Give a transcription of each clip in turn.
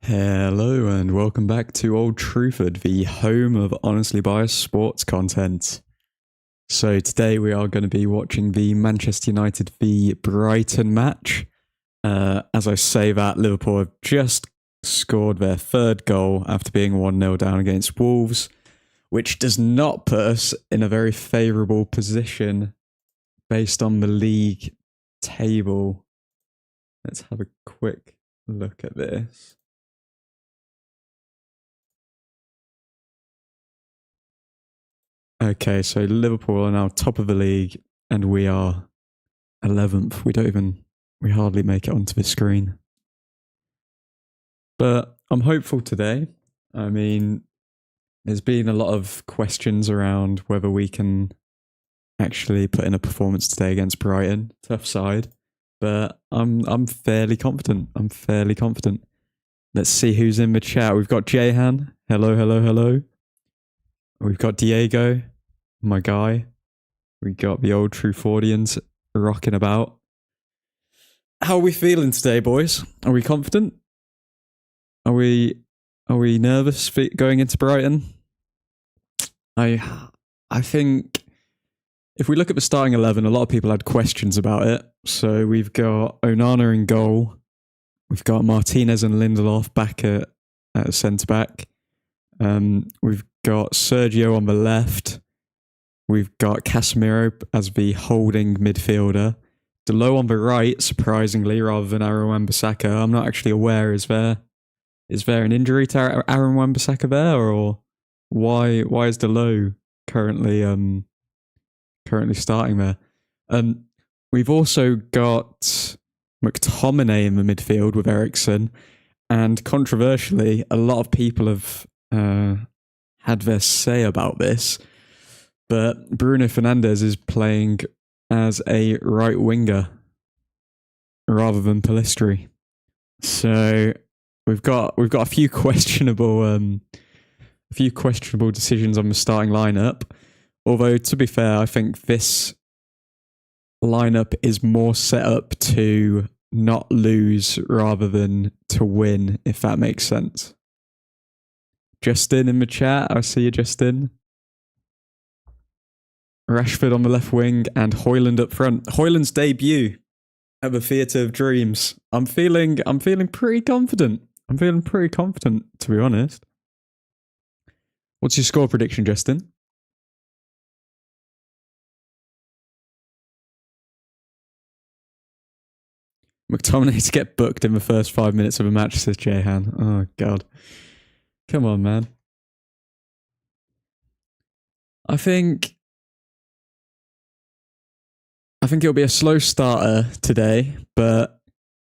Hello and welcome back to Old Truthford, the home of honestly biased sports content. So today we are going to be watching the Manchester United v Brighton match. As I say that, Liverpool have just scored their third goal after being 1-0 down against Wolves, which does not put us in a very favourable position based on the league table. Let's have a quick look at this. Okay, so Liverpool are now top of the league and we are 11th. We hardly make it onto the screen. But I'm hopeful today. I mean, there's been a lot of questions around whether we can actually put in a performance today against Brighton. Tough side. But I'm fairly confident. Let's see who's in the chat. We've got Jahan. Hello. We've got Diego, my guy. We got the Old Truthfordians rocking about. How are we feeling today, boys? Are we confident? Are we nervous going into Brighton? I think if we look at the starting 11, a lot of people had questions about it. So we've got Onana in goal. We've got Martinez and Lindelof back at centre back. We've got Sergio on the left. We've got Casemiro as the holding midfielder. Delo on the right, surprisingly, rather than Aaron Wan-Bissaka. I'm not actually aware. Is there an injury to Aaron Wan-Bissaka there, or why is Delo currently starting there? We've also got McTominay in the midfield with Eriksen, and controversially, a lot of people have had their say about this, but Bruno Fernandes is playing as a right winger rather than Pellistri. So we've got a few questionable decisions on the starting lineup. Although to be fair, I think this lineup is more set up to not lose rather than to win, if that makes sense. Justin in the chat. I see you, Justin. Rashford on the left wing and Højlund up front. Højlund's debut at the Theatre of Dreams. I'm feeling pretty confident. To be honest. What's your score prediction, Justin? McTominay to get booked in the first 5 minutes of a match, says Jahan. Oh, God. Come on, man. I think it'll be a slow starter today, but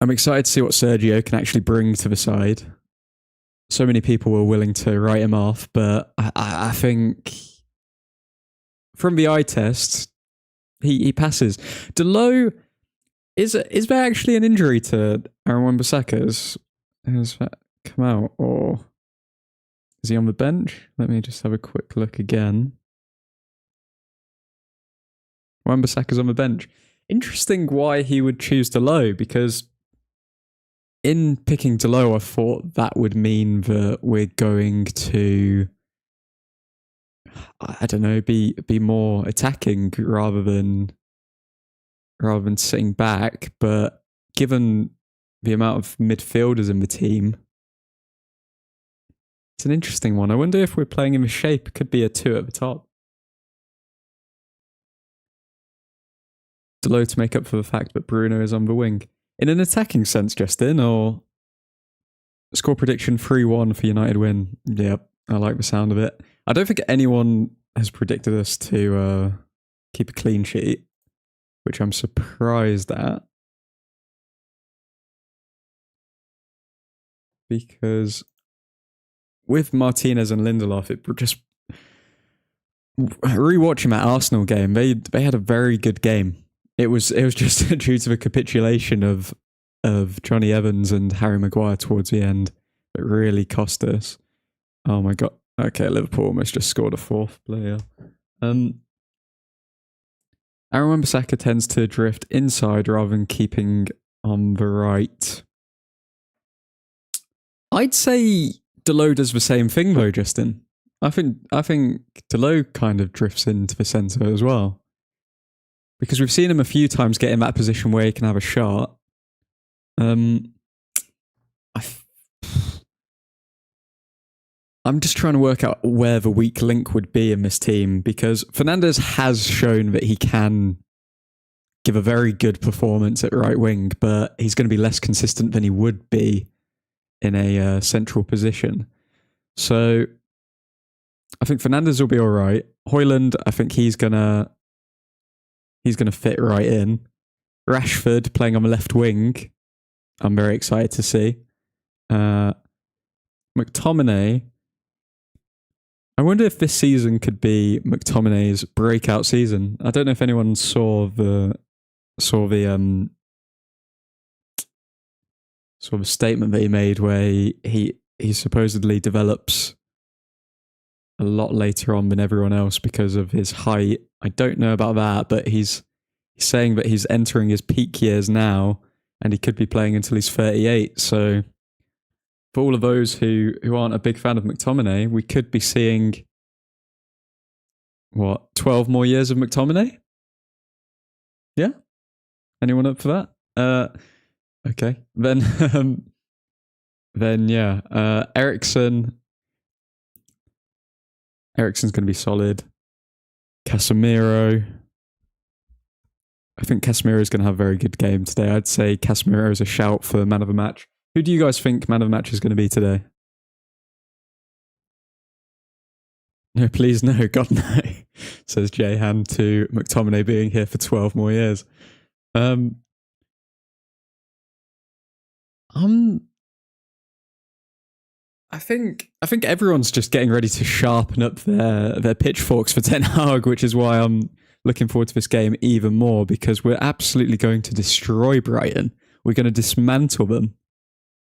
I'm excited to see what Sergio can actually bring to the side. So many people were willing to write him off, but I think from the eye test, he passes. Delo, is there actually an injury to Aaron Wan-Bissaka? Has that come out, or is he on the bench? Let me just have a quick look again. Wan-Bissaka's on the bench. Interesting why he would choose Delo, because in picking Delo, I thought that would mean that we're going to, I don't know, be more attacking rather than sitting back. But given the amount of midfielders in the team, it's an interesting one. I wonder if we're playing in the shape. It could be a 2 at the top. Dalot to make up for the fact that Bruno is on the wing. In an attacking sense, Justin, or score prediction 3-1 for United win? Yep, I like the sound of it. I don't think anyone has predicted us to keep a clean sheet, which I'm surprised at. Because with Martinez and Lindelof, it just... Rewatching that Arsenal game, they had a very good game. It was just due to the capitulation of Johnny Evans and Harry Maguire towards the end that really cost us. Oh my god. Okay, Liverpool almost just scored a fourth player. Aaron Wan-Bissaka tends to drift inside rather than keeping on the right. I'd say Dalot does the same thing though, Justin. I think Dalot kind of drifts into the centre as well. Because we've seen him a few times get in that position where he can have a shot. I'm just trying to work out where the weak link would be in this team, because Fernandes has shown that he can give a very good performance at right wing, but he's going to be less consistent than he would be in a central position. So I think Fernandes will be all right. Højlund, I think he's gonna fit right in. Rashford playing on the left wing, I'm very excited to see. McTominay, I wonder if this season could be McTominay's breakout season. I don't know if anyone saw the statement that he made where he supposedly develops a lot later on than everyone else because of his height. I don't know about that, but he's saying that he's entering his peak years now and he could be playing until he's 38. So for all of those who aren't a big fan of McTominay, we could be seeing 12 more years of McTominay? Yeah? Anyone up for that? Okay. Then yeah. Eriksen's going to be solid. Casemiro. I think Casemiro is going to have a very good game today. I'd say Casemiro is a shout for man of the match. Who do you guys think man of the match is going to be today? No, please, no. God, no. Says Jehan to McTominay being here for 12 more years. I think everyone's just getting ready to sharpen up their pitchforks for Ten Hag, which is why I'm looking forward to this game even more, because we're absolutely going to destroy Brighton. We're going to dismantle them,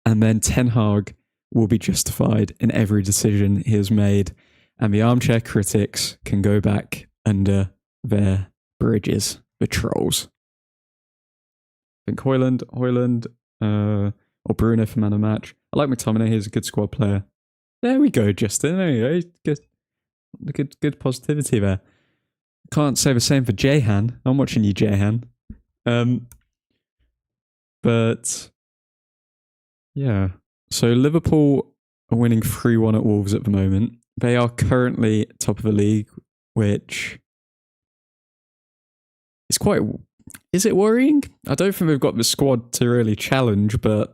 and then Ten Hag will be justified in every decision he has made, and the armchair critics can go back under their bridges, the trolls. I think Højlund, or Bruno for man of the match. I like McTominay. He's a good squad player. There we go, Justin. There you go. Good positivity there. Can't say the same for Jehan. I'm watching you, Jehan. But yeah. So Liverpool are winning 3-1 at Wolves at the moment. They are currently top of the league, which is quite... Is it worrying? I don't think they've got the squad to really challenge, but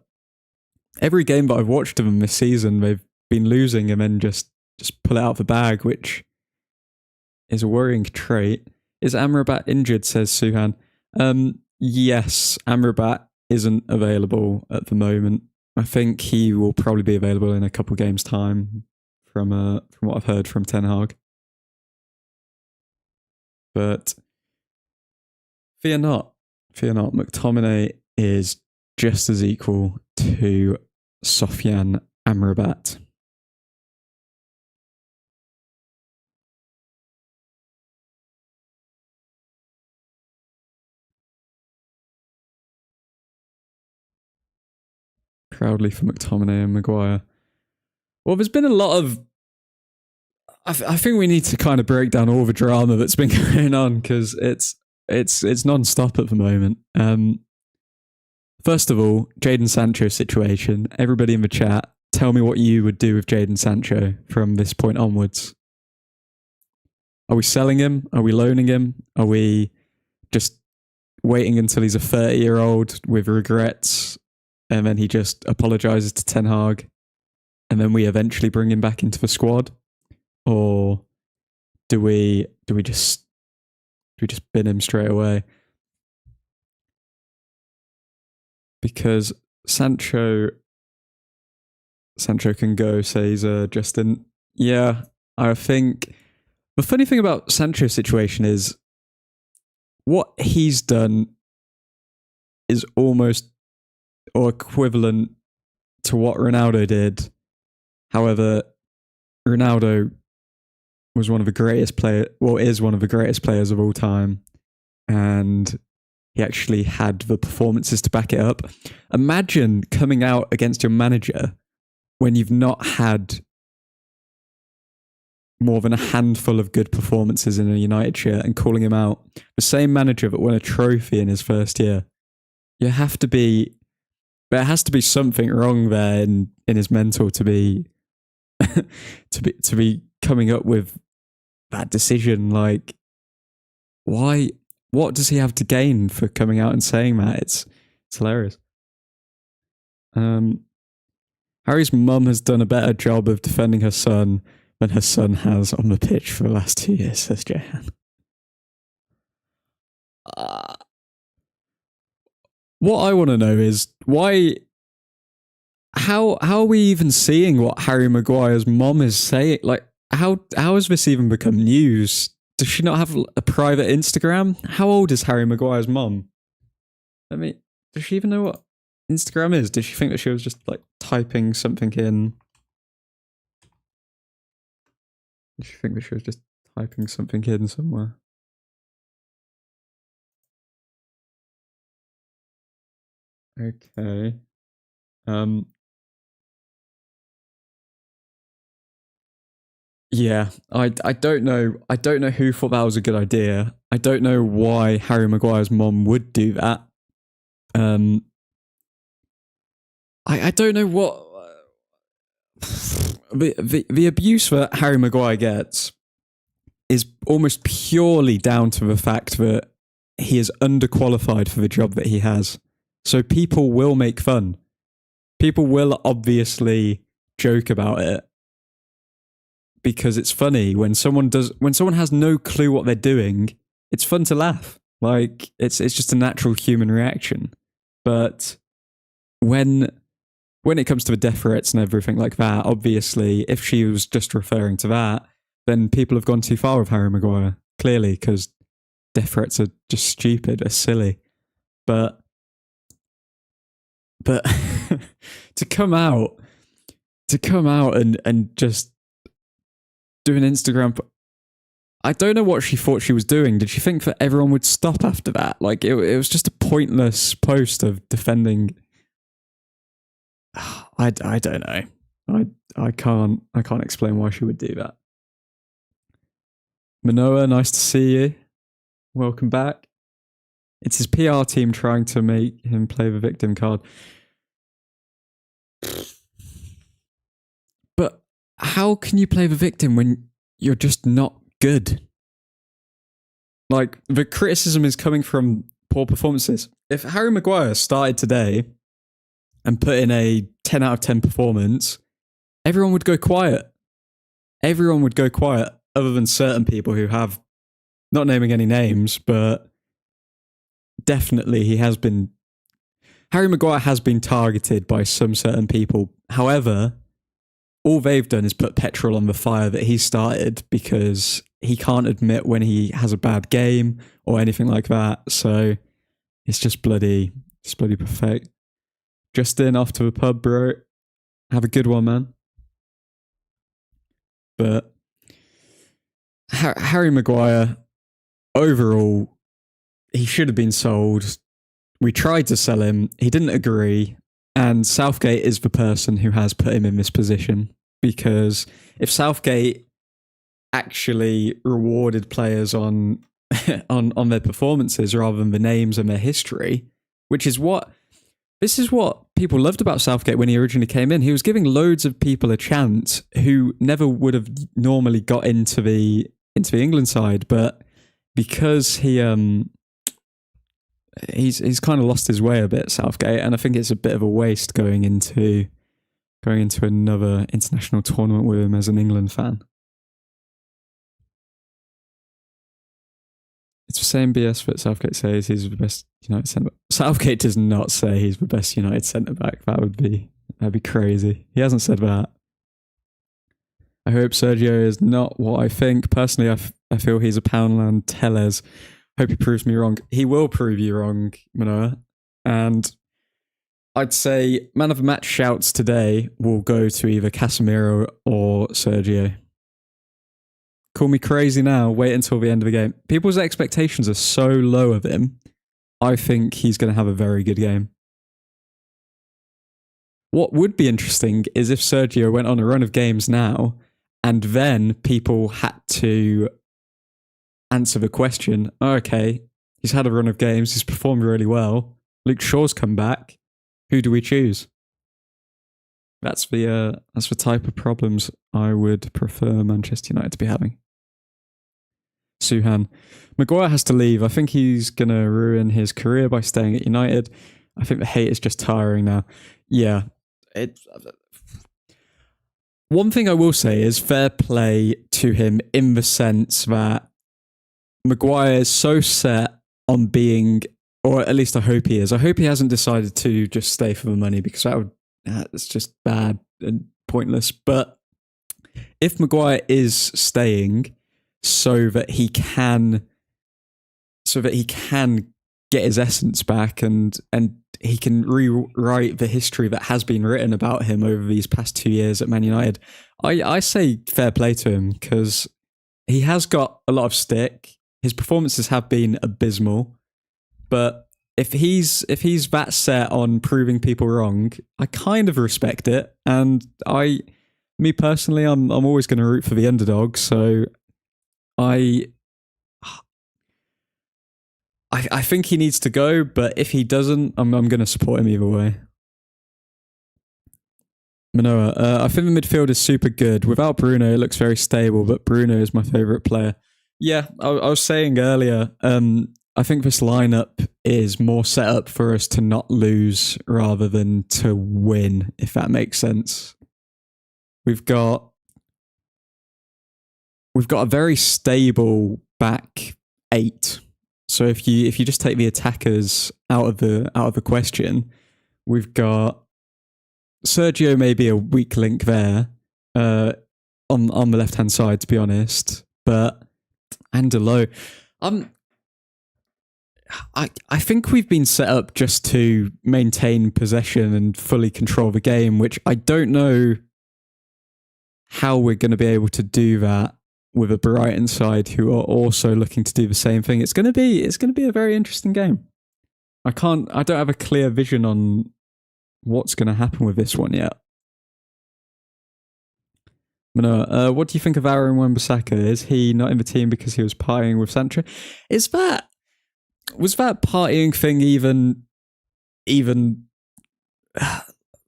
every game that I've watched of them this season, they've been losing and then just pull it out of the bag, which is a worrying trait. Is Amrabat injured, says Suhan. Yes, Amrabat isn't available at the moment. I think he will probably be available in a couple games' time from what I've heard from Ten Hag. But fear not. McTominay is just as equal to Sofyan Amrabat. Proudly for McTominay and Maguire. Well, there's been a lot of... I think we need to kind of break down all the drama that's been going on, because it's non-stop at the moment. First of all, Jadon Sancho situation. Everybody in the chat, tell me what you would do with Jadon Sancho from this point onwards. Are we selling him? Are we loaning him? Are we just waiting until he's a 30-year-old with regrets, and then he just apologises to Ten Hag, and then we eventually bring him back into the squad? Or do we just bin him straight away? Because Sancho can go, says Justin. Yeah, I think the funny thing about Sancho's situation is what he's done is almost or equivalent to what Ronaldo did. However, Ronaldo was one of the greatest is one of the greatest players of all time, and he actually had the performances to back it up. Imagine coming out against your manager when you've not had more than a handful of good performances in a United shirt and calling him out. The same manager that won a trophy in his first year. There has to be something wrong there in his mental to be to be coming up with that decision. Like, why? What does he have to gain for coming out and saying that? It's hilarious. Harry's mum has done a better job of defending her son than her son has on the pitch for the last 2 years, says Jehan. What I want to know is why. How are we even seeing what Harry Maguire's mom is saying? Like, how has this even become news? Does she not have a private Instagram? How old is Harry Maguire's mom? I mean, does she even know what Instagram is? Did she think that she was just like typing something in? Did she think that she was just typing something in somewhere? Okay. Yeah, I don't know. I don't know who thought that was a good idea. I don't know why Harry Maguire's mom would do that. I don't know what the abuse that Harry Maguire gets is almost purely down to the fact that he is underqualified for the job that he has. So people will make fun. People will obviously joke about it because it's funny when someone has no clue what they're doing. It's fun to laugh. Like it's just a natural human reaction. But when it comes to the death threats and everything like that, obviously, if she was just referring to that, then people have gone too far with Harry Maguire, clearly, because death threats are just stupid, are silly. But to come out and just do an Instagram, I don't know what she thought she was doing. Did she think that everyone would stop after that? Like it was just a pointless post of defending. I don't know. I can't explain why she would do that. Manoa, nice to see you. Welcome back. It's his PR team trying to make him play the victim card. But how can you play the victim when you're just not good? Like, the criticism is coming from poor performances. If Harry Maguire started today and put in a 10 out of 10 performance, everyone would go quiet. Everyone would go quiet, other than certain people who have, not naming any names, but definitely Harry Maguire has been targeted by some certain people. However, all they've done is put petrol on the fire that he started because he can't admit when he has a bad game or anything like that. So it's just bloody perfect. Justin, off to the pub, bro. Have a good one, man. But Harry Maguire, overall, he should have been sold. We tried to sell him. He didn't agree. And Southgate is the person who has put him in this position. Because if Southgate actually rewarded players on their performances rather than the names and their history, this is what people loved about Southgate when he originally came in. He was giving loads of people a chance who never would have normally got into the England side, but because he he's kind of lost his way a bit, Southgate, and I think it's a bit of a waste going into another international tournament with him as an England fan. It's the same BS that Southgate says he's the best United centre back. Southgate does not say he's the best United centre back. That'd be crazy. He hasn't said that. I hope Sergio is not what I think. Personally, I feel he's a Poundland Tellez. Hope he proves me wrong. He will prove you wrong, Manoa. And I'd say man of the match shouts today will go to either Casemiro or Sergio. Call me crazy now. Wait until the end of the game. People's expectations are so low of him. I think he's going to have a very good game. What would be interesting is if Sergio went on a run of games now and then people had to answer the question, okay, he's had a run of games, he's performed really well, Luke Shaw's come back, who do we choose? That's the type of problems I would prefer Manchester United to be having. Suhan. Maguire has to leave. I think he's going to ruin his career by staying at United. I think the hate is just tiring now. Yeah. One thing I will say is fair play to him in the sense that Maguire is so set on being, or at least I hope he is. I hope he hasn't decided to just stay for the money because that's just bad and pointless. But if Maguire is staying so that he can get his essence back and he can rewrite the history that has been written about him over these past 2 years at Man United, I say fair play to him because he has got a lot of stick. His performances have been abysmal, but if he's that set on proving people wrong, I kind of respect it. And me personally, I'm always going to root for the underdog. So I think he needs to go, but if he doesn't, I'm going to support him either way. Manoa, I think the midfield is super good. Without Bruno, it looks very stable, but Bruno is my favourite player. Yeah, I was saying earlier, I think this lineup is more set up for us to not lose rather than to win, if that makes sense. We've got a very stable back eight. So if you just take the attackers out of the question, we've got Sergio may be a weak link there on the left hand side, to be honest, but Andelo, I think we've been set up just to maintain possession and fully control the game, which I don't know how we're going to be able to do that with a Brighton side who are also looking to do the same thing. It's going to be a very interesting game. I don't have a clear vision on what's going to happen with this one yet. Manoa, what do you think of Aaron Wan-Bissaka? Is he not in the team because he was partying with Sancho? Was that partying thing even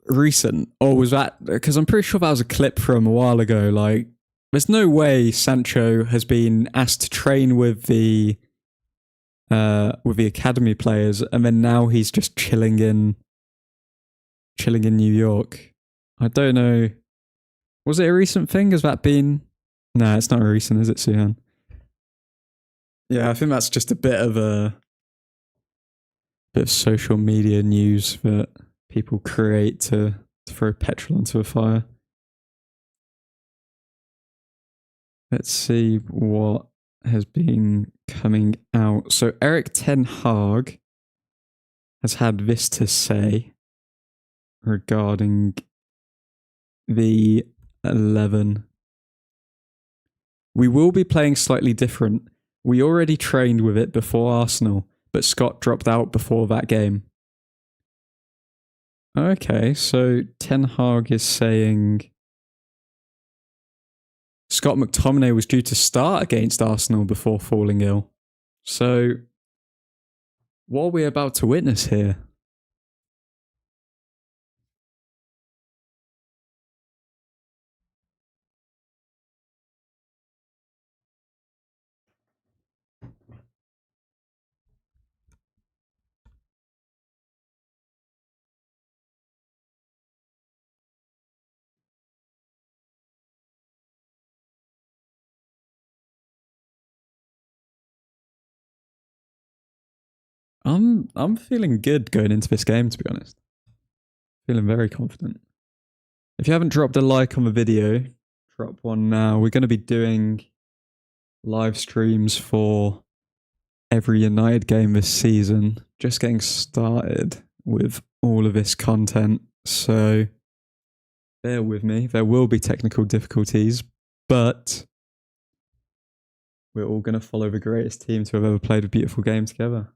recent, or was that because I'm pretty sure that was a clip from a while ago? Like, there's no way Sancho has been asked to train with the academy players, and then now he's just chilling in New York. I don't know. Was it a recent thing? Has that been? No, it's not recent, is it, Suhan? Yeah, I think that's just a bit of social media news that people create to throw petrol into a fire. Let's see what has been coming out. So Erik ten Hag has had this to say regarding the 11. We will be playing slightly different. We already trained with it before Arsenal, but Scott dropped out before that game. Okay, so Ten Hag is saying Scott McTominay was due to start against Arsenal before falling ill. So, what are we about to witness here? I'm feeling good going into this game, to be honest. Feeling very confident. If you haven't dropped a like on the video, drop one now. We're going to be doing live streams for every United game this season. Just getting started with all of this content, so bear with me. There will be technical difficulties, but we're all going to follow the greatest team to have ever played a beautiful game together.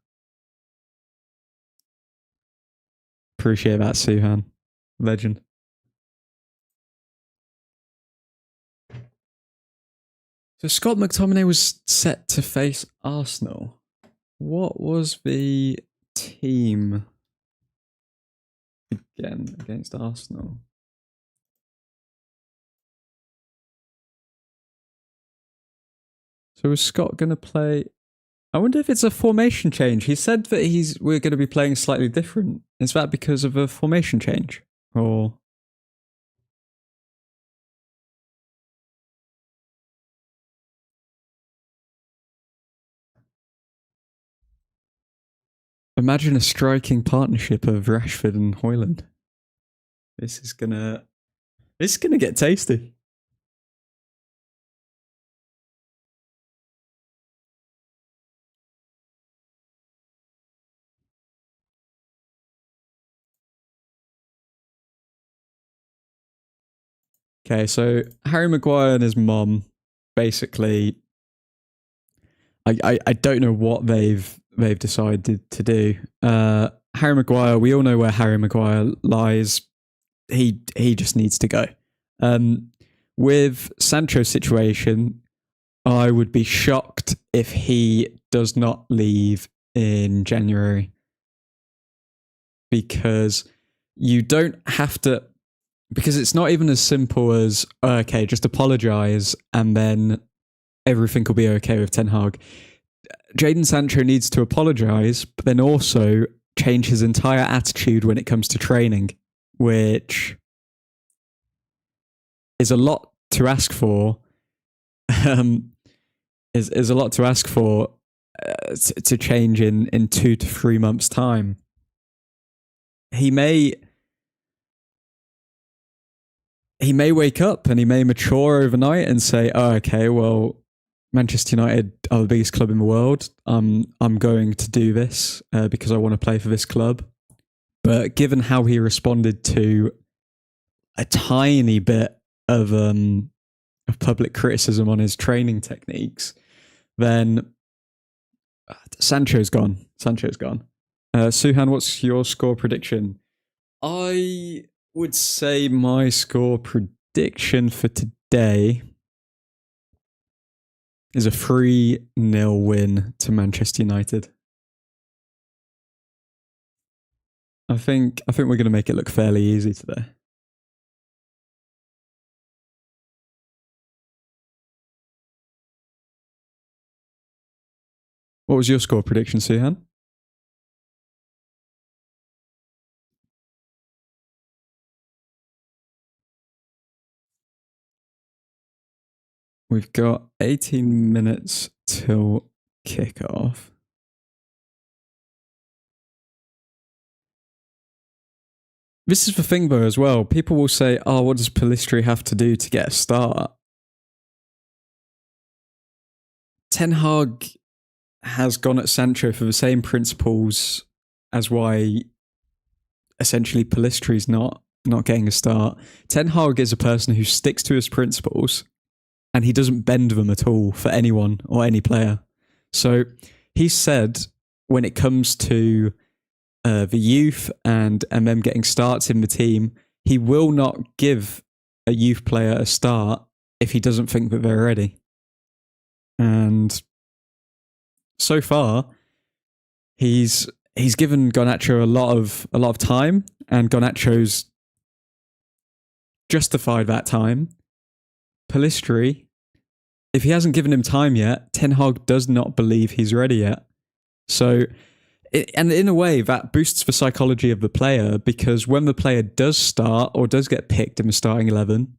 Appreciate that, Suhan. Legend. So Scott McTominay was set to face Arsenal. What was the team again against Arsenal? So was Scott going to play... I wonder if it's a formation change. He said that we're going to be playing slightly different. Is that because of a formation change? Or... Imagine a striking partnership of Rashford and Højlund. This is gonna get tasty. Okay, so Harry Maguire and his mum, basically, I don't know what they've decided to do. Harry Maguire, we all know where Harry Maguire lies. He just needs to go. With Sancho's situation, I would be shocked if he does not leave in January, because you don't have to, because it's not even as simple as, okay, just apologise and then everything will be okay with Ten Hag. Jadon Sancho needs to apologise, but then also change his entire attitude when it comes to training, which is a lot to ask for. Is a lot to ask for to change in 2 to 3 months' time. He may wake up and he may mature overnight and say, "Oh, okay, well, Manchester United are the biggest club in the world. I'm going to do this because I want to play for this club." But given how he responded to a tiny bit of public criticism on his training techniques, then Sancho's gone. Suhan, what's your score prediction? I would say my score prediction for today is a 3-0 win to Manchester United. I think we're going to make it look fairly easy today. What was your score prediction, Suhan? We've got 18 minutes till kickoff. This is the thing though as well. People will say, "Oh, what does Pellistri have to do to get a start?" Ten Hag has gone at Sancho for the same principles as why essentially Pellistri's not getting a start. Ten Hag is a person who sticks to his principles and he doesn't bend them at all for anyone or any player. So he said when it comes to the youth and them getting starts in the team, he will not give a youth player a start if he doesn't think that they're ready. And so far, he's given Garnacho a lot of time, and Garnacho's justified that time. Pellistri, if he hasn't given him time yet, Ten Hag does not believe he's ready yet. So, and in a way, that boosts the psychology of the player, because when the player does start or does get picked in the starting 11,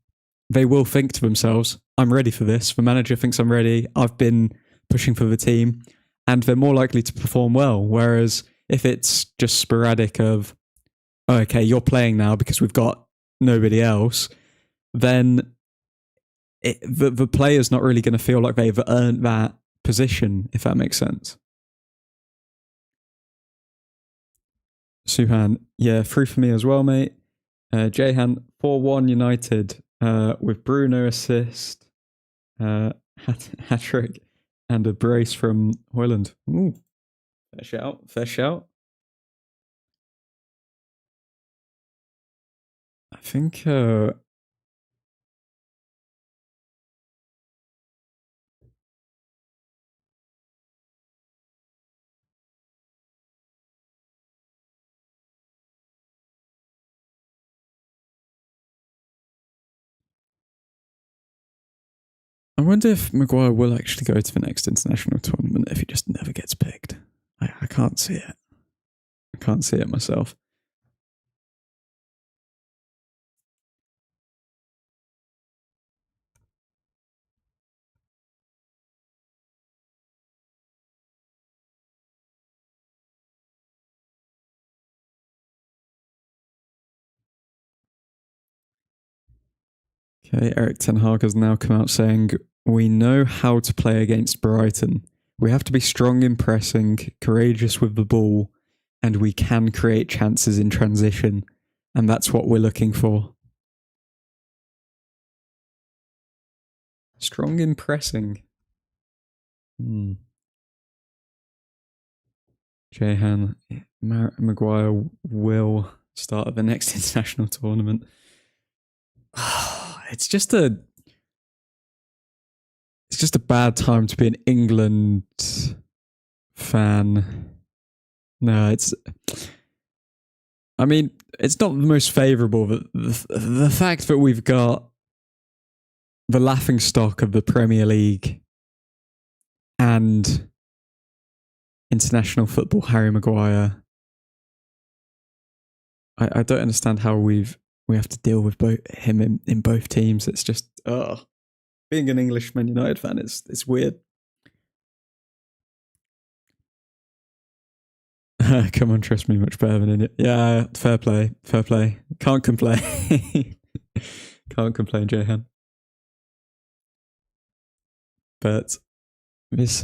they will think to themselves, "I'm ready for this. The manager thinks I'm ready. I've been pushing for the team." And they're more likely to perform well. Whereas If it's just sporadic of, oh, okay, you're playing now because we've got nobody else, then the player's not really going to feel like they've earned that position, if that makes sense. Suhan, yeah, 3 for me as well, mate. Jahan, 4-1 United with Bruno assist, hat-trick, and a brace from Hoyland. Ooh, fair shout, fair shout. I think I wonder if Maguire will actually go to the next international tournament if he just never gets picked. I can't see it. I can't see it myself. Okay, Eric Ten Hag has now come out saying, we know how to play against Brighton. We have to be strong in pressing, courageous with the ball, and we can create chances in transition. And that's what we're looking for. Strong in pressing. Jahan, Maguire will start at the next international tournament. It's just a bad time to be an England fan. No, I mean, it's not the most favourable, but the fact that we've got the laughingstock of the Premier League and international football, Harry Maguire, I don't understand how we have to deal with him in both teams. It's just, being an English Man United fan, it's weird. Come on, trust me much better than it. Yeah, fair play. Can't complain. Can't complain, Jahan. But this,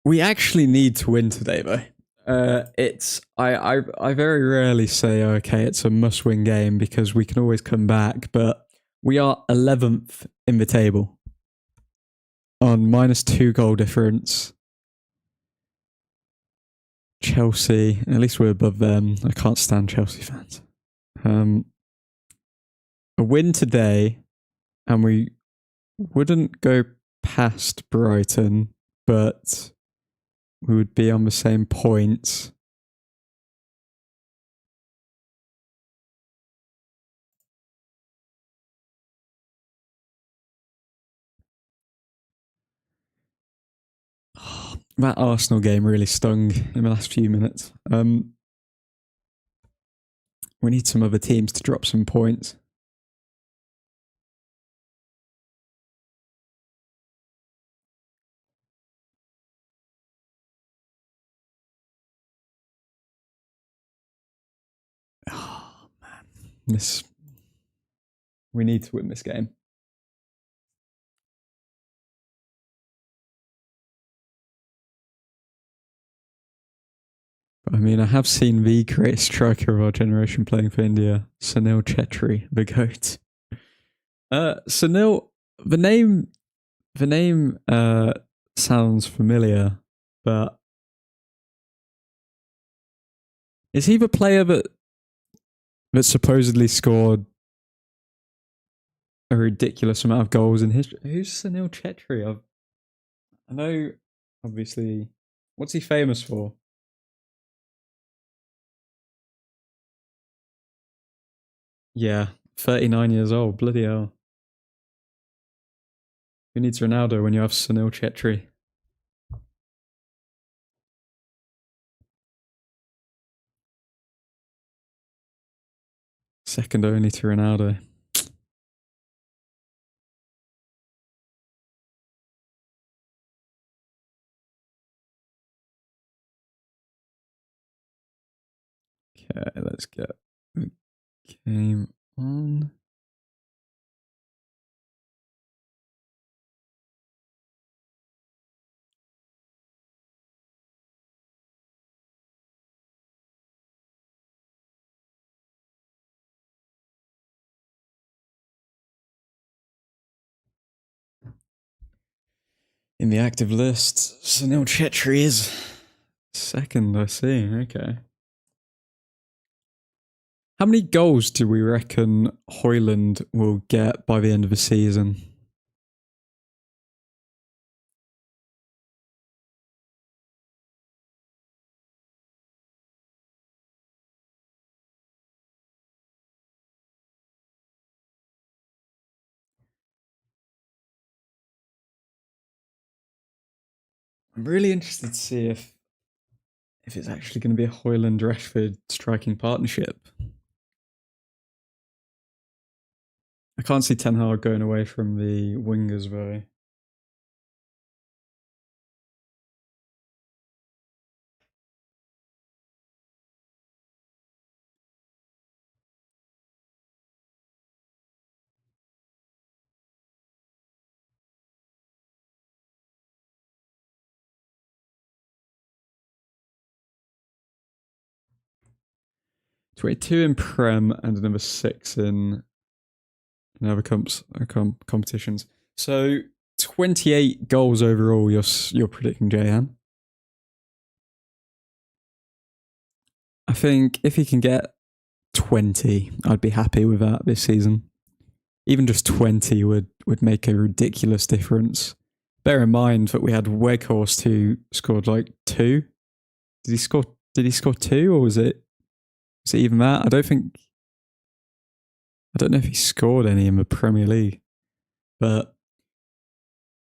we actually need to win today, though. I very rarely say, okay, it's a must-win game because we can always come back, but we are 11th in the table on -2 goal difference. Chelsea, at least we're above them. I can't stand Chelsea fans. A win today, and we wouldn't go past Brighton, but we would be on the same points. That Arsenal game really stung in the last few minutes. We need some other teams to drop some points. Oh man, we need to win this game. I mean, I have seen the greatest striker of our generation playing for India, Sunil Chetri, the GOAT. Sunil, the name sounds familiar, but is he the player that supposedly scored a ridiculous amount of goals in history? Who's Sunil Chetri? I know, obviously. What's he famous for? Yeah, 39 years old. Bloody hell. Who needs Ronaldo when you have Sunil Chetri? Second only to Ronaldo. Let's get the game on. In the active list, Sunil Chetri is second, I see. Okay. How many goals do we reckon Højlund will get by the end of the season? I'm really interested to see if it's actually going to be a Højlund-Rashford striking partnership. I can't see Ten Hag going away from the wingers though. Two in Prem and another 6 in other competitions. So 28 goals overall. You're predicting, Jahan? I think if he can get 20, I'd be happy with that this season. Even just 20 would make a ridiculous difference. Bear in mind that we had Weghorst who scored like 2. Did he score 2, or was it even that? I don't know if he scored any in the Premier League. But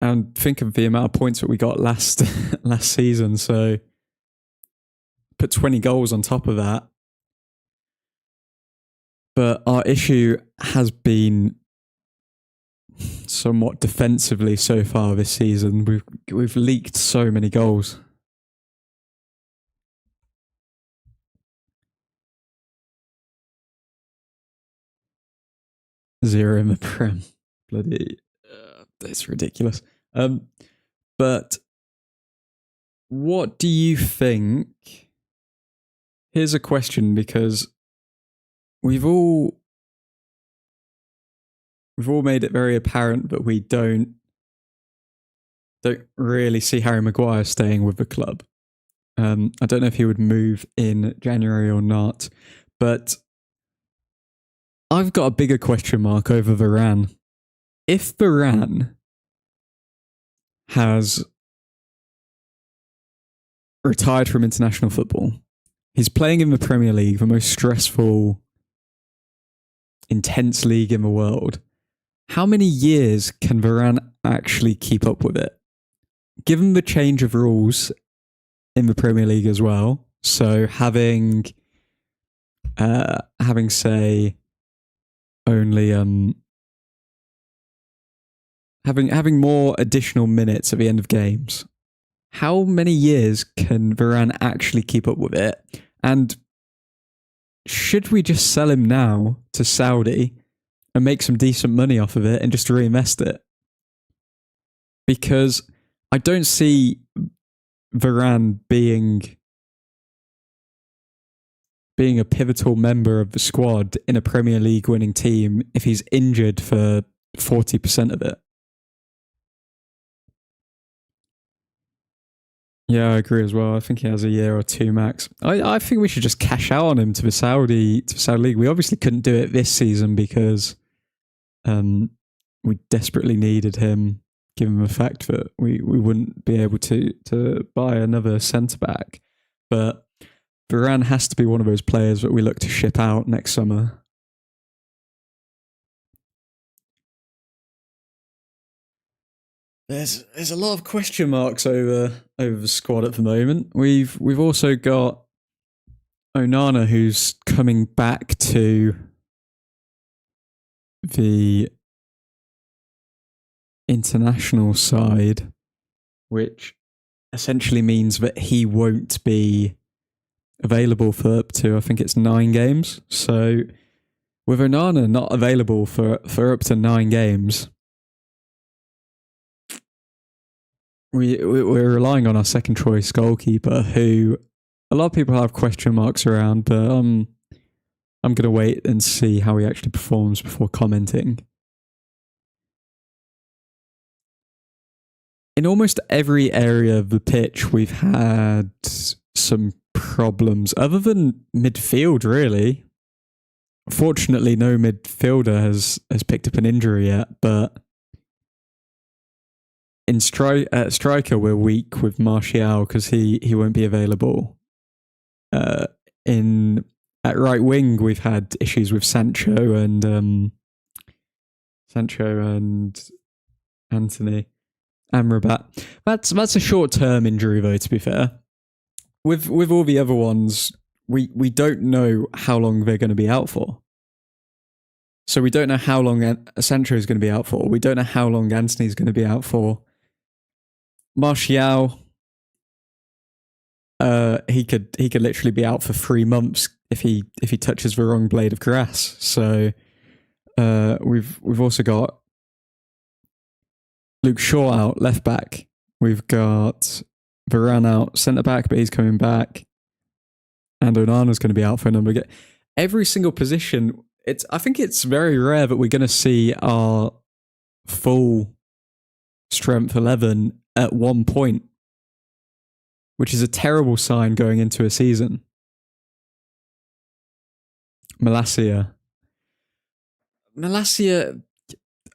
and think of the amount of points that we got last season, so put 20 goals on top of that. But our issue has been somewhat defensively so far this season. We've leaked so many goals. Zero in the Prem. Bloody, it's ridiculous. But what do you think? Here's a question, because we've all made it very apparent that we don't really see Harry Maguire staying with the club. I don't know if he would move in January or not, but I've got a bigger question mark over Varane. If Varane has retired from international football, he's playing in the Premier League, the most stressful, intense league in the world. How many years can Varane actually keep up with it? Given the change of rules in the Premier League as well, so having say only having more additional minutes at the end of games, how many years can Varane actually keep up with it? And should we just sell him now to Saudi and make some decent money off of it and just reinvest it? Because I don't see Varane being a pivotal member of the squad in a Premier League winning team if he's injured for 40% of it. Yeah, I agree as well. I think he has a year or 2 max. I think we should just cash out on him to the Saudi League. We obviously couldn't do it this season because we desperately needed him, given the fact that we wouldn't be able to buy another centre-back. But Varane has to be one of those players that we look to ship out next summer. There's a lot of question marks over the squad at the moment. We've also got Onana, who's coming back to the international side, which essentially means that he won't be available for up to, I think it's 9 games. So with Onana not available for up to 9 games, we're relying on our second choice goalkeeper, who a lot of people have question marks around, but I'm going to wait and see how he actually performs before commenting. In almost every area of the pitch, we've had some problems, other than midfield, really. Fortunately, no midfielder has picked up an injury yet, but in striker, we're weak with Martial because he won't be available. In at right wing, we've had issues with Sancho and Anthony Amrabat. That's a short term injury though. To be fair, with all the other ones, we don't know how long they're going to be out for. So we don't know how long Sancho is going to be out for. We don't know how long Anthony is going to be out for. Martial, he could literally be out for 3 months if he touches the wrong blade of grass. So we've also got Luke Shaw out, left back. We've got Varane out, centre back, but he's coming back. And Onana's going to be out for a number. Every single position. I think it's very rare that we're going to see our full strength 11 at one point, which is a terrible sign going into a season. Malacia,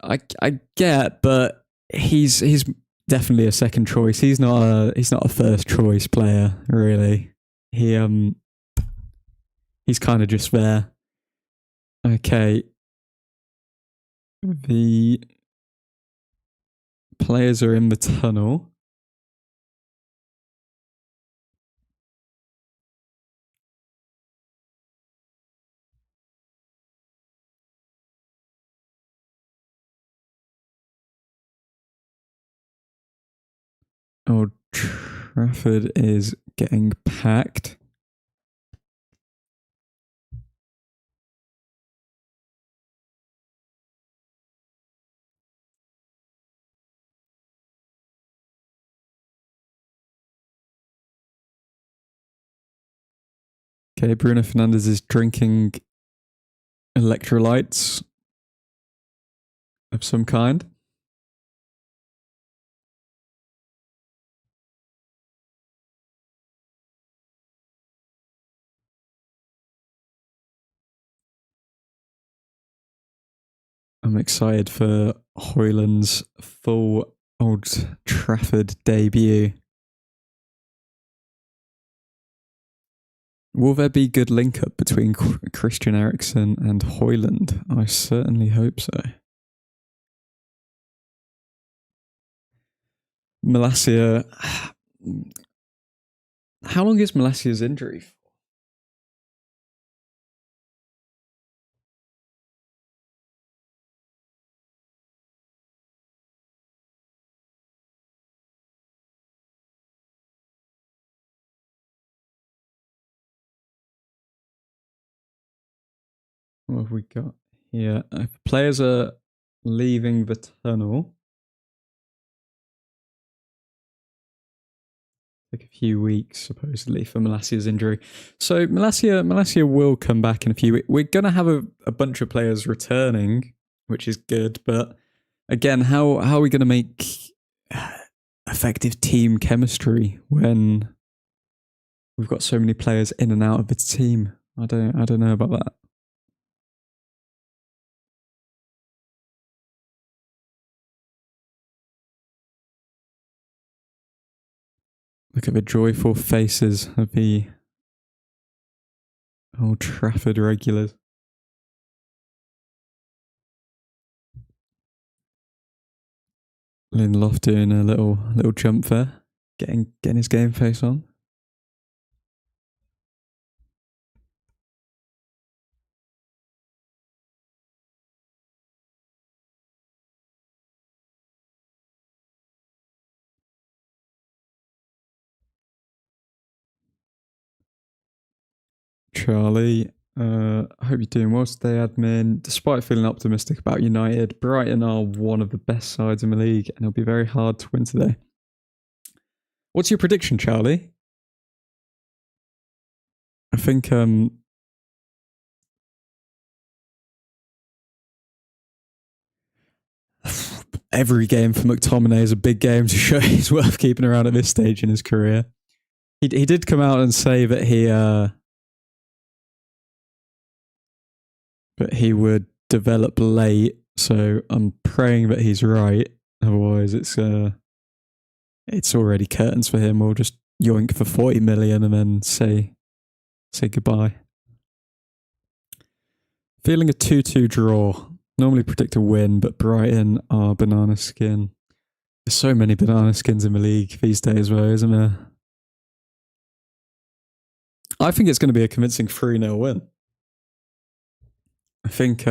I get, but he's definitely a second choice. He's not a first choice player, really. He's kind of just there. Okay. The players are in the tunnel. Old Trafford is getting packed. Okay, Bruno Fernandes is drinking electrolytes of some kind. I'm excited for Højlund's full Old Trafford debut. Will there be good link up between Christian Eriksen and Højlund? I certainly hope so. Malacia. How long is Malacia's injury for? What have we got here? If players are leaving the tunnel, like a few weeks supposedly for Malacia's injury. So Malacia will come back in a few weeks. We're gonna have a bunch of players returning, which is good. But again, how are we gonna make effective team chemistry when we've got so many players in and out of the team? I don't know about that. Look at the joyful faces of the Old Trafford regulars. Lindelof doing a little jump there, getting his game face on. Charlie. I hope you're doing well today, admin. Despite feeling optimistic about United, Brighton are one of the best sides in the league and it'll be very hard to win today. What's your prediction, Charlie? I think every game for McTominay is a big game to show he's worth keeping around at this stage in his career. He did come out and say that he would develop late, so I'm praying that he's right. Otherwise, it's already curtains for him. We'll just yoink for 40 million and then say goodbye. Feeling a 2-2 draw. Normally predict a win, but Brighton are banana skin. There's so many banana skins in the league these days, though, isn't there? I think it's going to be a convincing 3-0 win. I think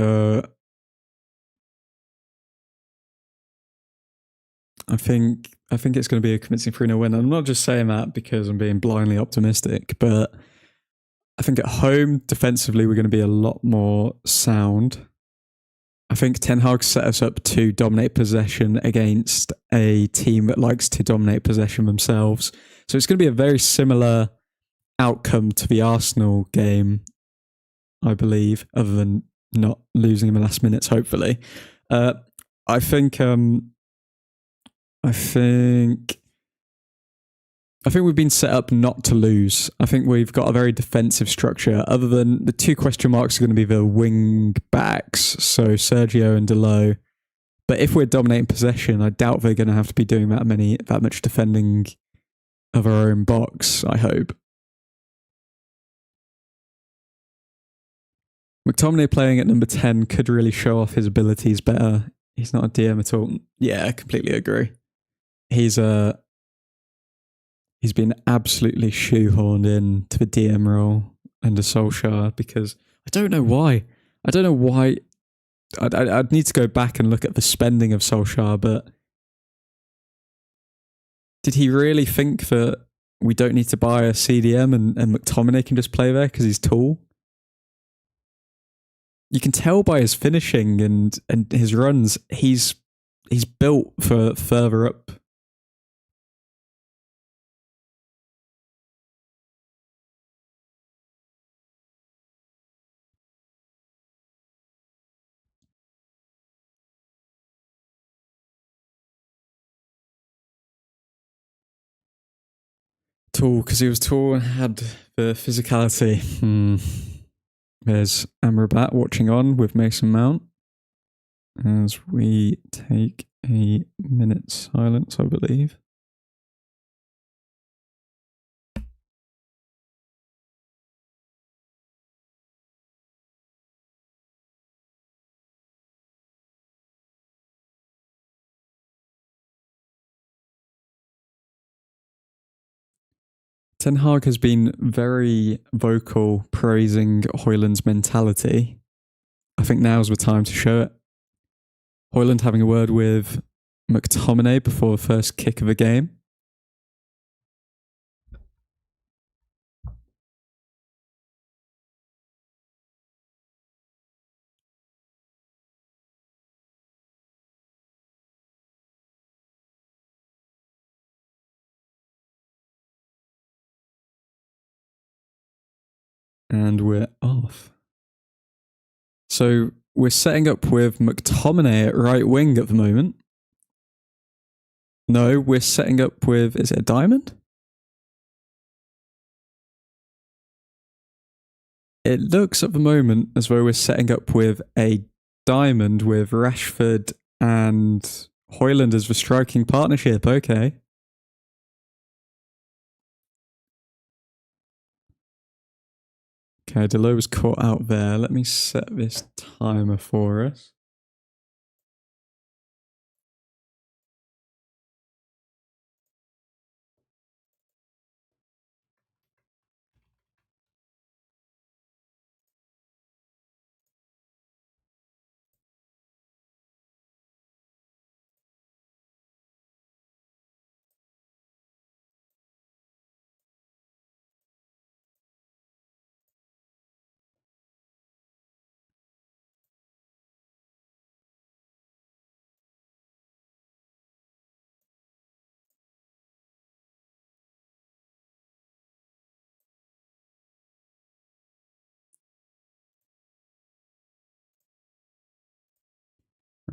it's going to be a convincing 3-0 win. And I'm not just saying that because I'm being blindly optimistic, but I think at home, defensively, we're going to be a lot more sound. I think Ten Hag set us up to dominate possession against a team that likes to dominate possession themselves. So it's going to be a very similar outcome to the Arsenal game, I believe, other than not losing in the last minutes, hopefully. I think we've been set up not to lose. I think we've got a very defensive structure. Other than the two question marks are going to be the wing backs, so Sergio and Delo. But if we're dominating possession, I doubt they're going to have to be doing that much defending of our own box, I hope. McTominay playing at number 10 could really show off his abilities better. He's not a DM at all. Yeah, I completely agree. He's been absolutely shoehorned into the DM role under Solskjaer because I don't know why. I'd need to go back and look at the spending of Solskjaer, but did he really think that we don't need to buy a CDM and McTominay can just play there because he's tall? You can tell by his finishing and his runs, he's built for further up. Tall, because he was tall and had the physicality. There's Amrabat watching on with Mason Mount as we take a minute's silence, I believe. Ten Hag has been very vocal praising Højlund's mentality. I think now's the time to show it. Højlund having a word with McTominay before the first kick of the game. And we're off. So we're setting up with McTominay at right wing at the moment. No, we're setting up with, is it a diamond? It looks at the moment as though we're setting up with a diamond with Rashford and Højlund as the striking partnership. Okay. Okay, Delo was caught out there. Let me set this timer for us.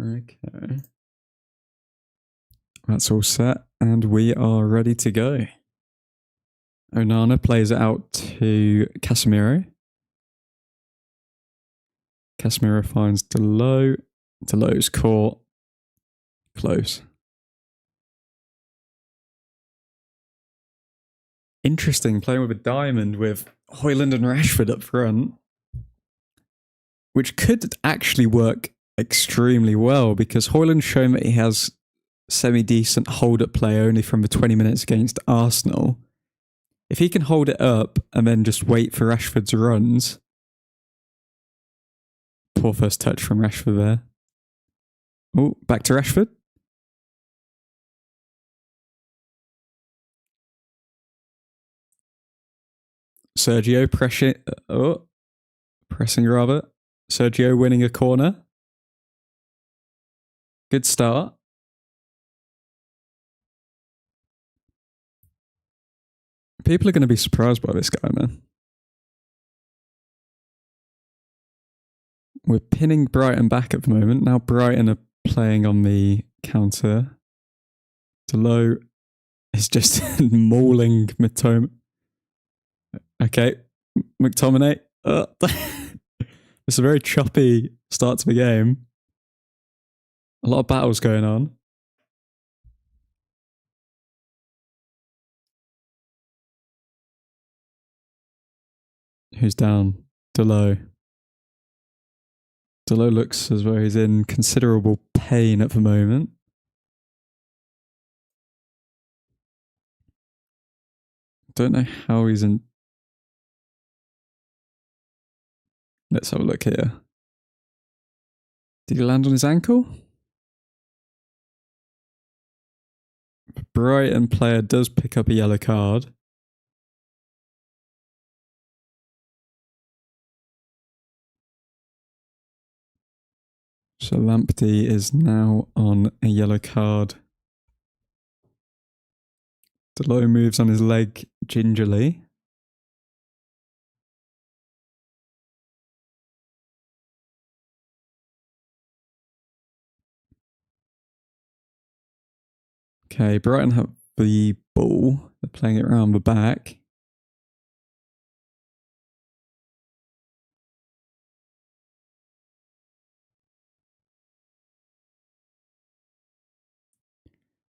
Okay. That's all set, and we are ready to go. Onana plays it out to Casemiro. Casemiro finds Delo. Delo's caught. Close. Interesting, playing with a diamond with Højlund and Rashford up front, which could actually work extremely well because Højlund's shown that he has semi-decent hold-up play only from the 20 minutes against Arsenal. If he can hold it up and then just wait for Rashford's runs. Poor first touch from Rashford there. Oh, back to Rashford. Sergio pressing rather. Sergio winning a corner. Good start. People are going to be surprised by this guy, man. We're pinning Brighton back at the moment. Now Brighton are playing on the counter. Delo is just mauling McTominay. Okay, McTominay. It's a very choppy start to the game. A lot of battles going on. Who's down? Delo. Delo looks as though he's in considerable pain at the moment. Don't know how he's in. Let's have a look here. Did he land on his ankle? The Brighton player does pick up a yellow card. So Lamptey is now on a yellow card. Delo moves on his leg gingerly. Okay, Brighton have the ball. They're playing it around the back.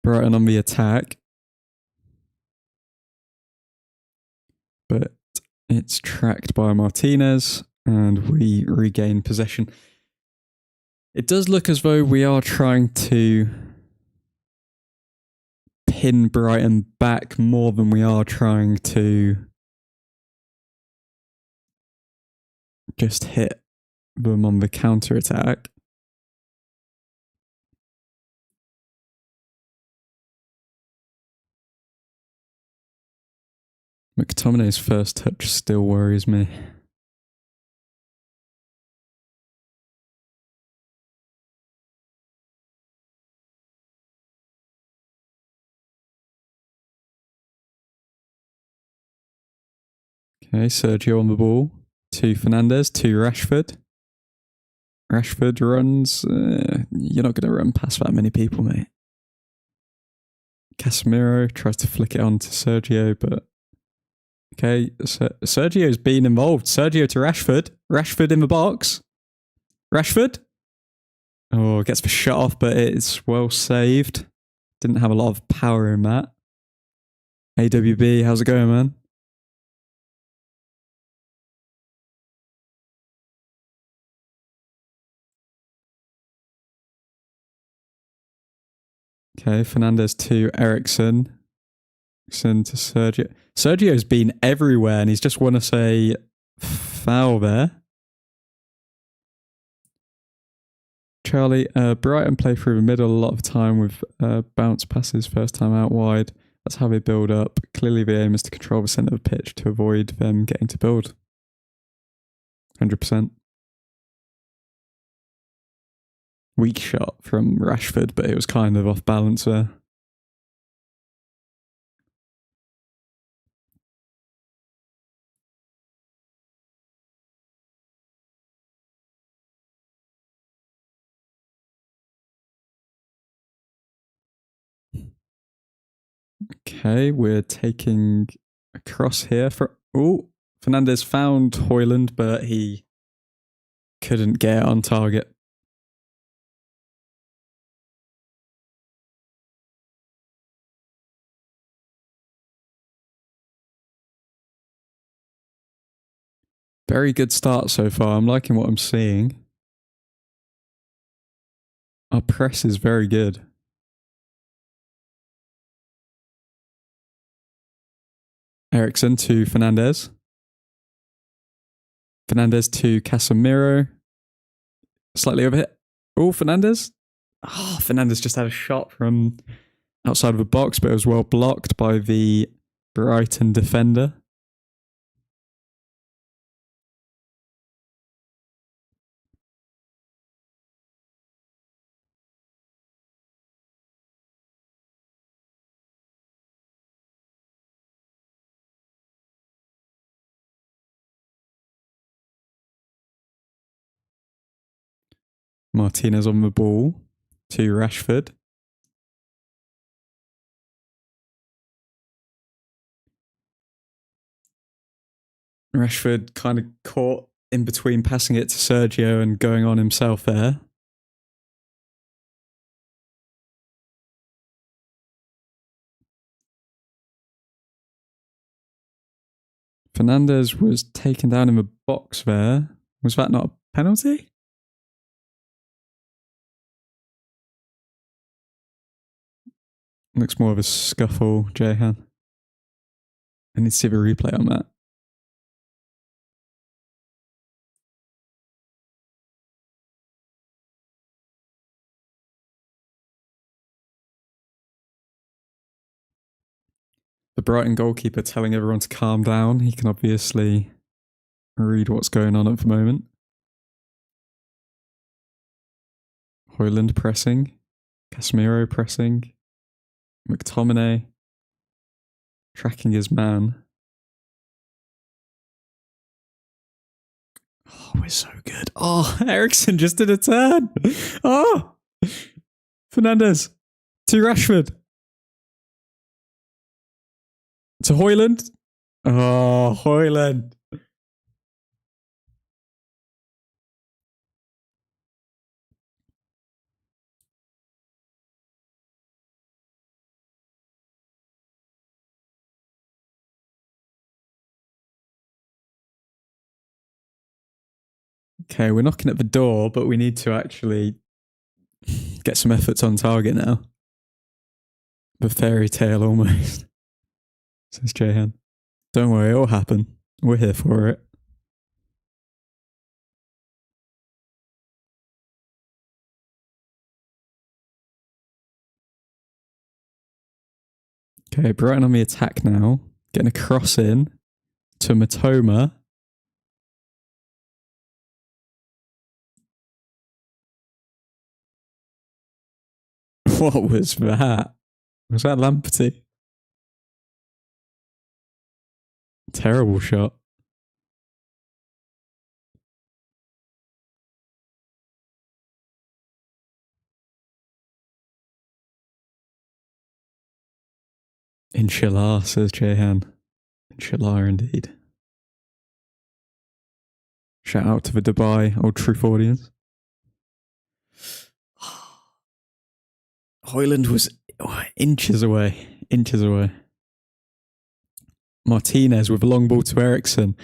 Brighton on the attack. But it's tracked by Martinez and we regain possession. It does look as though we are trying to pin Brighton back more than we are trying to just hit them on the counter-attack. McTominay's first touch still worries me. Okay, Sergio on the ball. To Fernandes, to Rashford. Rashford runs. You're not going to run past that many people, mate. Casemiro tries to flick it on to Sergio, but okay, Sergio's been involved. Sergio to Rashford. Rashford in the box. Rashford. Oh, gets the shot off, but it's well saved. Didn't have a lot of power in that. AWB, how's it going, man? Okay, Fernandes to Eriksen. Eriksen to Sergio. Sergio's been everywhere and he's just won us a foul there. Charlie, Brighton play through the middle a lot of time with bounce passes first time out wide. That's how they build up. Clearly the aim is to control the centre of the pitch to avoid them getting to build. 100%. Weak shot from Rashford, but it was kind of off balance there. Okay, we're taking a cross here for... Oh, Fernandez found Hoyland, but he couldn't get it on target. Very good start so far. I'm liking what I'm seeing. Our press is very good. Ericsson to Fernandez. Fernandez to Casemiro. Slightly overhit. Oh, Fernandez. Oh, Fernandez just had a shot from outside of a box, but it was well blocked by the Brighton defender. Martinez on the ball to Rashford. Rashford kind of caught in between passing it to Sergio and going on himself there. Fernandez was taken down in the box there. Was that not a penalty? Looks more of a scuffle, Jehan. I need to see the replay on that. The Brighton goalkeeper telling everyone to calm down. He can obviously read what's going on at the moment. Hoyland pressing. Casemiro pressing. McTominay tracking his man. Oh, we're so good. Oh, Ericsson just did a turn. Oh, Fernandez to Rashford. To Hoyland. Oh, Hoyland. Okay, we're knocking at the door, but we need to actually get some efforts on target now. The fairy tale almost, says Jehan. Don't worry, it'll happen. We're here for it. Okay, Brighton on the attack now. Getting a cross in to Matoma. What was that? Was that Lamperty? Terrible shot. Inshallah, says Jehan. Inshallah indeed. Shout out to the Dubai Old Truthfordians. Hoyland was inches away. Inches away. Martinez with a long ball to Ericsson.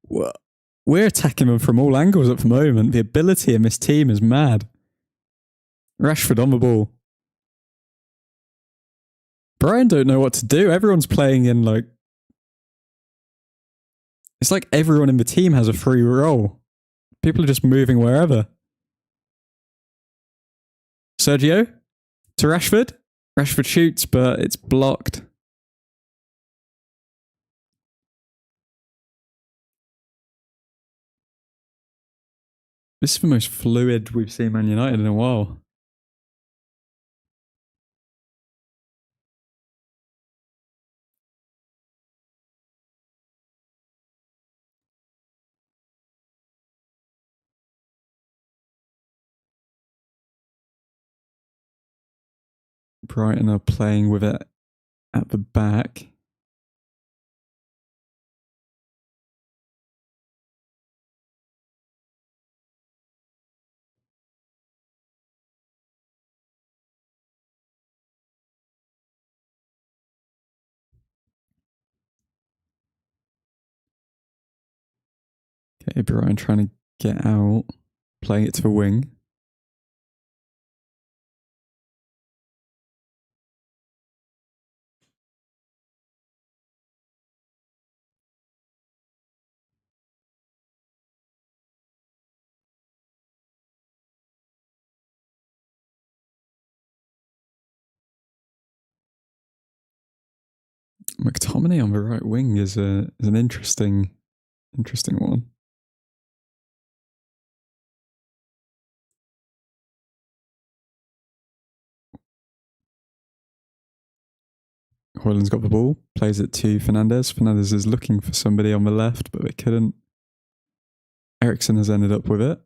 We're attacking them from all angles at the moment. The ability in this team is mad. Rashford on the ball. Brian don't know what to do. Everyone's playing in like... It's like everyone in the team has a free role. People are just moving wherever. Sergio to Rashford. Rashford shoots, but it's blocked. This is the most fluid we've seen Man United in a while. Brighton are playing with it at the back. Okay, Brian trying to get out, playing it to the wing. McTominay on the right wing is an interesting one. Hoyland's got the ball, plays it to Fernandez. Fernandez is looking for somebody on the left, but they couldn't. Ericsson has ended up with it.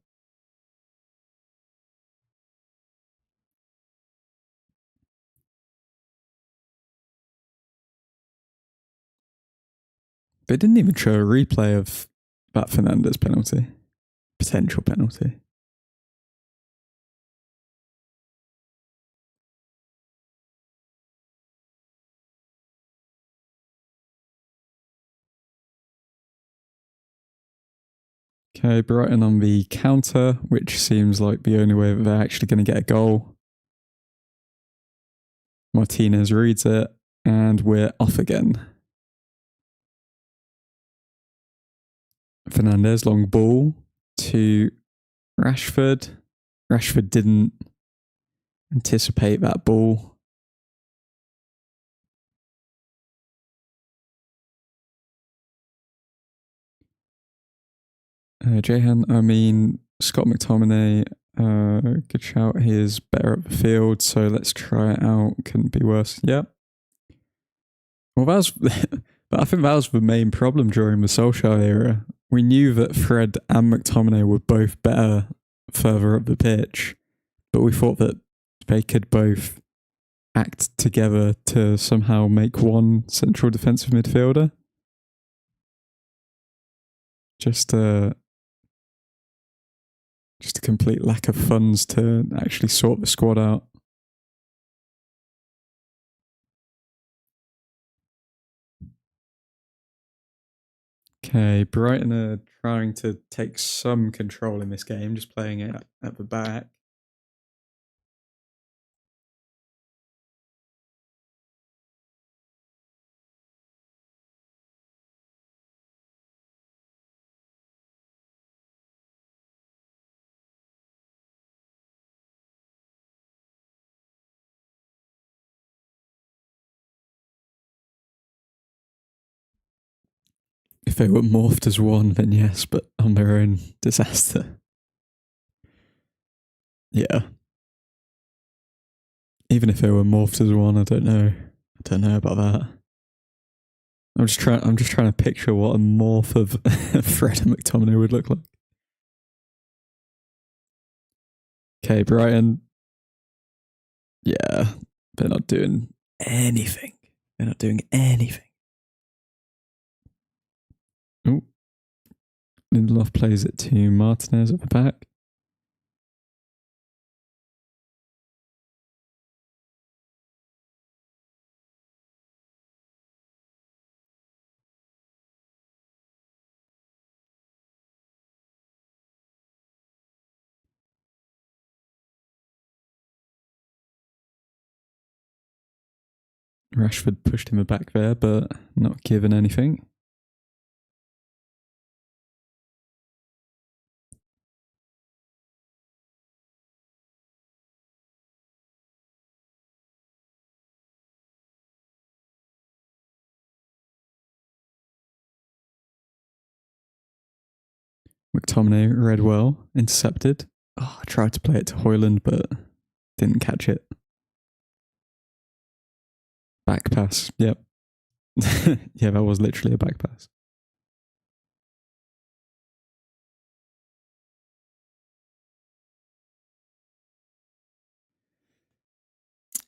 They didn't even show a replay of that Fernandez penalty. Potential penalty. Okay, Brighton on the counter, which seems like the only way that they're actually going to get a goal. Martinez reads it, and we're off again. Fernandez, long ball to Rashford. Rashford didn't anticipate that ball. Scott McTominay, good shout. He is better at the field, so let's try it out. Couldn't be worse. Yep. Well, that was, but I think that was the main problem during the Solskjaer era. We knew that Fred and McTominay were both better further up the pitch, but we thought that they could both act together to somehow make one central defensive midfielder. Just a complete lack of funds to actually sort the squad out. Okay, Brighton are trying to take some control in this game, just playing it at the back. If they were morphed as one, then yes, but on their own, disaster. Yeah. Even if they were morphed as one, I don't know. I don't know about that. I'm just trying to picture what a morph of Fred and McTominay would look like. Okay, Brighton. Yeah, they're not doing anything. They're not doing anything. Oh, Lindelof plays it to Martinez at the back. Rashford pushed him back there, but not given anything. McTominay read well, intercepted. Oh, I tried to play it to Hoyland, but didn't catch it. Back pass, yep. Yeah, that was literally a back pass.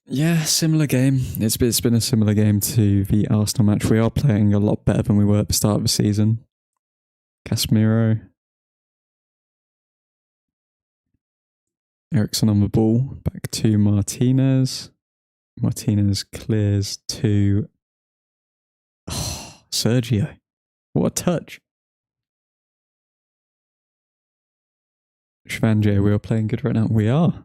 Yeah, similar game. It's been a similar game to the Arsenal match. We are playing a lot better than we were at the start of the season. Casemiro. Ericsson on the ball. Back to Martinez. Martinez clears to Sergio. What a touch. Shvanje, we are playing good right now. We are.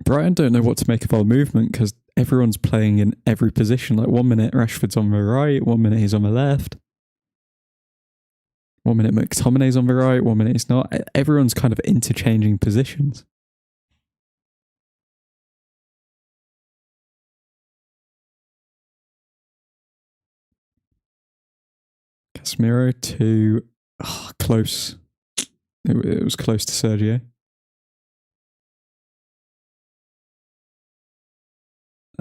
Brighton don't know what to make of our movement because everyone's playing in every position. Like 1 minute Rashford's on the right, 1 minute he's on the left. 1 minute McTominay's on the right, 1 minute he's not. Everyone's kind of interchanging positions. Casemiro to close. It was close to Sergio.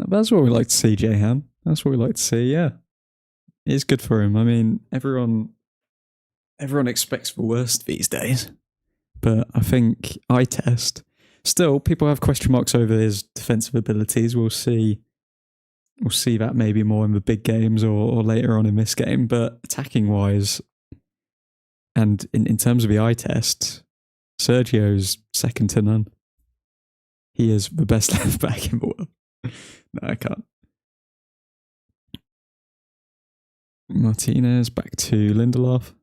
That's what we like to see, Jahan. That's what we like to see, yeah. It's good for him. I mean, everyone expects the worst these days. But I think eye test. Still, people have question marks over his defensive abilities. We'll see that maybe more in the big games or later on in this game. But attacking wise, and in terms of the eye test, Sergio's second to none. He is the best left back in the world. No, I can't. Martinez back to Lindelof.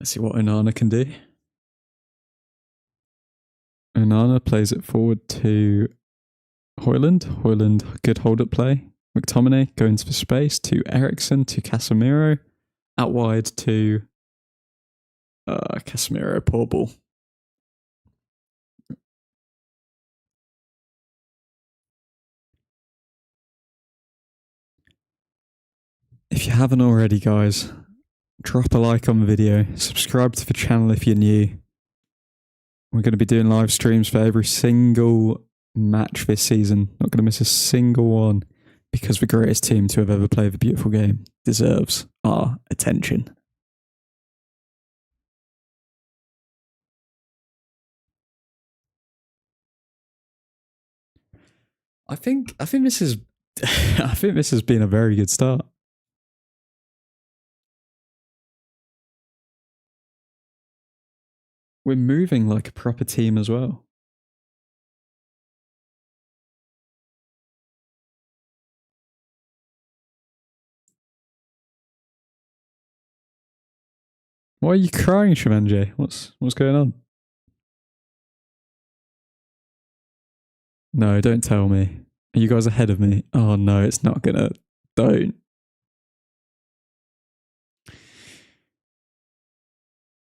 Let's see what Onana can do. Onana plays it forward to Højlund. Højlund, good hold-up play. McTominay going for space to Ericsson to Casemiro. Out wide to Casemiro, poor ball. If you haven't already, guys, drop a like on the video. Subscribe to the channel if you're new. We're going to be doing live streams for every single match this season. Not going to miss a single one because the greatest team to have ever played the beautiful game deserves our attention. I think this is I think this has been a very good start. We're moving like a proper team as well. Why are you crying, Shimanje? What's going on? No, don't tell me. Are you guys ahead of me? Oh no, it's not gonna. Don't.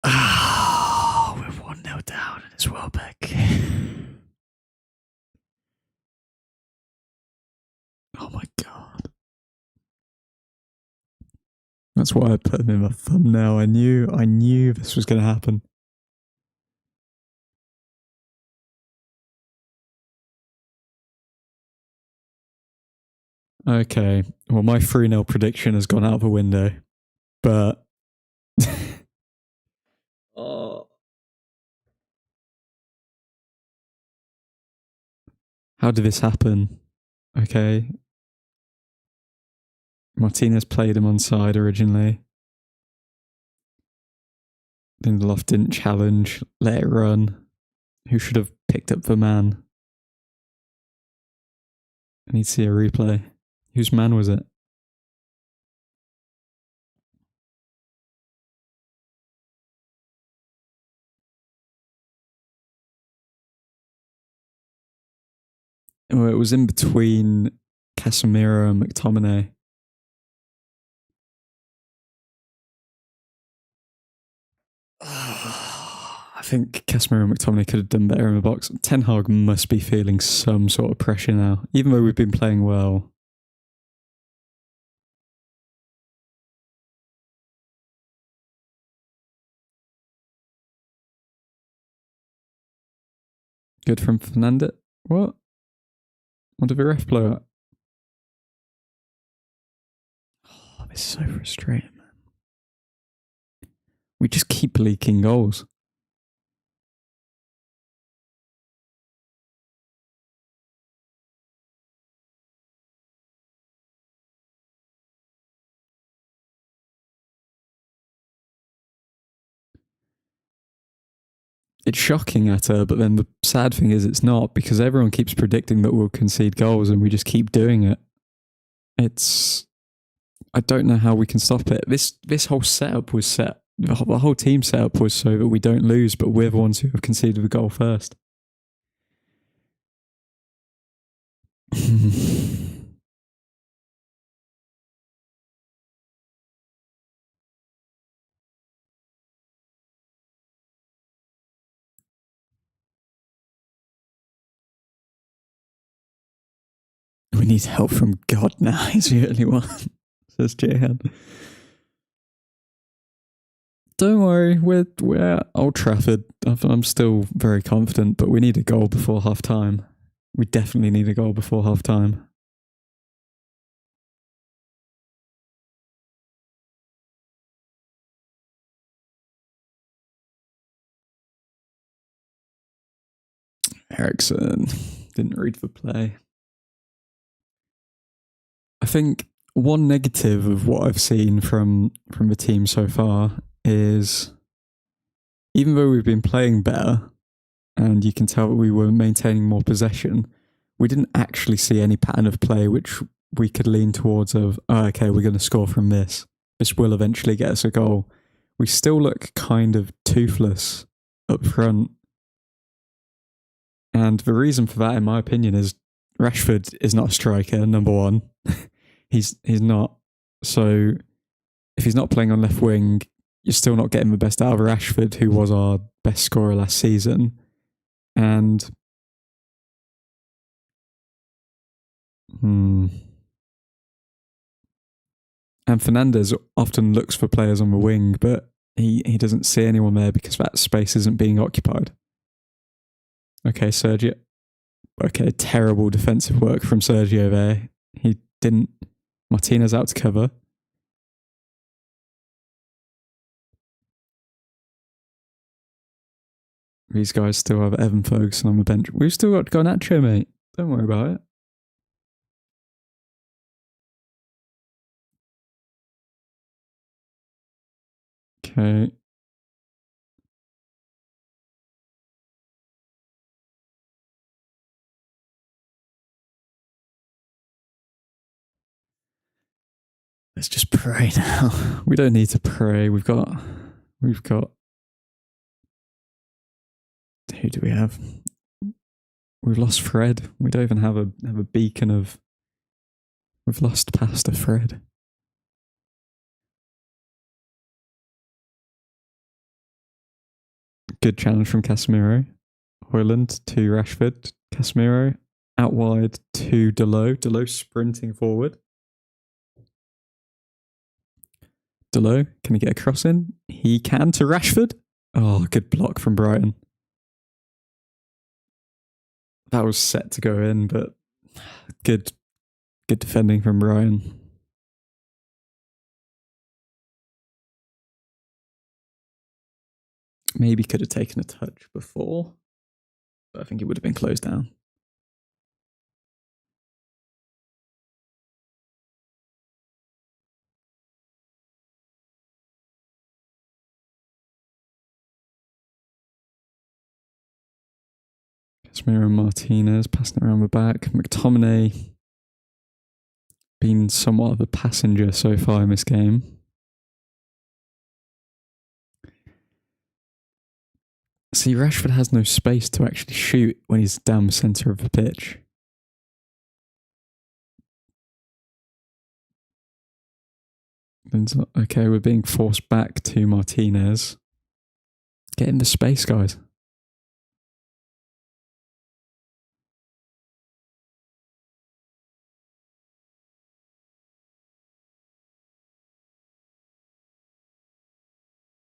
Ah, we're 1-0 down and it's Welbeck. Oh my god. That's why I put him in my thumbnail. I knew this was gonna happen. Okay, well my 3-0 prediction has gone out the window. But oh. How did this happen? Okay. Martinez played him onside originally. Lindelof didn't challenge, let it run. Who should have picked up the man? I need to see a replay. Whose man was it? Oh, it was in between Casemiro and McTominay. I think Casemiro and McTominay could have done better in the box. Ten Hag must be feeling some sort of pressure now, even though we've been playing well. Good from Fernandez. What? What did the ref blow up? Oh, this is so frustrating, man. We just keep leaking goals. It's shocking at her, but then the sad thing is it's not, because everyone keeps predicting that we'll concede goals and we just keep doing it. I don't know how we can stop it. This whole setup was set, the whole team setup was so that we don't lose, but we're the ones who have conceded the goal first. We need help from God now. He's the only one, says Jahan. Don't worry, we're at Old Trafford. I'm still very confident, but we need a goal before half time. We definitely need a goal before half time. Ericsson didn't read the play. I think one negative of what I've seen from the team so far is, even though we've been playing better, and you can tell that we were maintaining more possession, we didn't actually see any pattern of play which we could lean towards of, oh, okay, we're going to score from this. This will eventually get us a goal. We still look kind of toothless up front. And the reason for that, in my opinion, is Rashford is not a striker, number one. He's not. So if he's not playing on left wing, you're still not getting the best out of Rashford, who was our best scorer last season. And Fernandes often looks for players on the wing, but he doesn't see anyone there because that space isn't being occupied. Okay, Sergio. Okay, terrible defensive work from Sergio there. He didn't. Martinez out to cover. These guys still have Evan Ferguson on the bench. We've still got Garnacho, mate. Don't worry about it. Okay. Let's just pray now. We don't need to pray. We've got. Who do we have? We've lost Fred. We don't even have a beacon of. We've lost Pastor Fred. Good challenge from Casemiro. Hoyland to Rashford. Casemiro out wide to Delo. Delo sprinting forward. Delo, can he get a cross in? He can to Rashford. Oh, good block from Brighton. That was set to go in, but good defending from Brighton. Maybe could have taken a touch before, but I think it would have been closed down. Casemiro and Martinez passing around the back. McTominay been somewhat of a passenger so far in this game. See, Rashford has no space to actually shoot when he's down the centre of the pitch. Okay, we're being forced back to Martinez. Get in the space, guys.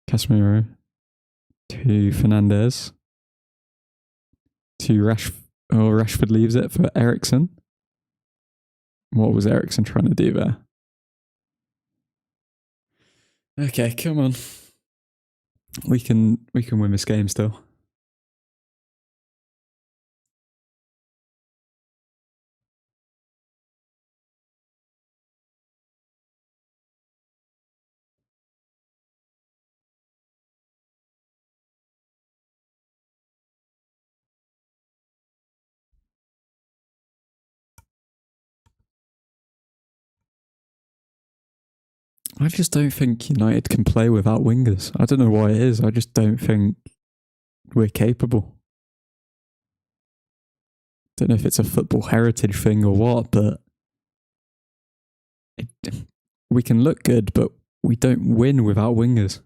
Casemiro to Fernandes to Rashford. Oh, Rashford leaves it for Ericsson. What was Ericsson trying to do there? Okay, come on. We can win this game still. I just don't think United can play without wingers. I don't know why it is. I just don't think we're capable. Don't know if it's a football heritage thing or what, but we can look good, but we don't win without wingers.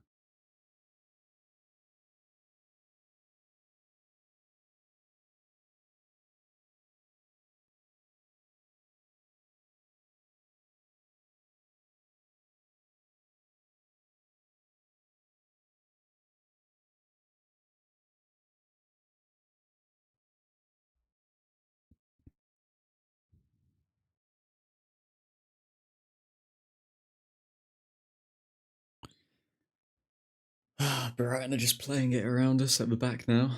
Brighton are just playing it around us at the back now.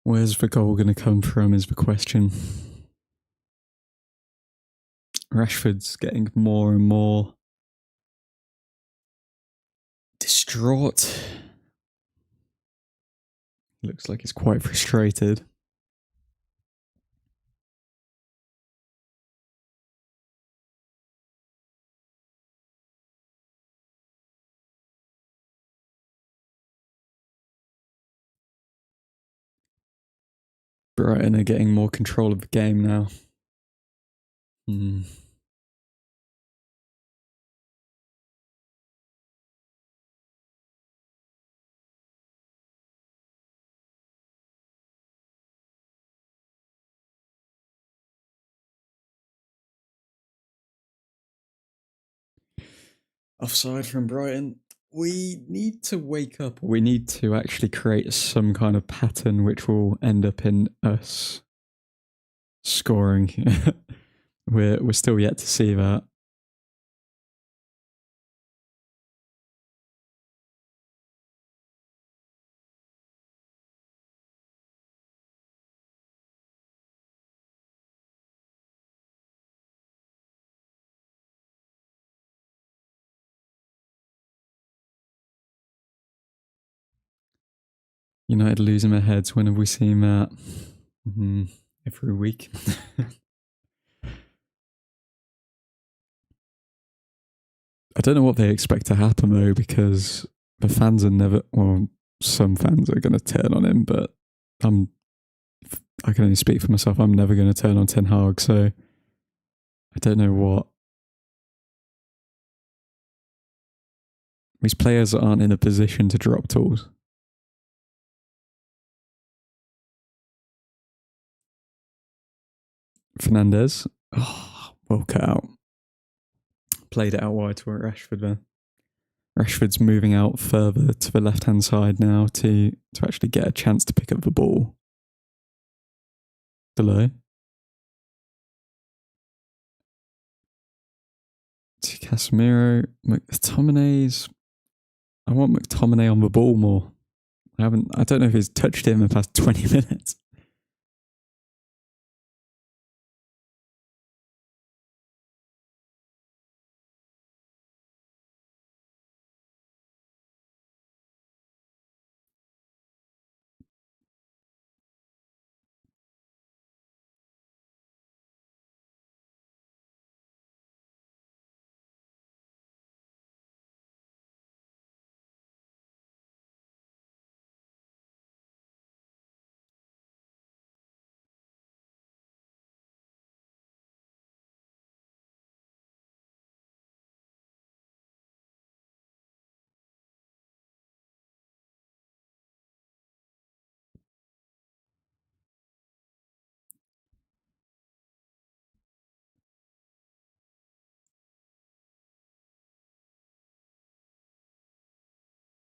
Where's the goal going to come from is the question. Rashford's getting more and more distraught. Looks like he's quite frustrated. Brighton are getting more control of the game now. Offside from Brighton. We need to wake up. We need to actually create some kind of pattern which will end up in us scoring. We're still yet to see that. United losing their heads. When have we seen that? Every week. I don't know what they expect to happen though, because the fans are never. Well, some fans are going to turn on him, but I can only speak for myself. I'm never going to turn on Ten Hag, so I don't know what. These players aren't in a position to drop tools. Fernandez. Oh, well cut out. Played it out wide to Rashford there. Rashford's moving out further to the left-hand side now to actually get a chance to pick up the ball. Below. To Casemiro. McTominay's. I want McTominay on the ball more. I don't know if he's touched it in the past 20 minutes.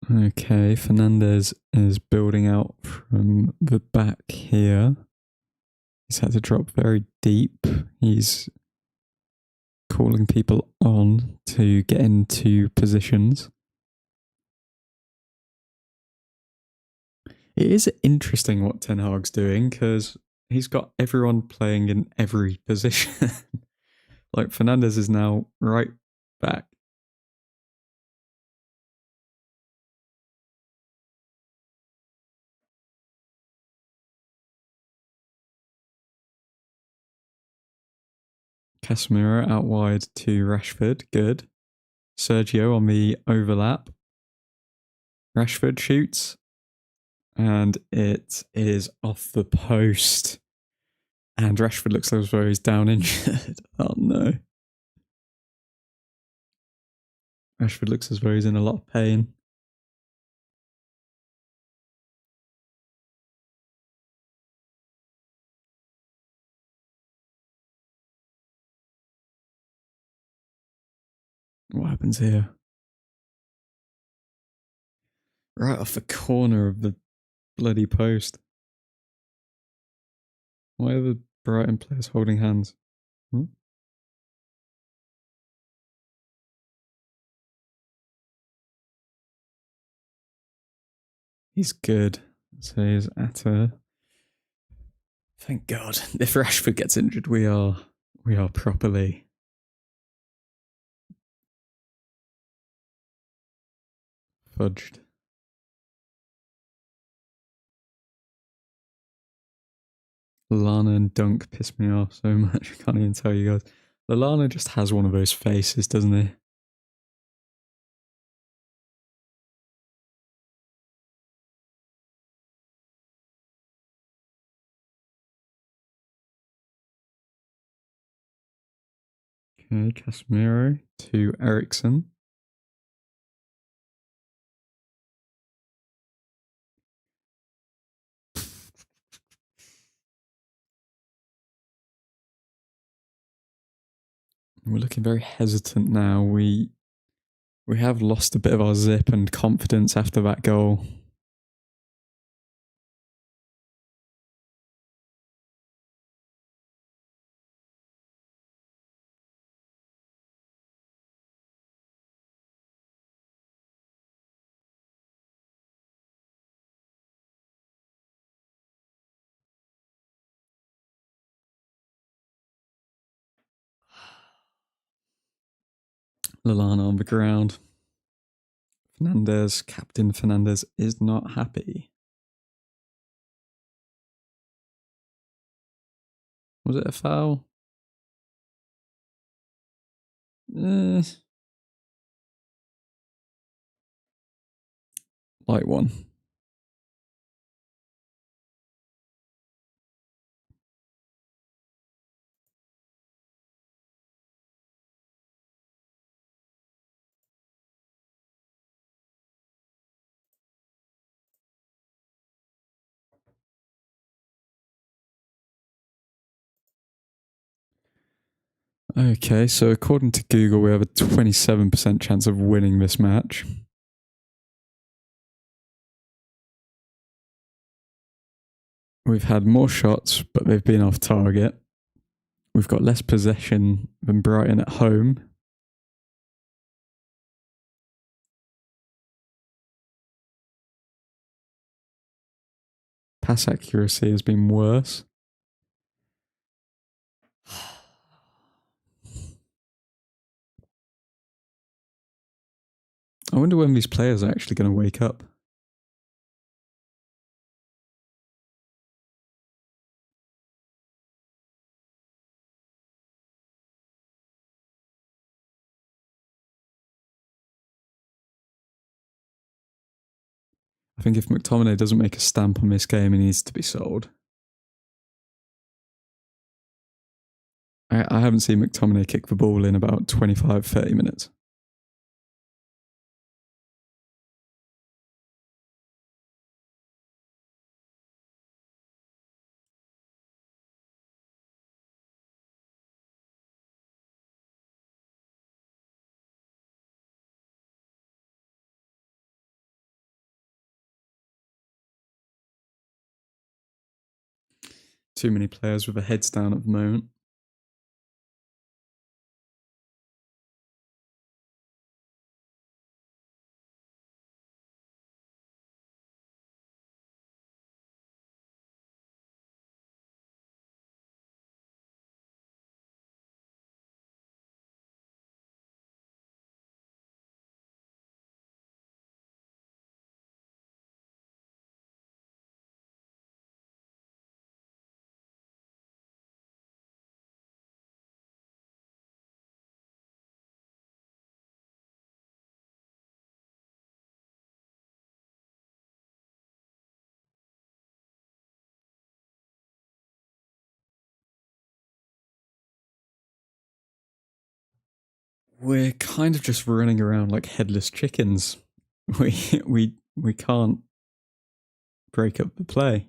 Okay, Fernandez is building out from the back here. He's had to drop very deep. He's calling people on to get into positions. It is interesting what Ten Hag's doing because he's got everyone playing in every position. Like Fernandez is now right back. Casemiro out wide to Rashford. Good. Sergio on the overlap. Rashford shoots. And it is off the post. And Rashford looks as though he's down injured. Oh no. Rashford looks as though he's in a lot of pain. What happens here? Right off the corner of the bloody post. Why are the Brighton players holding hands? He's good. So he's Atta. Thank God. If Rashford gets injured, we are properly fudged. Lallana and Dunk piss me off so much. I can't even tell you guys. Lallana just has one of those faces, doesn't he? Okay, Casemiro to Ericsson. We're looking very hesitant now. We have lost a bit of our zip and confidence after that goal. Lallana on the ground. Fernandez, Captain Fernandez, is not happy. Was it a foul? Light one. Okay, so according to Google, we have a 27% chance of winning this match. We've had more shots, but they've been off target. We've got less possession than Brighton at home. Pass accuracy has been worse. I wonder when these players are actually going to wake up. I think if McTominay doesn't make a stamp on this game, he needs to be sold. I haven't seen McTominay kick the ball in about 25, 30 minutes. Too many players with their heads down at the moment. We're kind of just running around like headless chickens. We can't break up the play.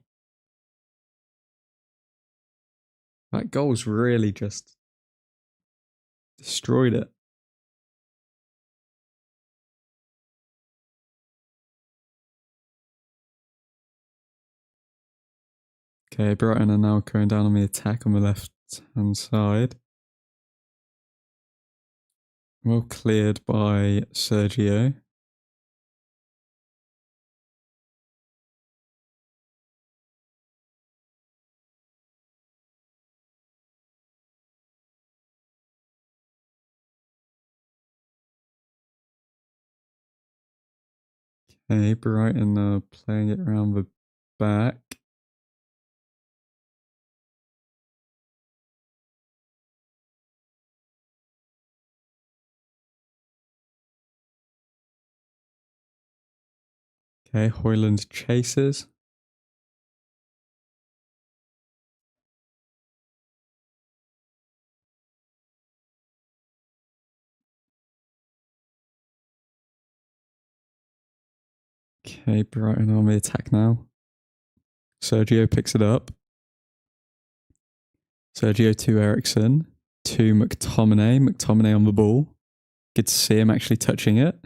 That goal's really just destroyed it. Okay, Brighton are now going down on the attack on the left-hand side. Well cleared by Sergio. Okay, Brighton are playing it around the back. Okay, Højlund chases. Okay, Brighton on the attack now. Sergio picks it up. Sergio to Ericsson. To McTominay. McTominay on the ball. Good to see him actually touching it.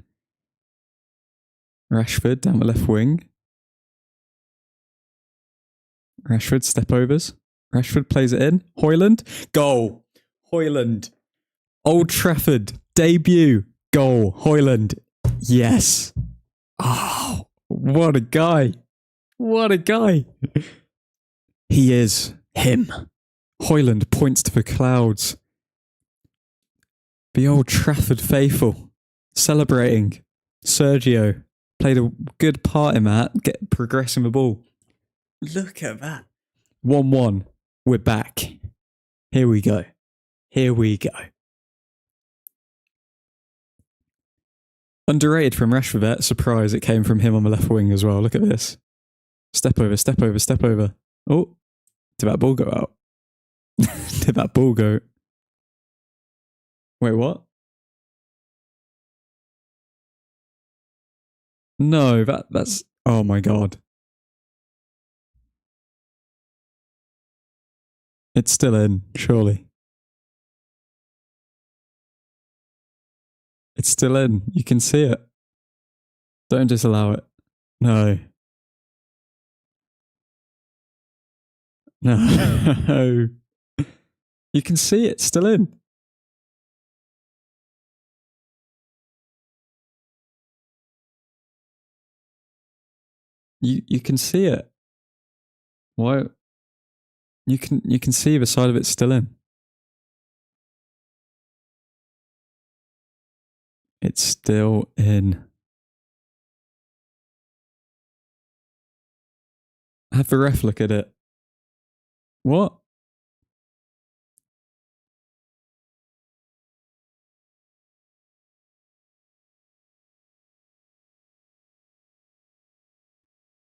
Rashford down the left wing. Rashford step overs. Rashford plays it in. Højlund. Goal. Højlund. Old Trafford. Debut. Goal. Højlund. Yes. Oh, what a guy. What a guy. He is him. Højlund points to the clouds. The Old Trafford faithful. Celebrating. Sergio played a good part in that. Progressing the ball. Look at that. 1-1. We're back. Here we go. Here we go. Underrated from Rashford. Surprise, it came from him on the left wing as well. Look at this. Step over, step over, step over. Oh, did that ball go out? Did that ball go? Wait, what? No, that's... Oh my God. It's still in, surely. It's still in. You can see it. Don't disallow it. No. No. You can see it still in. You can see it. Why? You can see the side of it still in. It's still in. Have the ref look at it. What?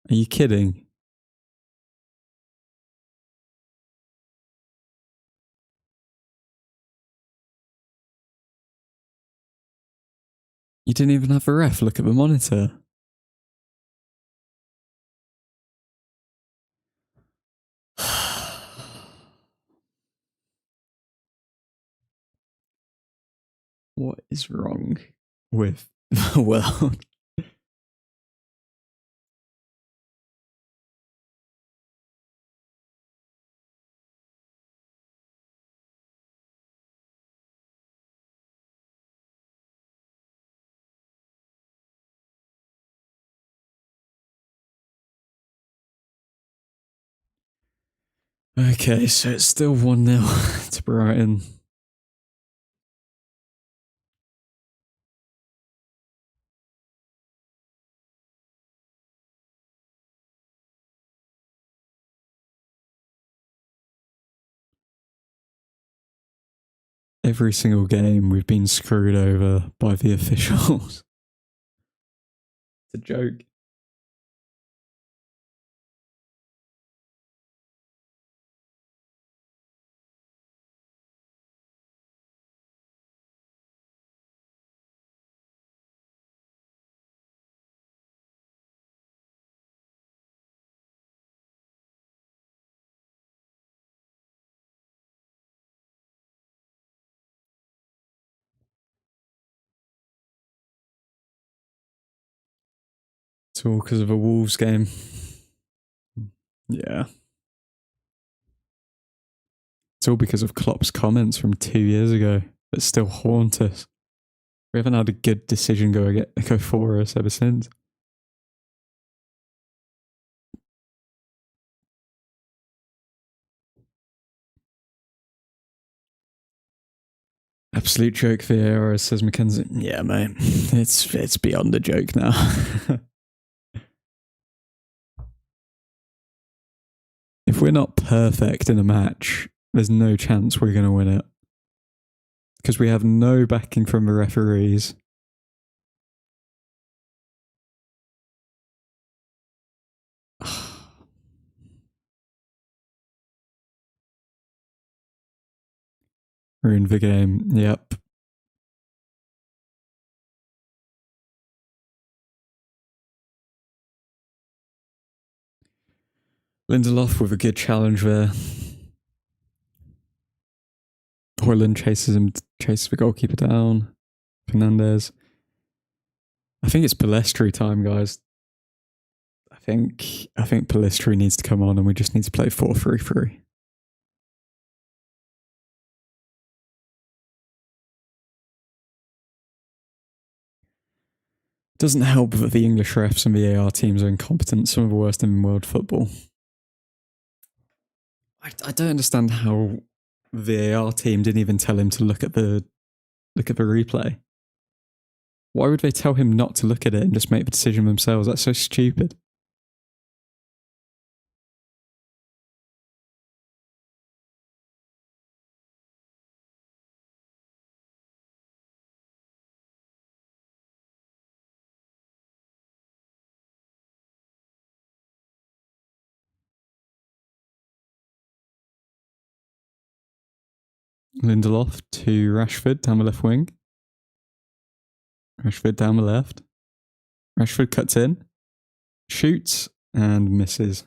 Are you kidding? You didn't even have the ref look at the monitor. What is wrong with the world? Okay, so it's still 1-0 to Brighton. Every single game we've been screwed over by the officials. It's a joke. It's all because of a Wolves game. Yeah. It's all because of Klopp's comments from 2 years ago that still haunt us. We haven't had a good decision go for us ever since. Absolute joke VAR, says Mackenzie. Yeah, mate. It's beyond a joke now. If we're not perfect in a match, there's no chance we're going to win it. Because we have no backing from the referees. Ruined the game. Yep. Lindelof with a good challenge there. Hoyland chases the goalkeeper down. Fernandez. I think it's Palestri time, guys. I think Palestri needs to come on and we just need to play 4-3-3. Doesn't help that the English refs and VAR teams are incompetent, some of the worst in world football. I don't understand how the VAR team didn't even tell him to look at the replay. Why would they tell him not to look at it and just make the decision themselves? That's so stupid. Lindelof to Rashford down the left wing. Rashford down the left. Rashford cuts in, shoots, and misses.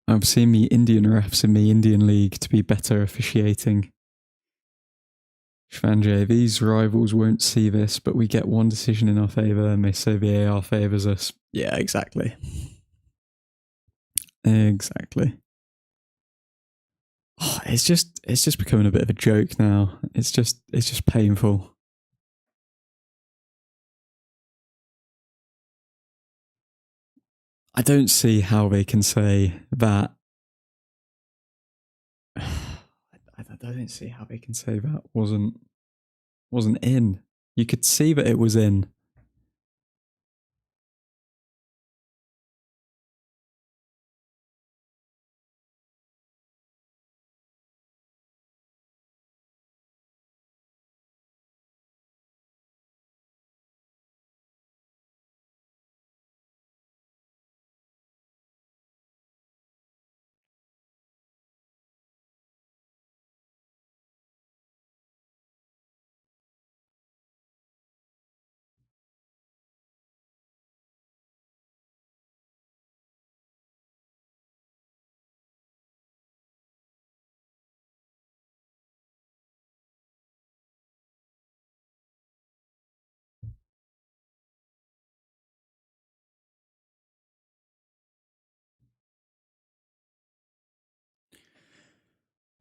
I've seen the Indian refs in the Indian League to be better officiating. Shvanjay, these rivals won't see this, but we get one decision in our favour and they say VAR favours us. Yeah, exactly. Exactly. Oh, it's just becoming a bit of a joke now. It's just painful. I don't see how they can say that. I don't see how they can say that wasn't in. You could see that it was in.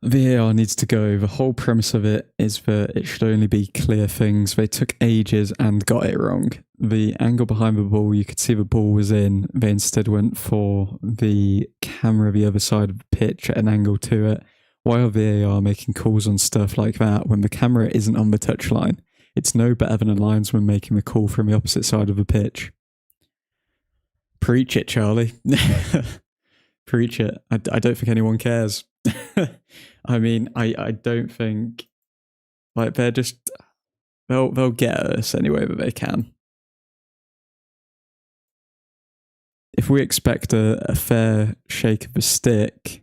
VAR needs to go. The whole premise of it is that it should only be clear things. They took ages and got it wrong. The angle behind the ball, you could see the ball was in. They instead went for the camera the other side of the pitch at an angle to it. Why are VAR making calls on stuff like that when the camera isn't on the touchline? It's no better than a linesman making the call from the opposite side of the pitch. Preach it, Charlie. Preach it. I don't think anyone cares. I mean, I don't think, like, they're just, they'll get us any way that they can. If we expect a fair shake of the stick,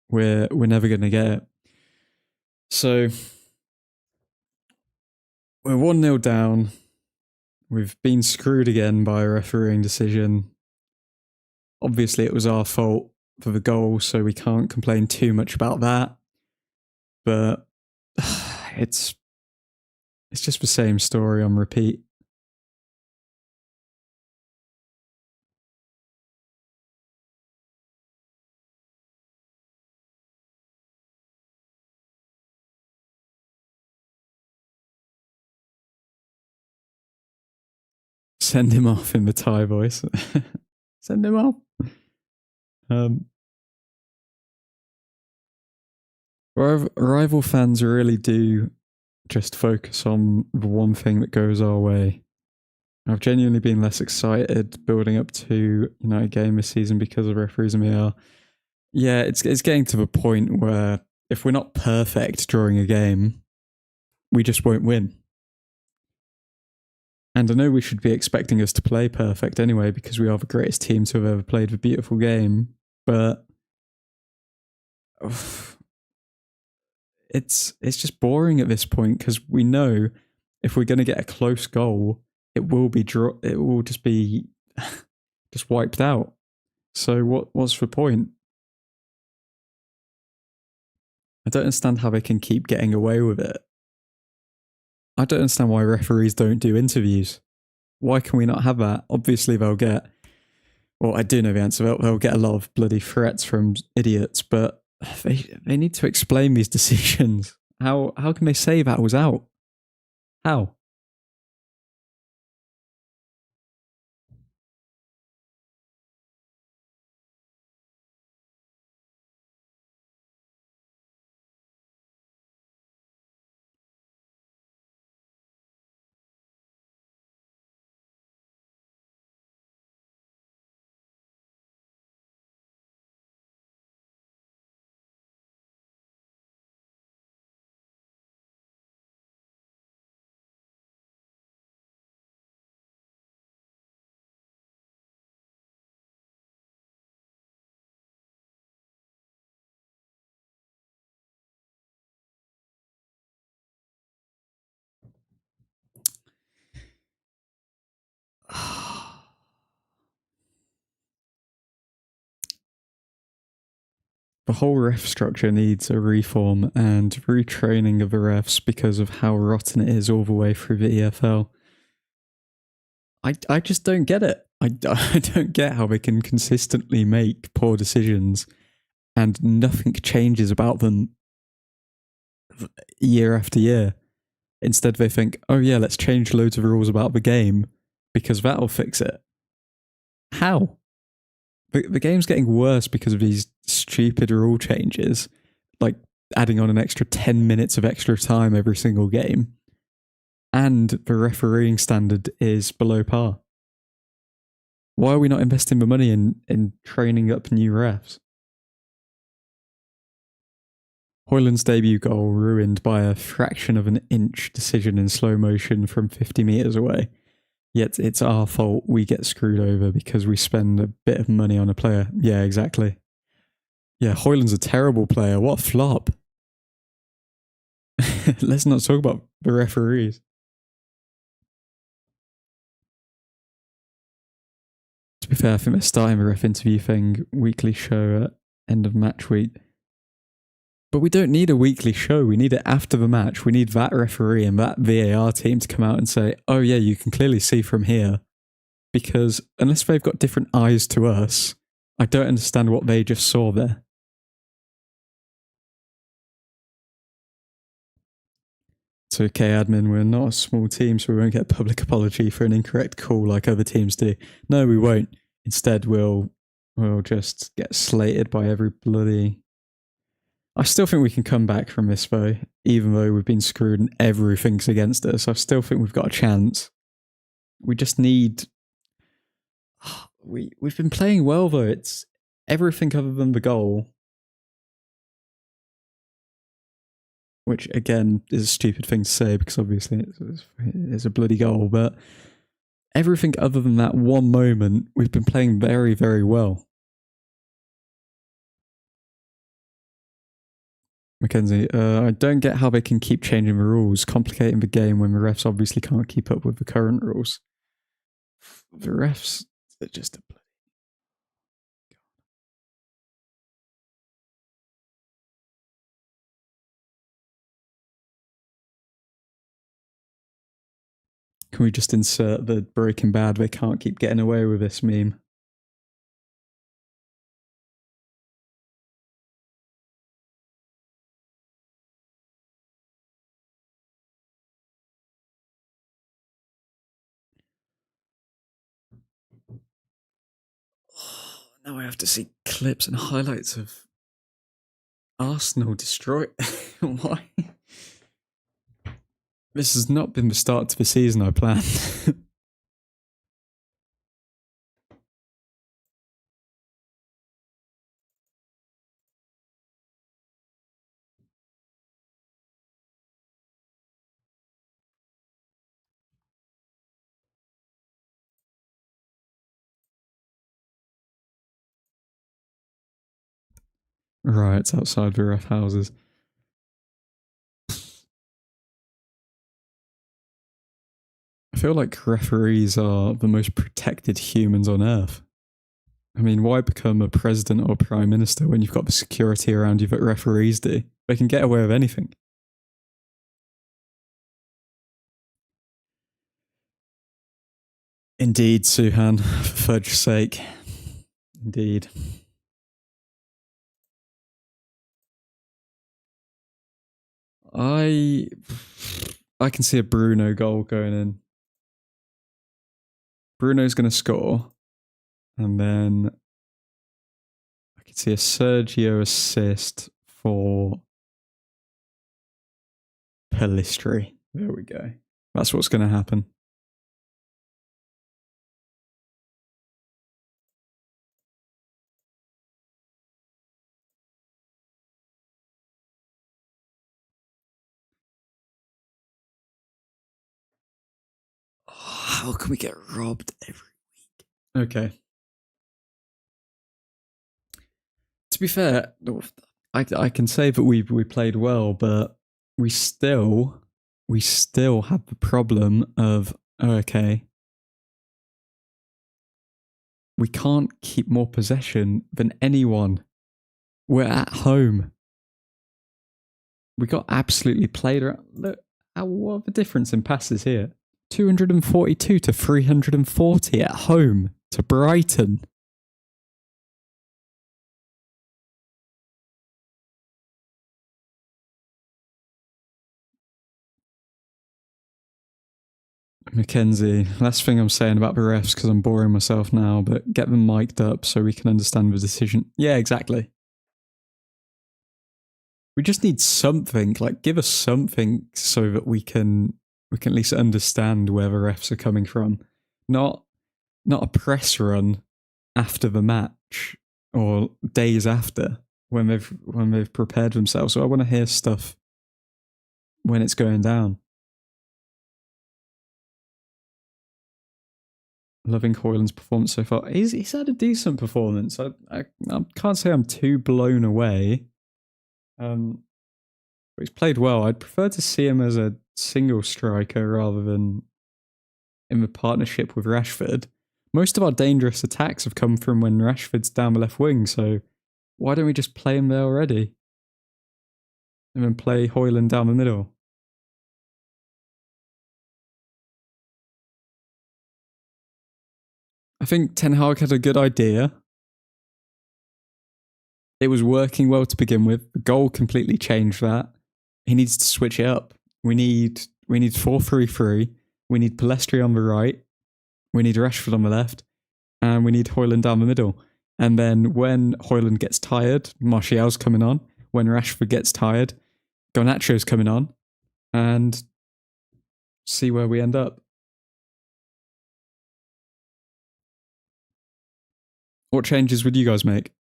we're never going to get it. So we're 1-0 down. We've been screwed again by a refereeing decision. Obviously, it was our fault for the goal, so we can't complain too much about that. But it's just the same story on repeat. Send him off in the Thai voice. Send him off. Rival fans really do just focus on the one thing that goes our way. I've genuinely been less excited building up to a game this season because of referees and VAR. Yeah, it's getting to the point where if we're not perfect during a game, we just won't win. And I know we should be expecting us to play perfect anyway because we are the greatest team to have ever played the beautiful game. But it's just boring at this point because we know if we're going to get a close goal, it will be it will just be just wiped out. So what's the point? I don't understand how they can keep getting away with it. I don't understand why referees don't do interviews. Why can we not have that? Obviously they'll get, well, I do know the answer. They'll get a lot of bloody threats from idiots, but they need to explain these decisions. How can they say that was out? How? The whole ref structure needs a reform and retraining of the refs because of how rotten it is all the way through the EFL. I just don't get it. I don't get how they can consistently make poor decisions and nothing changes about them year after year. Instead, they think, oh yeah, let's change loads of rules about the game because that'll fix it. How? The game's getting worse because of these stupid rule changes, like adding on an extra 10 minutes of extra time every single game. And the refereeing standard is below par. Why are we not investing the money in training up new refs? Hoyland's debut goal ruined by a fraction of an inch decision in slow motion from 50 metres away. Yet it's our fault we get screwed over because we spend a bit of money on a player. Yeah, exactly. Yeah, Hoyland's a terrible player. What a flop. Let's not talk about the referees. To be fair, I think they're starting the ref interview thing, weekly show at end of match week. But we don't need a weekly show. We need it after the match. We need that referee and that VAR team to come out and say, oh yeah, you can clearly see from here. Because unless they've got different eyes to us, I don't understand what they just saw there. It's okay, admin. We're not a small team, so we won't get a public apology for an incorrect call like other teams do. No, we won't. Instead, we'll just get slated by every bloody... I still think we can come back from this, though, even though we've been screwed and everything's against us. I still think we've got a chance. We just need... We've been playing well, though. It's everything other than the goal. Which, again, is a stupid thing to say because obviously it's a bloody goal. But everything other than that one moment, we've been playing very, very well. Mackenzie, I don't get how they can keep changing the rules, complicating the game when the refs obviously can't keep up with the current rules. The refs are just a bloody... Can we just insert the Breaking Bad, they can't keep getting away with this meme? Oh, now I have to see clips and highlights of Arsenal destroy. Why? This has not been the start to the season I planned. Riots outside the ref houses. I feel like referees are the most protected humans on earth. I mean, why become a president or prime minister when you've got the security around you that referees do? They can get away with anything. Indeed, Suhan, for fudge's sake. Indeed. I can see a Bruno goal going in. Bruno's going to score. And then I can see a Sergio assist for Pelistri. There we go. That's what's going to happen. Oh, how can we get robbed every week? Okay. To be fair, I can say that we played well, but we still have the problem of, okay, we can't keep more possession than anyone. We're at home. We got absolutely played around. Look, what the difference in passes here? 242 to 340 at home to Brighton. Mackenzie, last thing I'm saying about the refs because I'm boring myself now, but get them mic'd up so we can understand the decision. Yeah, exactly. We just need something, like give us something so that we can at least understand where the refs are coming from. Not a press run after the match or days after when they've prepared themselves. So I want to hear stuff when it's going down. Loving Hoyland's performance so far. He's had a decent performance. I can't say I'm too blown away. But he's played well. I'd prefer to see him as a single striker rather than in the partnership with Rashford. Most of our dangerous attacks have come from when Rashford's down the left wing, so why don't we just play him there already? And then play Hoyland down the middle. I think Ten Hag had a good idea. It was working well to begin with. The goal completely changed that. He needs to switch it up. We need 4-3-3. We need Palestri on the right. We need Rashford on the left. And we need Hoyland down the middle. And then when Hoyland gets tired, Martial's coming on. When Rashford gets tired, Garnacho's coming on. And see where we end up. What changes would you guys make?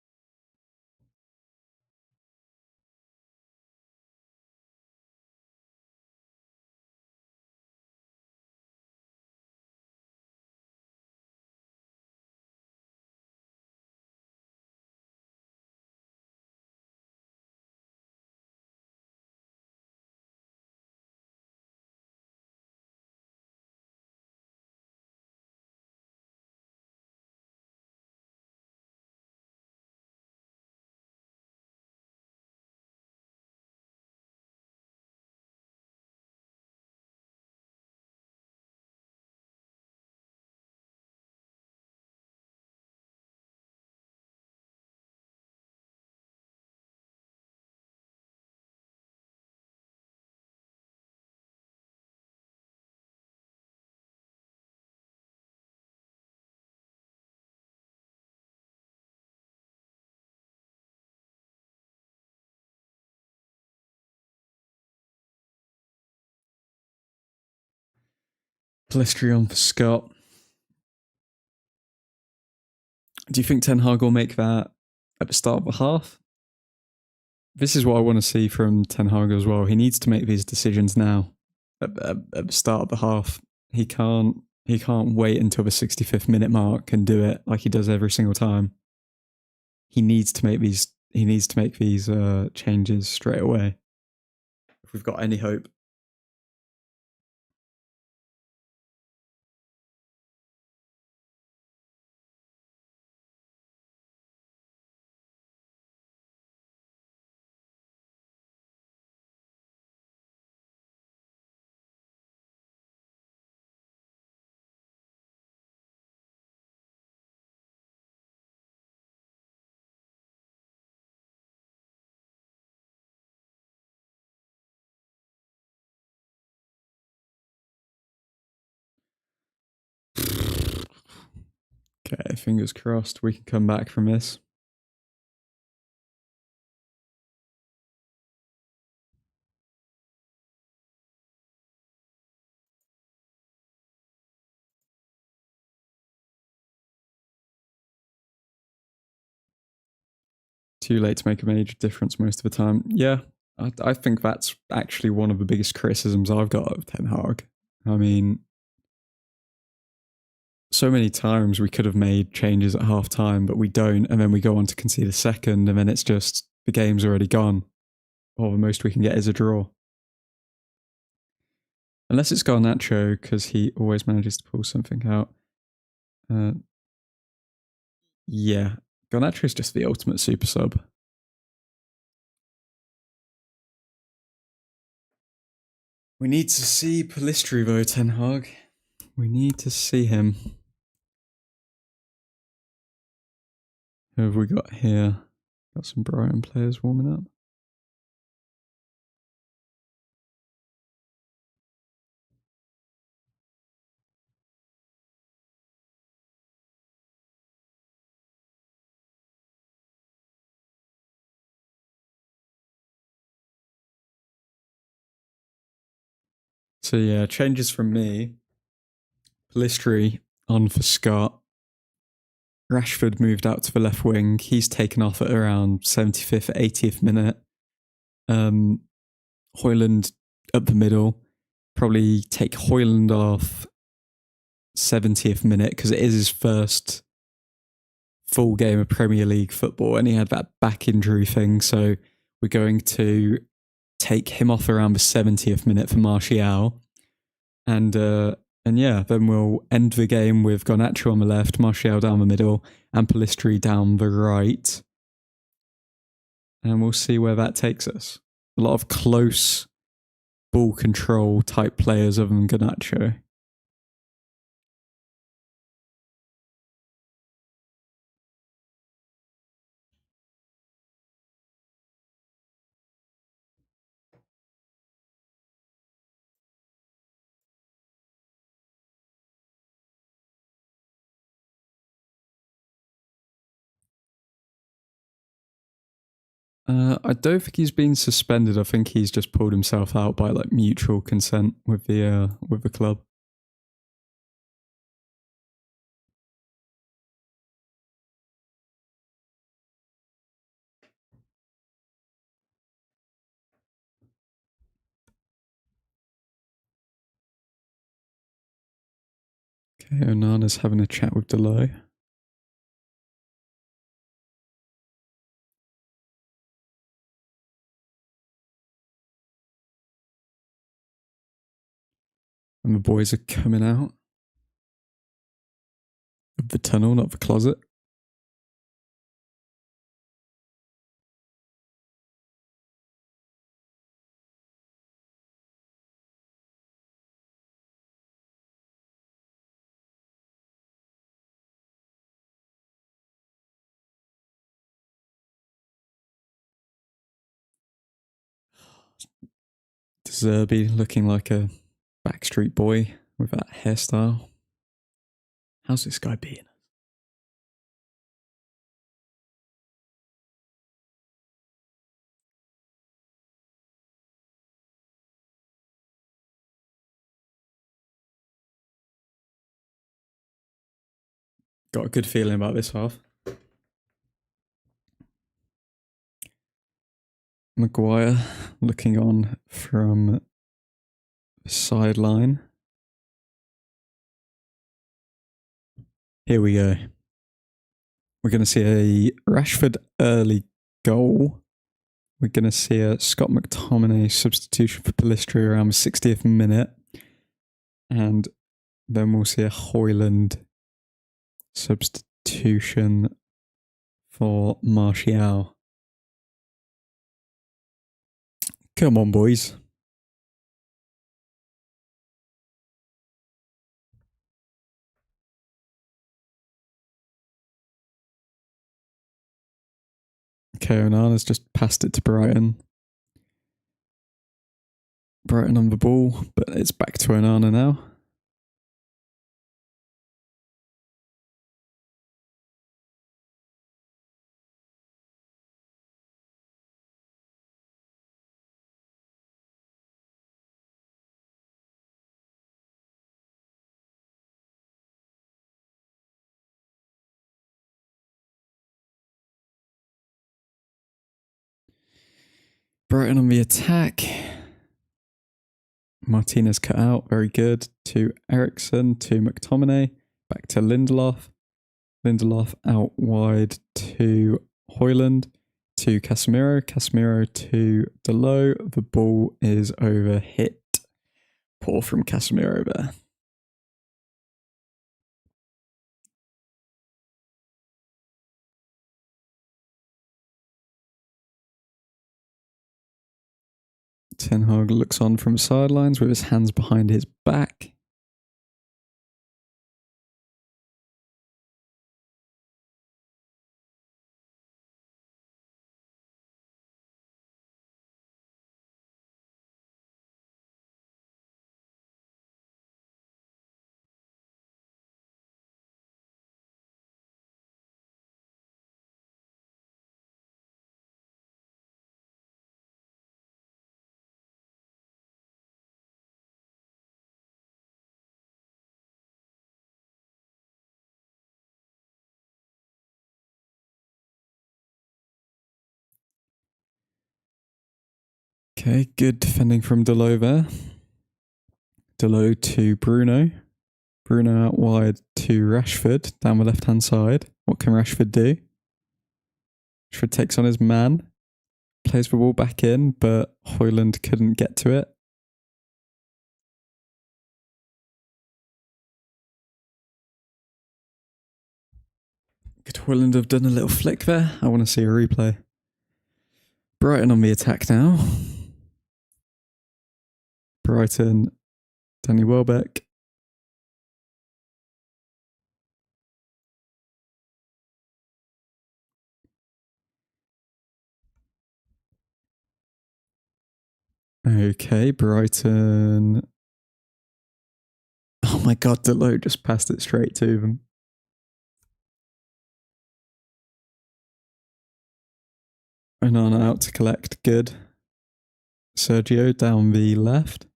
Palestri on for Scott. Do you think Ten Hag will make that at the start of the half? This is what I want to see from Ten Hag as well. He needs to make these decisions now at the start of the half. He can't wait until the 65th minute mark and do it like he does every single time. He needs to make these changes straight away if we've got any hope. Okay, fingers crossed we can come back from this. Too late to make a major difference most of the time. Yeah, I think that's actually one of the biggest criticisms I've got of Ten Hag. I mean, so many times we could have made changes at half time, but we don't, and then we go on to concede a second, and then it's just the game's already gone. Or the most we can get is a draw. Unless it's Garnacho, because he always manages to pull something out. Yeah, Garnacho is just the ultimate super sub. We need to see Palistri though, Ten Hag. We need to see him. Who have we got here? Got some Brighton players warming up. So yeah, changes from me. Palistri on for Scott. Rashford moved out to the left wing. He's taken off at around 75th, 80th minute. Højlund up the middle. Probably take Højlund off 70th minute because it is his first full game of Premier League football and he had that back injury thing. So we're going to take him off around the 70th minute for Martial. And yeah, then we'll end the game with Garnacho on the left, Martial down the middle, and Palistri down the right. And we'll see where that takes us. A lot of close ball control type players other than Garnacho. I don't think he's been suspended. I think he's just pulled himself out by like mutual consent with the club. Okay, Onana's having a chat with Delay. And the boys are coming out of the tunnel, not the closet. Zerbi looking like a Backstreet Boy with that hairstyle. How's this guy being? Got a good feeling about this half. Maguire looking on from the sideline. Here we go. We're going to see a Rashford early goal. We're going to see a Scott McTominay substitution for Palistri around the 60th minute. And then we'll see a Højlund substitution for Martial. Come on, boys. Okay, Onana's just passed it to Brighton. Brighton on the ball, but it's back to Onana now. Brighton on the attack. Martinez cut out, very good. To Ericsson, to McTominay, back to Lindelof. Lindelof out wide to Højlund, to Casemiro. Casemiro to Delo. The ball is over hit. Poor from Casemiro there. Ten Hag looks on from sidelines with his hands behind his back. Okay, good defending from Delo there. Delo to Bruno. Bruno out wide to Rashford down the left-hand side. What can Rashford do? Rashford takes on his man. Plays the ball back in, but Højlund couldn't get to it. Could Højlund have done a little flick there? I want to see a replay. Brighton on the attack now. Brighton, Danny Welbeck. Okay, Brighton. Oh my god, Delo just passed it straight to them. Onana out to collect, good. Sergio down the left.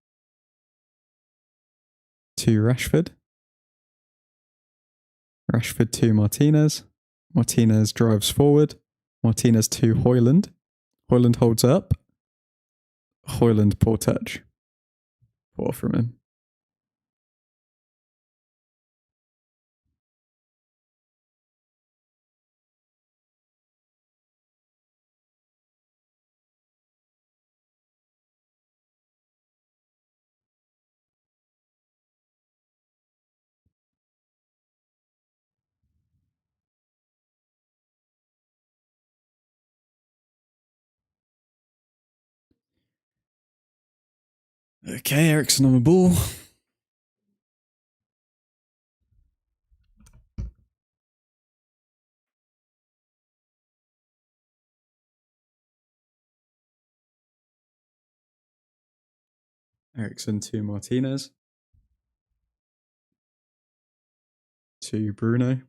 To Rashford. Rashford to Martinez. Martinez drives forward. Martinez to Højlund. Højlund holds up. Højlund, poor touch. Poor from him. Okay, Eriksen on the ball. Eriksen to Martinez. To Bruno.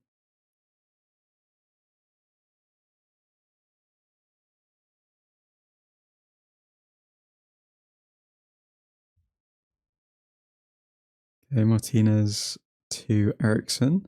Okay, Martinez to Eriksen.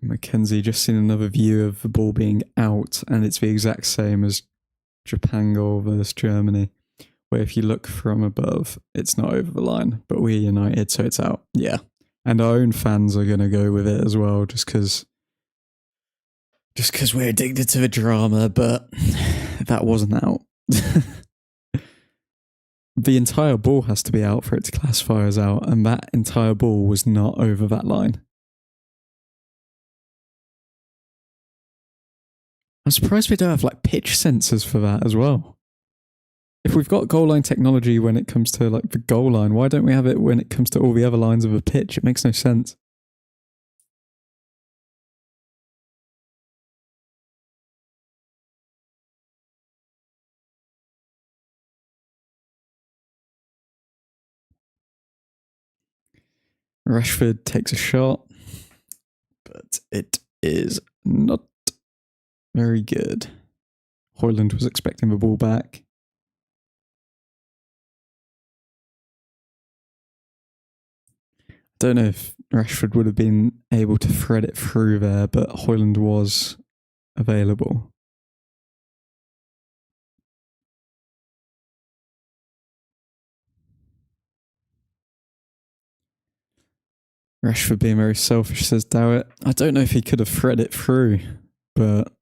Mackenzie just seen another view of the ball being out, and it's the exact same as Japan goal versus Germany, where if you look from above, it's not over the line, but we're United, so it's out. Yeah. And our own fans are going to go with it as well, just because we're addicted to the drama, but that wasn't out. The entire ball has to be out for it to classify as out, and that entire ball was not over that line. I'm surprised we don't have like pitch sensors for that as well. If we've got goal line technology when it comes to like the goal line, why don't we have it when it comes to all the other lines of a pitch? It makes no sense. Rashford takes a shot, but it is not very good. Højlund was expecting the ball back. Don't know if Rashford would have been able to thread it through there, but Højlund was available. Rashford being very selfish, says Dowett. I don't know if he could have threaded it through, but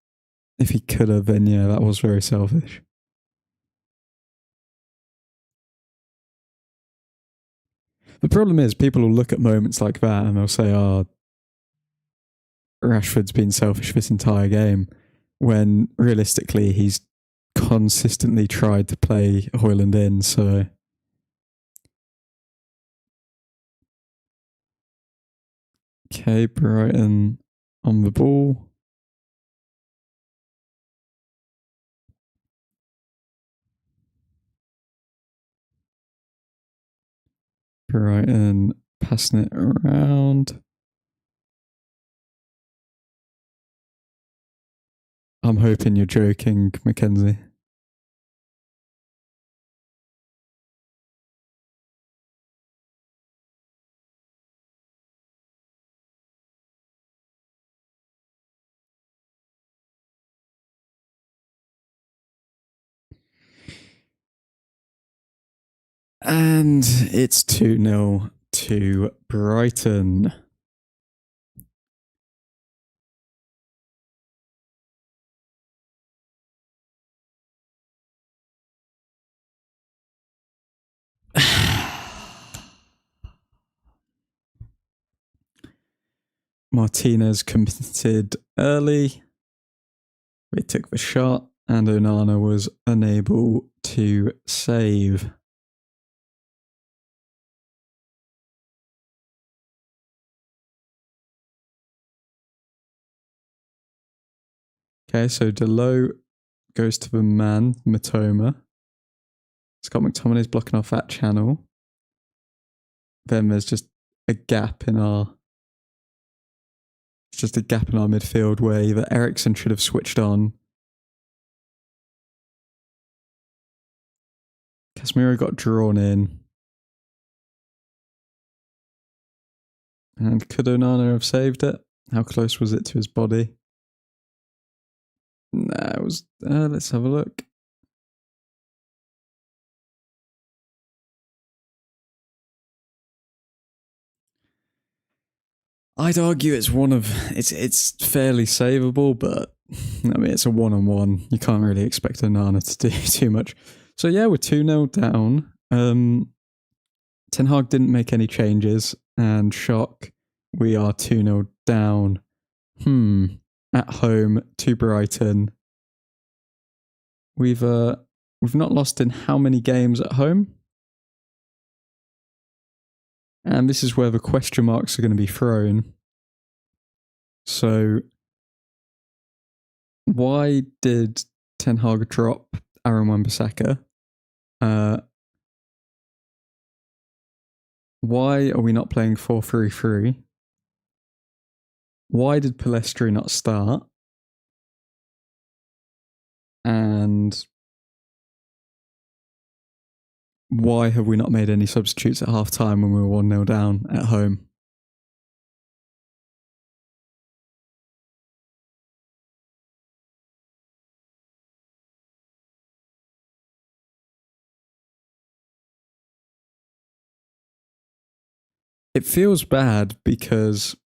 if he could have, then yeah, that was very selfish. The problem is people will look at moments like that and they'll say, oh, Rashford's been selfish this entire game, when realistically he's consistently tried to play Højlund in, so... Okay, Brighton on the ball. Brighton passing it around. I'm hoping you're joking, Mackenzie. And it's 2-0 to Brighton. Martinez committed early. We took the shot and Onana was unable to save. Okay, so Delo goes to the man, Matoma. Scott McTominay's blocking off that channel. Then there's just a gap in our... It's just a gap in our midfield where either Eriksen should have switched on. Casemiro got drawn in. And could Onana have saved it? How close was it to his body? Nah, it was... let's have a look. I'd argue it's one of... It's fairly savable, but... I mean, it's a one-on-one. You can't really expect Onana to do too much. So yeah, we're 2-0 down. Ten Hag didn't make any changes. And shock, we are 2-0 down. At home to Brighton. We've not lost in how many games at home? And this is where the question marks are going to be thrown. So, why did Ten Hag drop Aaron Wan-Bissaka? Why are we not playing 4-3-3? Why did Pellistri not start? And why have we not made any substitutes at half time when we were 1-0 down at home? It feels bad because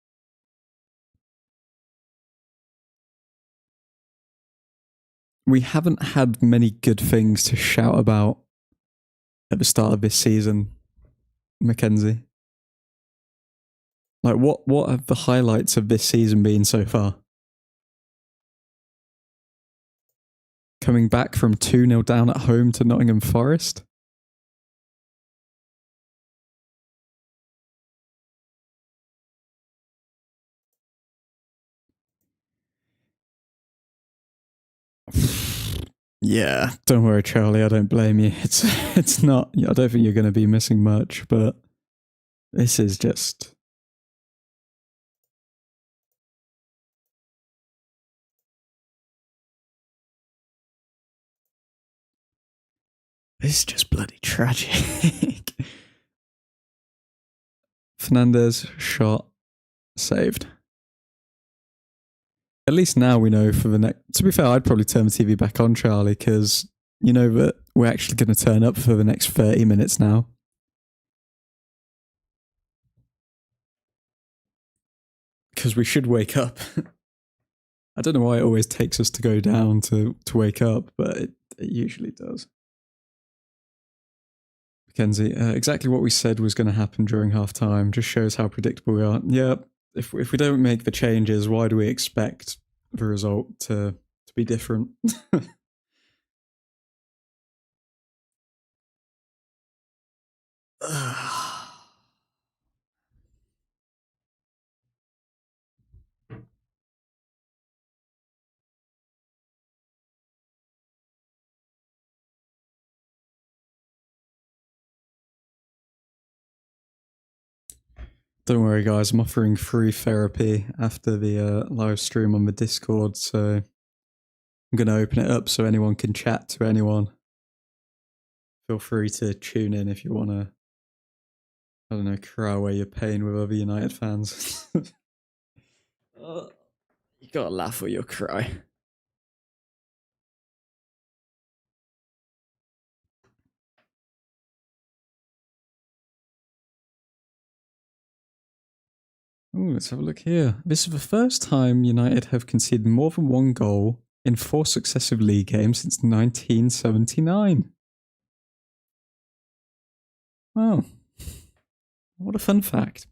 we haven't had many good things to shout about at the start of this season, Mackenzie. Like, what have the highlights of this season been so far? Coming back from 2-0 down at home to Nottingham Forest? Yeah, don't worry, Charlie. I don't blame you. It's not. I don't think you're going to be missing much, but this is just... This is just bloody tragic. Fernandez shot saved. At least now we know for the next... To be fair, I'd probably turn the TV back on, Charlie, because you know that we're actually going to turn up for the next 30 minutes now. because we should wake up. I don't know why it always takes us to go down to wake up, but it usually does. Mackenzie, exactly what we said was going to happen during half time. Just shows how predictable we are. Yeah, if we don't make the changes, why do we expect the result to be different? Don't worry, guys. I'm offering free therapy after the live stream on the Discord, so I'm going to open it up so anyone can chat to anyone. Feel free to tune in if you want to, I don't know, cry away your pain with other United fans. You gotta laugh or you'll cry. Ooh, let's have a look here. This is the first time United have conceded more than one goal in 4 successive league games since 1979. Oh, what a fun fact.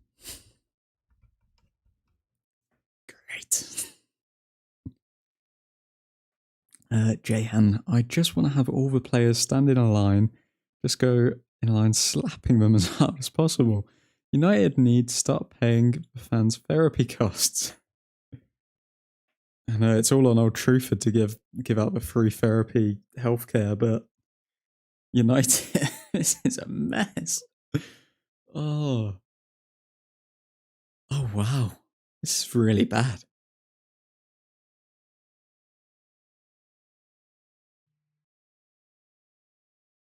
Great. Jahan, I just want to have all the players stand in a line, just go in a line slapping them as hard as possible. United need to start paying the fans therapy costs. I know it's all on Old Truthford to give out the free therapy healthcare, but United, this is a mess. Oh wow, this is really bad.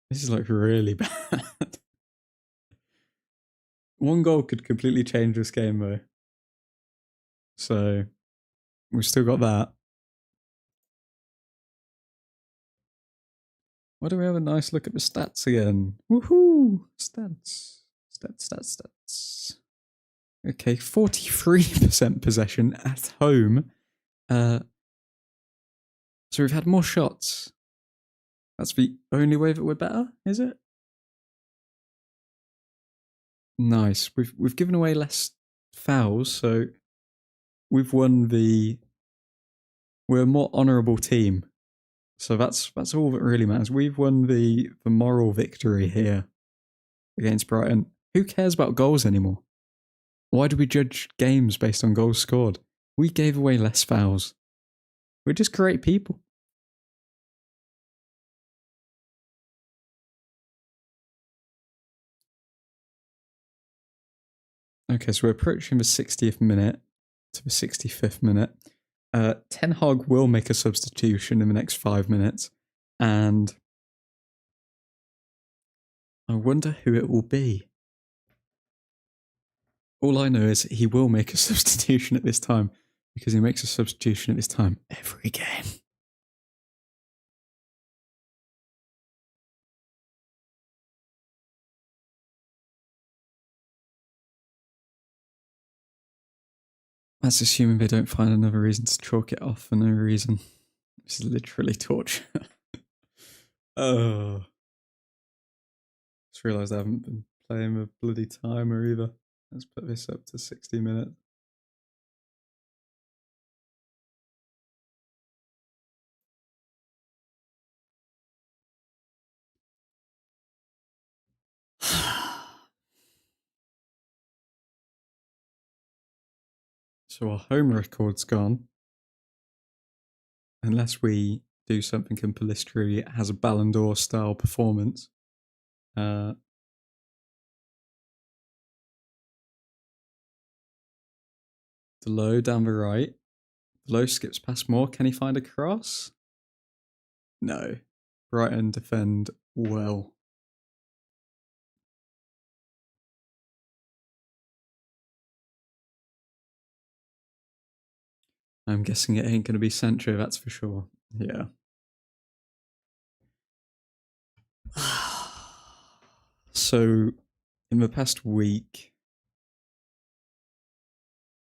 This is like really bad. One goal could completely change this game though, so we've still got that. Why do we have a nice look at the stats again? Woohoo! Stats. Okay, 43% possession at home. So we've had more shots. That's the only way that we're better, is it? Nice. We've given away less fouls, so we've won the. We're a more honourable team. So that's all that really matters. We've won the moral victory here against Brighton. Who cares about goals anymore? Why do we judge games based on goals scored? We gave away less fouls. We're just great people. Okay, so we're approaching the 60th minute to the 65th minute. Ten Hag will make a substitution in the next 5 minutes, and I wonder who it will be. All I know is he will make a substitution at this time, because he makes a substitution at this time every game. That's assuming they don't find another reason to chalk it off for no reason. This is literally torture. Oh. Just realised I haven't been playing a bloody timer either. Let's put this up to 60 minutes. So our home record's gone. Unless we do something and Pellistri has a Ballon d'Or style performance. The low down the right. The low skips past Moore. Can he find a cross? No. Brighton defend well. I'm guessing it ain't going to be Sancho, that's for sure. Yeah. So, in the past week,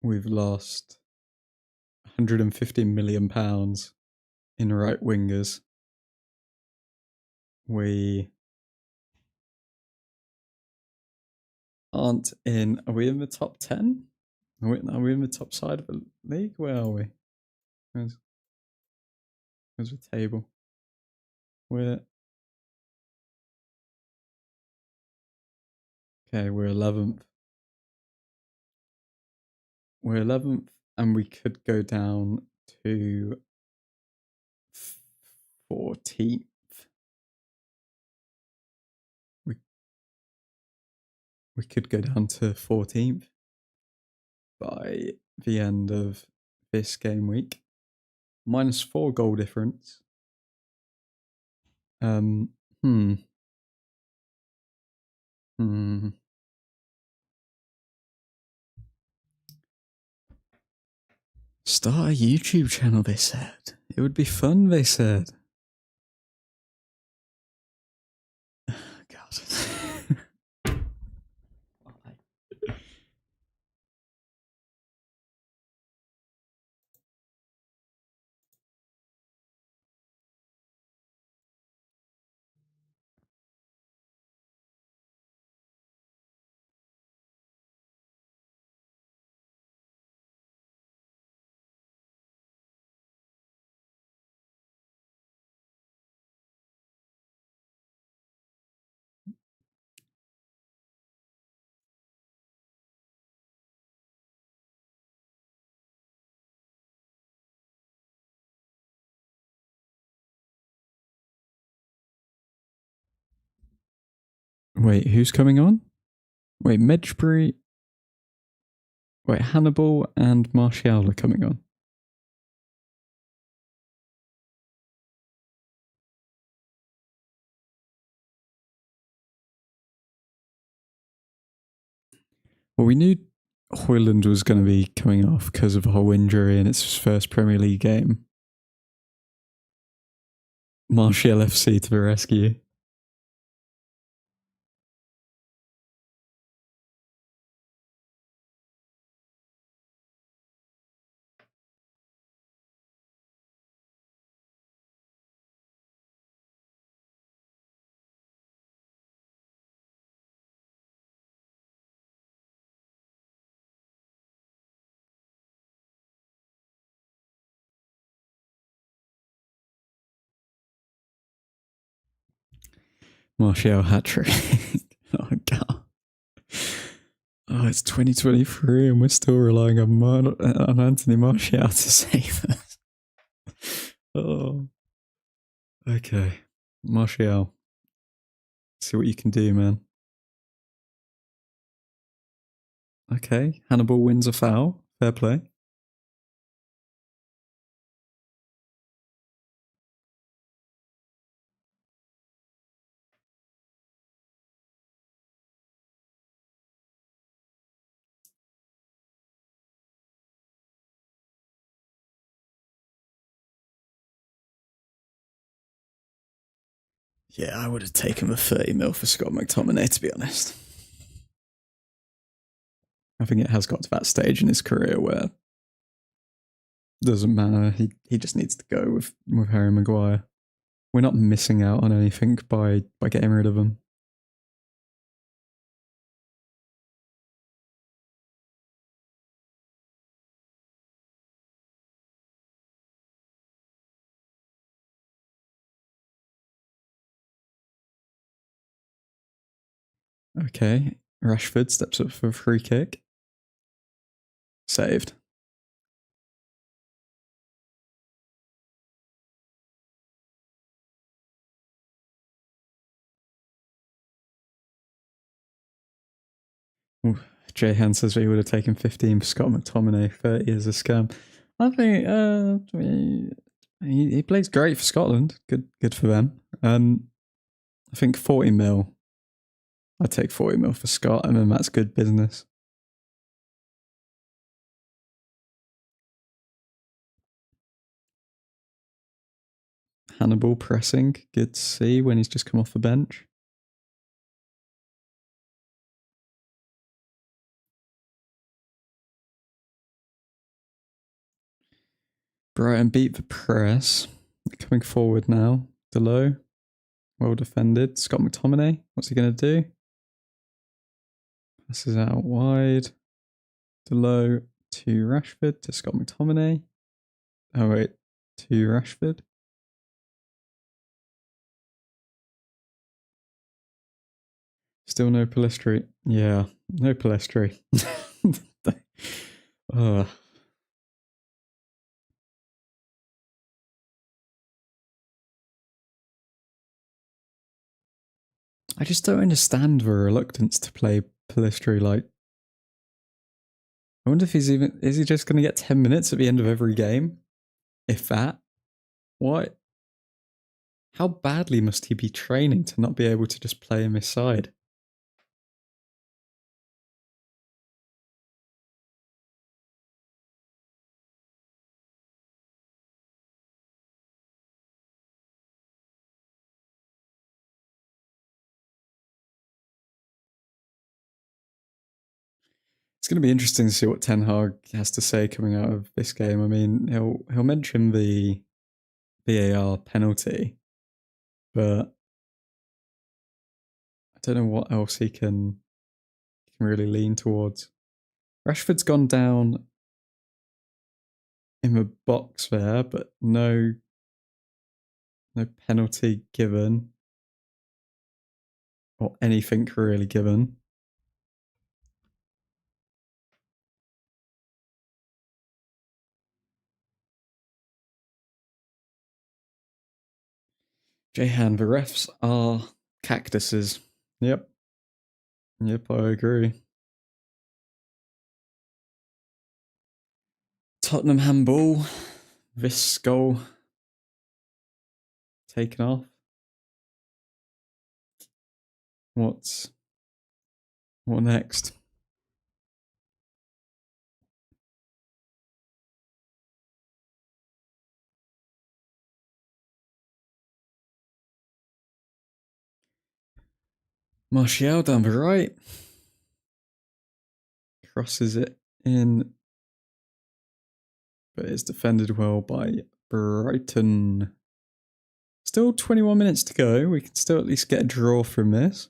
we've lost £150 million in right wingers. We aren't in. Are we in the top 10? Are we in the top side of the league? Where are we? Where's the table? We're 11th. We're 11th, and we could go down to 14th. We could go down to 14th by the end of this game week. -4 goal difference. Start a YouTube channel, they said. It would be fun, they said. God. Wait, who's coming on? Wait, Medjbury. Wait, Hannibal and Martial are coming on. Well, we knew Højlund was going to be coming off because of a whole injury and it's his first Premier League game. Martial FC to the rescue. Martial hat-trick. Oh, God. Oh, it's 2023 and we're still relying on Anthony Martial to save us. Oh. Okay. Martial. See what you can do, man. Okay. Hannibal wins a foul. Fair play. Yeah, I would have taken the 30 mil for Scott McTominay, to be honest. I think it has got to that stage in his career where it doesn't matter. He just needs to go with Harry Maguire. We're not missing out on anything by getting rid of him. Okay, Rashford steps up for a free kick. Saved. Ooh, Jay Hand says he would have taken 15 for Scott McTominay, 30 as a scam. I think he plays great for Scotland. Good for them. I think 40 mil. I'd take 40 mil for Scott, and then that's good business. Hannibal pressing. Good to see when he's just come off the bench. Brighton beat the press. Coming forward now. Delow. Well defended. Scott McTominay. What's he going to do? Passes out wide. Delow to Rashford to Scott McTominay. Oh wait, to Rashford. Still no Palistri. Yeah, no Palistri. I just don't understand the reluctance to play Palistri. Like, I wonder if he's even, is he just going to get 10 minutes at the end of every game? If that? What? How badly must he be training to not be able to just play him his side? It's going to be interesting to see what Ten Hag has to say coming out of this game. I mean, he'll mention the VAR penalty, but I don't know what else he can really lean towards. Rashford's gone down in the box there, but no penalty given or anything really given. Jehan, the refs are cactuses. Yep. Yep, I agree. Tottenham handball. This goal taken off. What next? Martial down the right. Crosses it in, but it's defended well by Brighton. Still 21 minutes to go. We can still at least get a draw from this.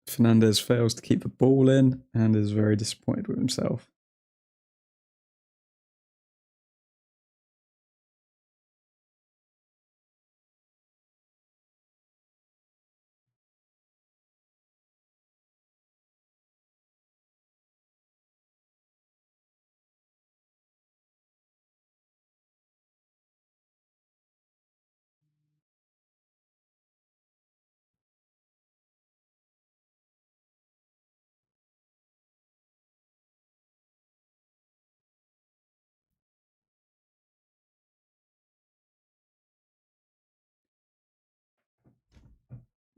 Fernandez fails to keep the ball in and is very disappointed with himself.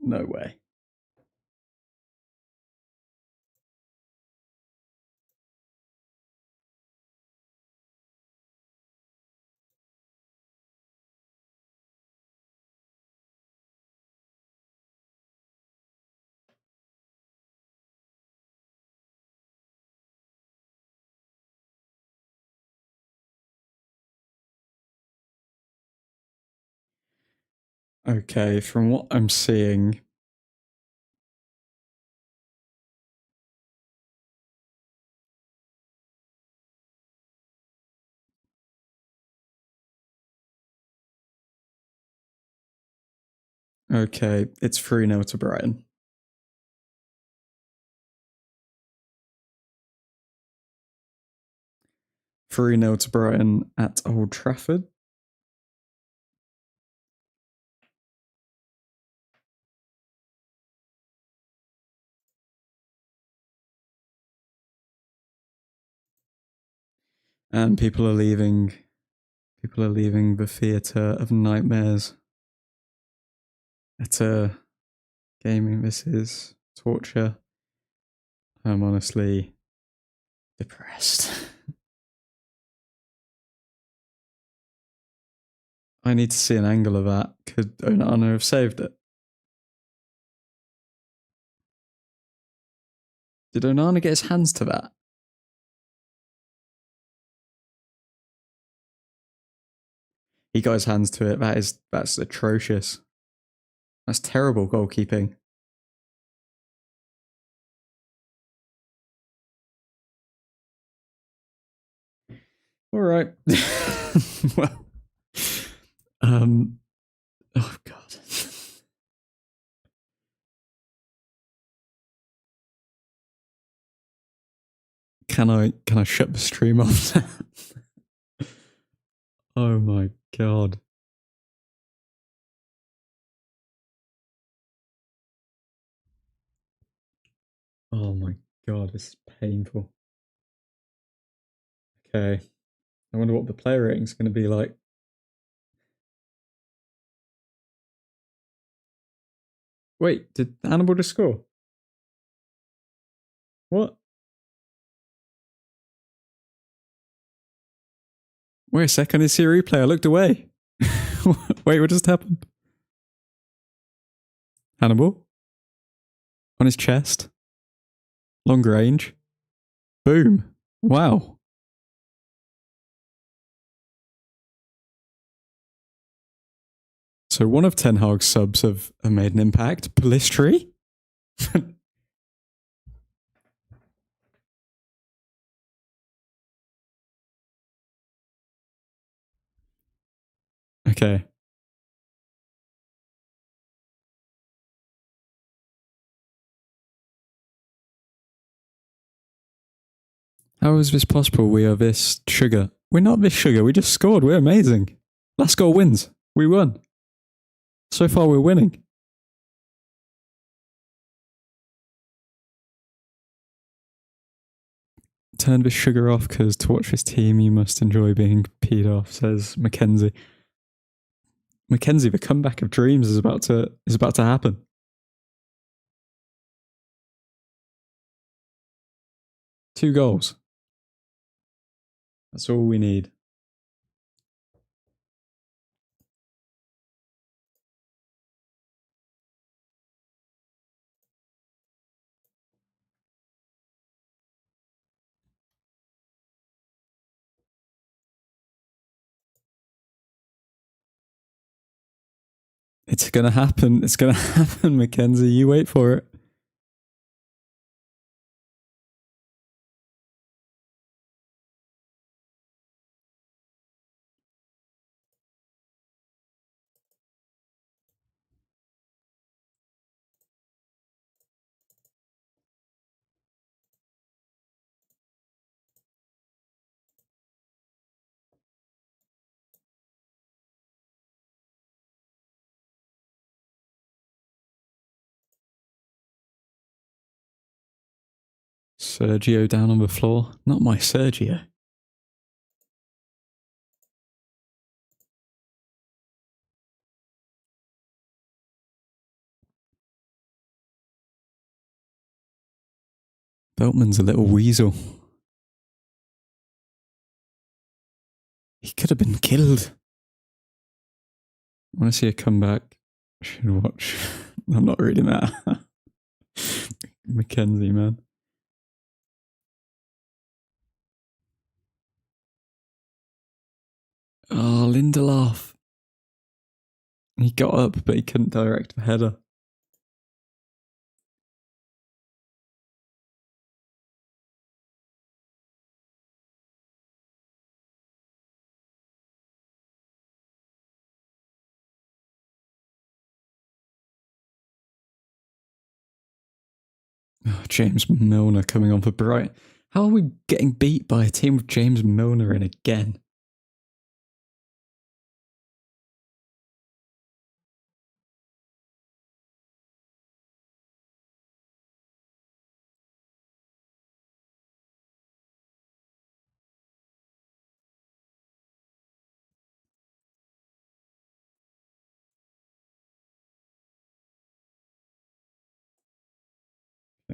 No way. Okay, from what I'm seeing, okay, it's 3-0 to Brighton. Three 0 to Brighton at Old Trafford. And people are leaving the theatre of nightmares at Gaming, this is torture. I'm honestly depressed. I need to see an angle of that. Could Onana have saved it? Did Onana get his hands to that? He got his hands to it. That's atrocious. That's terrible goalkeeping. All right. Well, oh god. Can I shut the stream off? Oh my god. Oh my god, this is painful. Okay. I wonder what the player rating is going to be like. Wait, did Hannibal just score? What? Wait a second, I see a replay. I looked away. Wait, what just happened? Hannibal? On his chest? Long range? Boom. Wow. So one of Ten Hag's subs have made an impact. Polistri? Okay. How is this possible? We are this sugar. We're not this sugar. We just scored. We're amazing. Last goal wins. We won. So far, we're winning. Turn this sugar off because to watch this team, you must enjoy being peed off, says Mackenzie. Mackenzie, the comeback of dreams is about to happen. Two goals. That's all we need. It's gonna happen. It's gonna happen, Mackenzie. You wait for it. Sergio down on the floor. Not my Sergio. Beltman's a little weasel. He could have been killed. I want to see a comeback. Should watch. I'm not reading that. Mackenzie, man. Oh, Lindelof. He got up, but he couldn't direct the header. Oh, James Milner coming on for Brighton. How are we getting beat by a team with James Milner in again?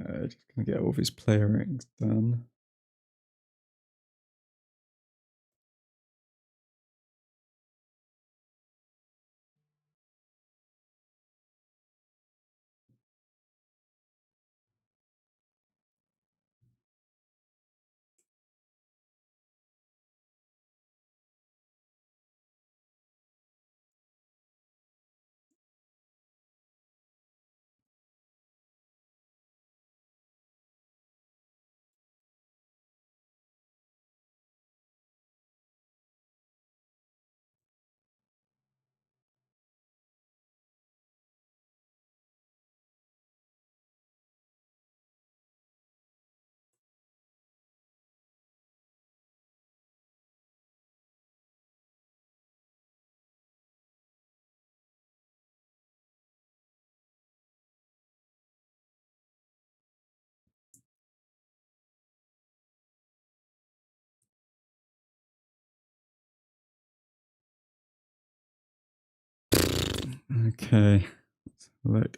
Just gonna get all of his player ratings done. Okay, let's have a look.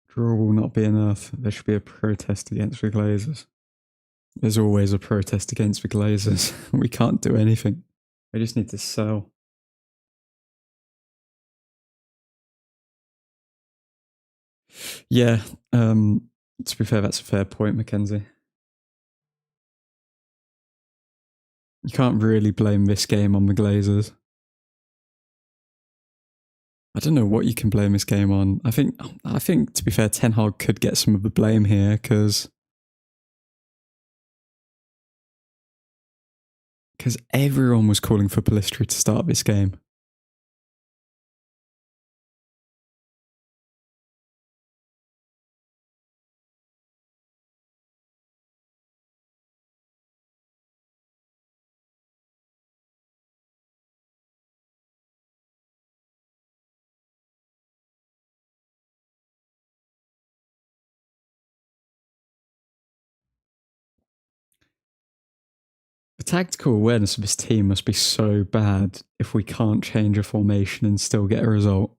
Draw will not be enough. There should be a protest against the Glazers. There's always a protest against the Glazers. We can't do anything. I just need to sell. Yeah, to be fair, that's a fair point, Mackenzie. You can't really blame this game on the Glazers. I don't know what you can blame this game on. I think to be fair, Ten Hag could get some of the blame here because everyone was calling for Palistri to start this game. The tactical awareness of this team must be so bad if we can't change a formation and still get a result.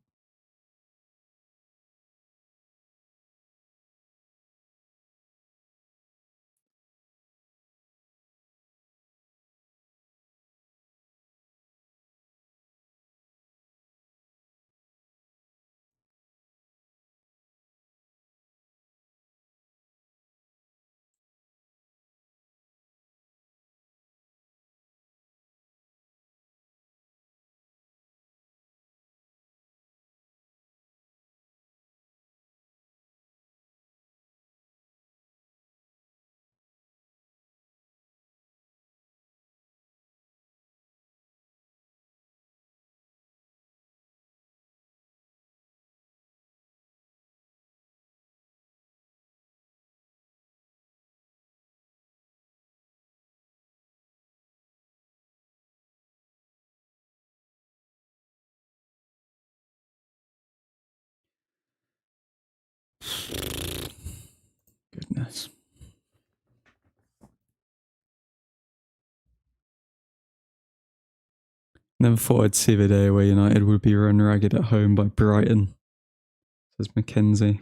Goodness. Never thought I'd see the day where United would be run ragged at home by Brighton, says Mackenzie.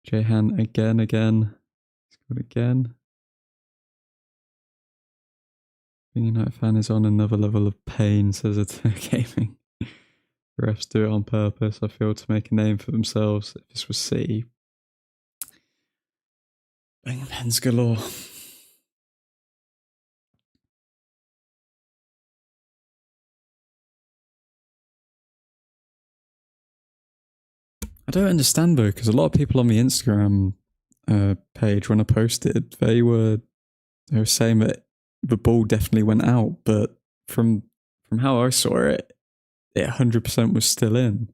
Jehan again. Scored again. Being a United fan is on another level of pain, says it's gaming. The refs do it on purpose, I feel, to make a name for themselves. If this was City, bang pens galore. I don't understand though, because a lot of people on the Instagram page, when I posted, they were saying that the ball definitely went out, but from how I saw it, it 100% was still in.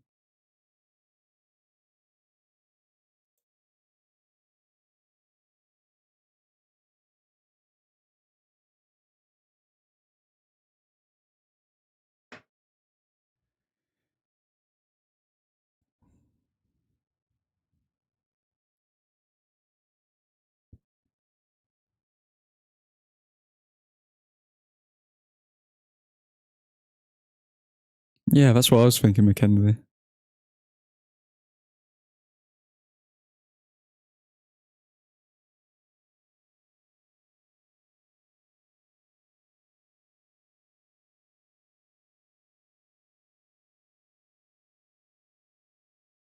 Yeah, that's what I was thinking, Mackenzie.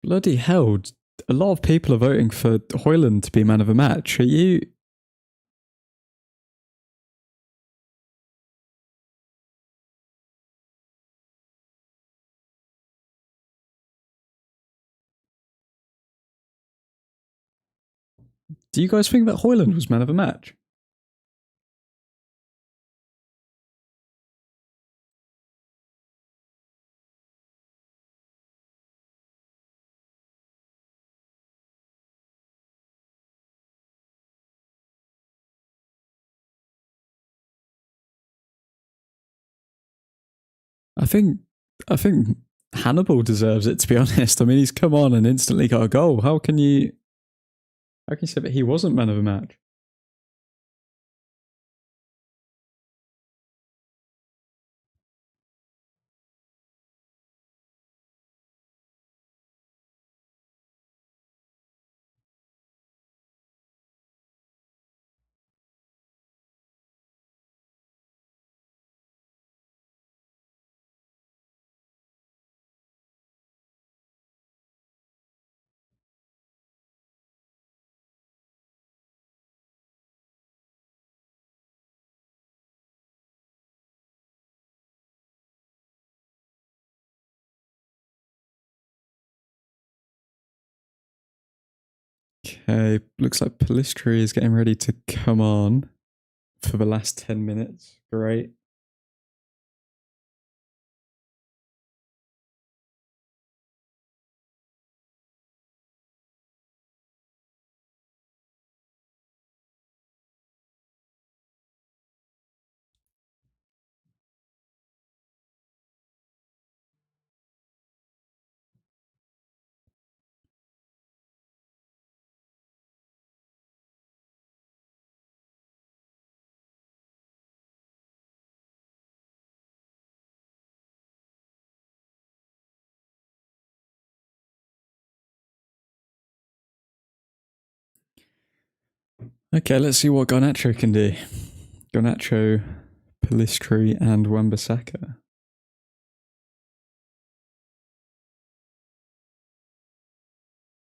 Bloody hell. A lot of people are voting for Hoyland to be man of the match. Are you... Do you guys think that Hoyland was man of the match? I think Hannibal deserves it, to be honest. I mean, he's come on and instantly got a goal. How can you say that he wasn't man of the match? Okay, looks like Palistri is getting ready to come on for the last 10 minutes. Great. Okay, let's see what Garnacho can do. Garnacho, Palistri, and Wan-Bissaka.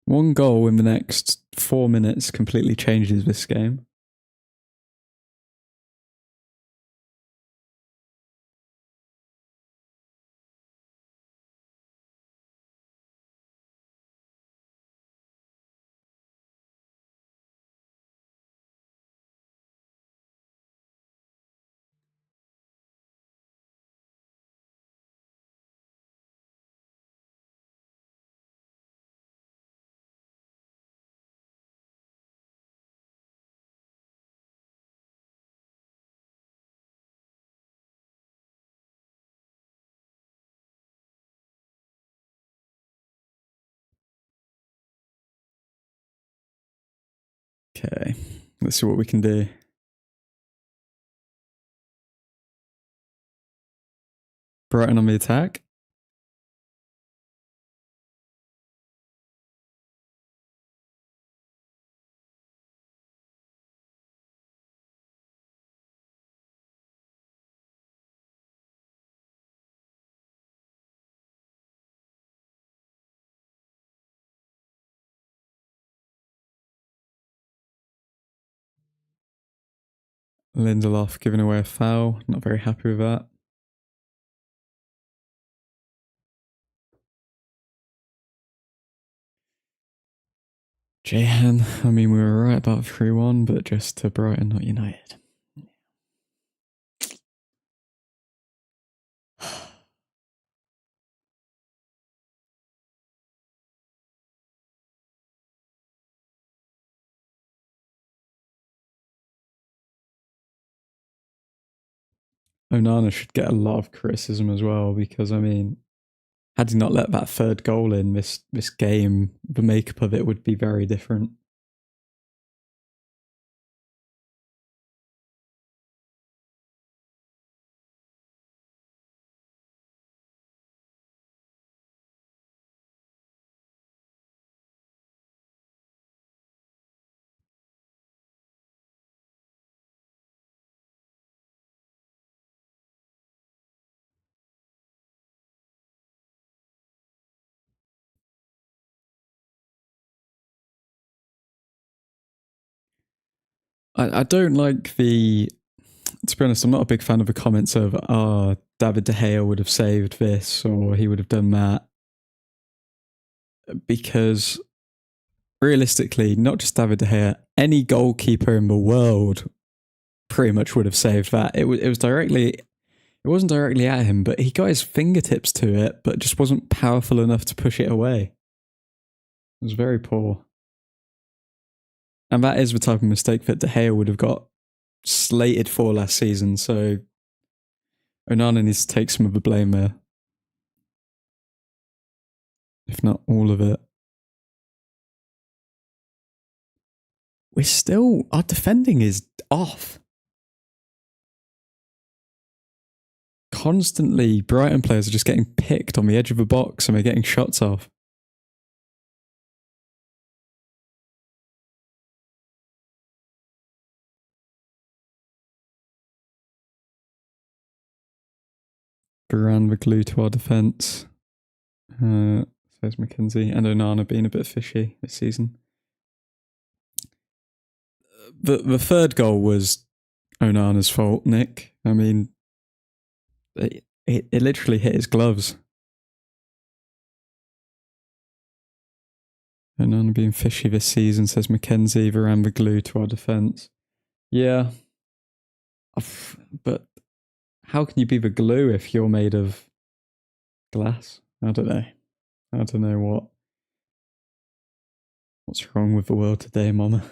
One goal in the next 4 minutes completely changes this game. Okay, let's see what we can do. Brighton on the attack. Lindelof giving away a foul. Not very happy with that. Jahan, I mean, we were right about 3-1, but just to Brighton, not United. Onana should get a lot of criticism as well, because, I mean, had he not let that third goal in this game, the makeup of it would be very different. I don't like the... To be honest, I'm not a big fan of the comments of, David De Gea would have saved this or he would have done that. Because realistically, not just David De Gea, any goalkeeper in the world pretty much would have saved that. It wasn't directly at him, but he got his fingertips to it, but just wasn't powerful enough to push it away. It was very poor. And that is the type of mistake that De Gea would have got slated for last season, so Onana needs to take some of the blame there. If not all of it. Our defending is off. Constantly, Brighton players are just getting picked on the edge of the box and they're getting shots off. Varane the glue to our defence. Says McKenzie. And Onana being a bit fishy this season. The third goal was Onana's fault, Nick. I mean, it literally hit his gloves. Onana being fishy this season, says McKenzie. Varane the glue to our defence. Yeah. But how can you be the glue if you're made of glass? I don't know. I don't know what's wrong with the world today, Mama.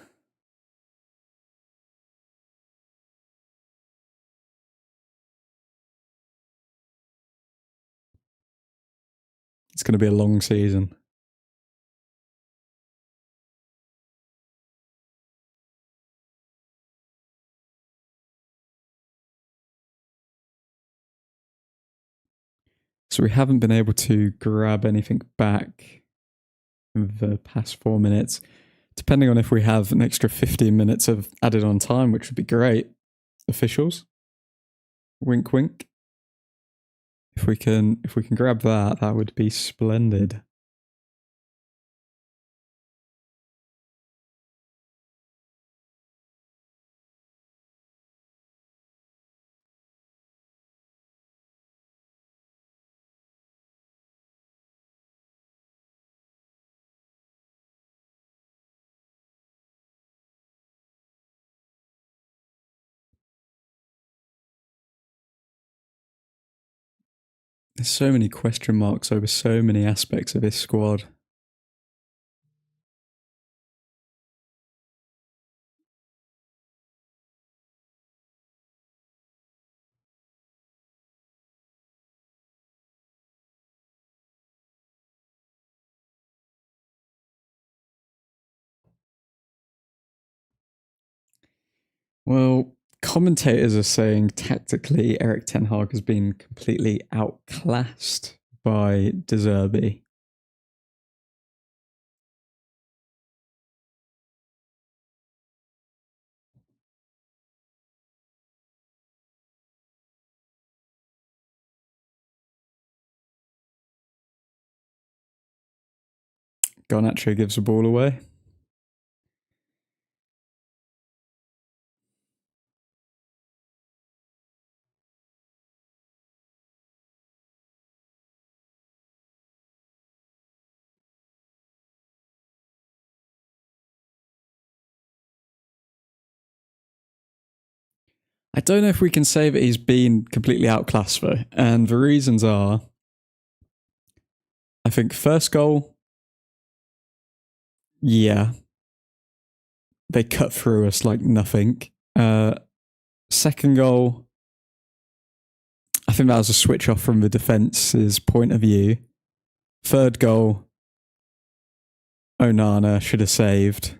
It's going to be a long season. So we haven't been able to grab anything back in the past 4 minutes. Depending on if we have an extra 15 minutes of added on time, which would be great. Officials. Wink, wink. If we can grab that, that would be splendid. There's so many question marks over so many aspects of this squad. Well, commentators are saying tactically Erik Ten Hag has been completely outclassed by De Zerbi. Garnacho gives the ball away. I don't know if we can say that he's been completely outclassed though. And the reasons are, I think first goal, yeah, they cut through us like nothing. Second goal, I think that was a switch off from the defence's point of view. Third goal, Onana should have saved.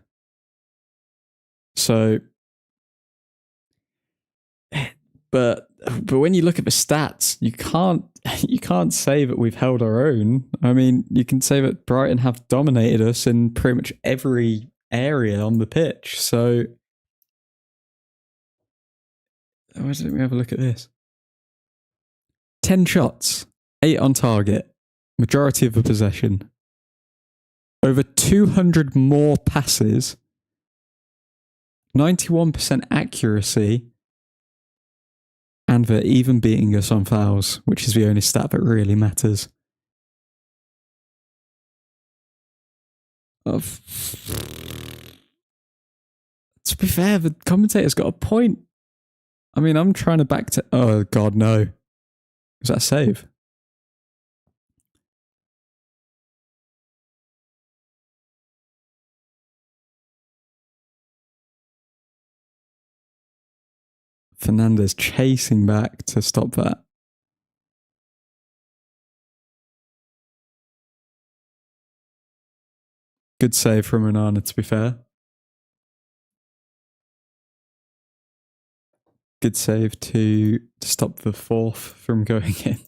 So, but when you look at the stats, you can't say that we've held our own. I mean, you can say that Brighton have dominated us in pretty much every area on the pitch. So, why don't we have a look at this? 10 shots, 8 on target, majority of the possession. Over 200 more passes 91% accuracy, and they're even beating us on fouls, which is the only stat that really matters. To be fair, the commentator's got a point. I mean, I'm trying to back to... Oh, God, no. Is that a save? Fernandez chasing back to stop that. Good save from Onana, to be fair. Good save to stop the fourth from going in.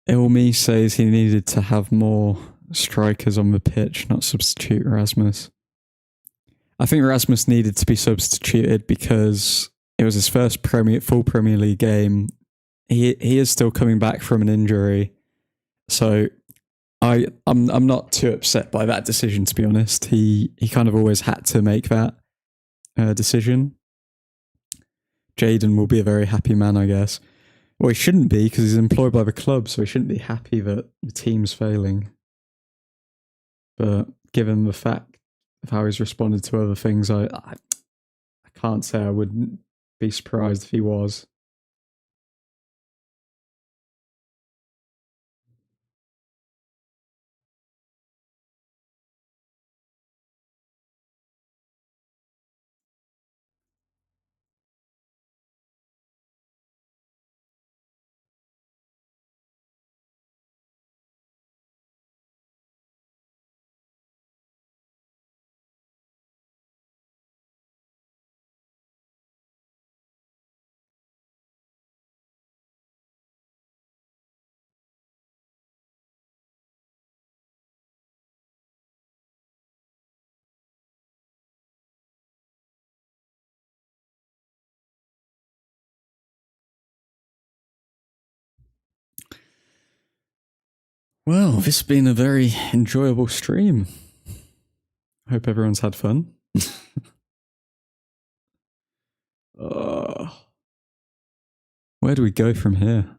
Ilmi says he needed to have more strikers on the pitch, not substitute Rasmus. I think Rasmus needed to be substituted because it was his first full Premier League game. He is still coming back from an injury, so I'm not too upset by that decision, to be honest. He kind of always had to make that decision. Jadon will be a very happy man, I guess. Well, he shouldn't be because he's employed by the club, so he shouldn't be happy that the team's failing. But given the fact of how he's responded to other things, I can't say I wouldn't be surprised if he was. Well, this has been a very enjoyable stream. I hope everyone's had fun. Where do we go from here?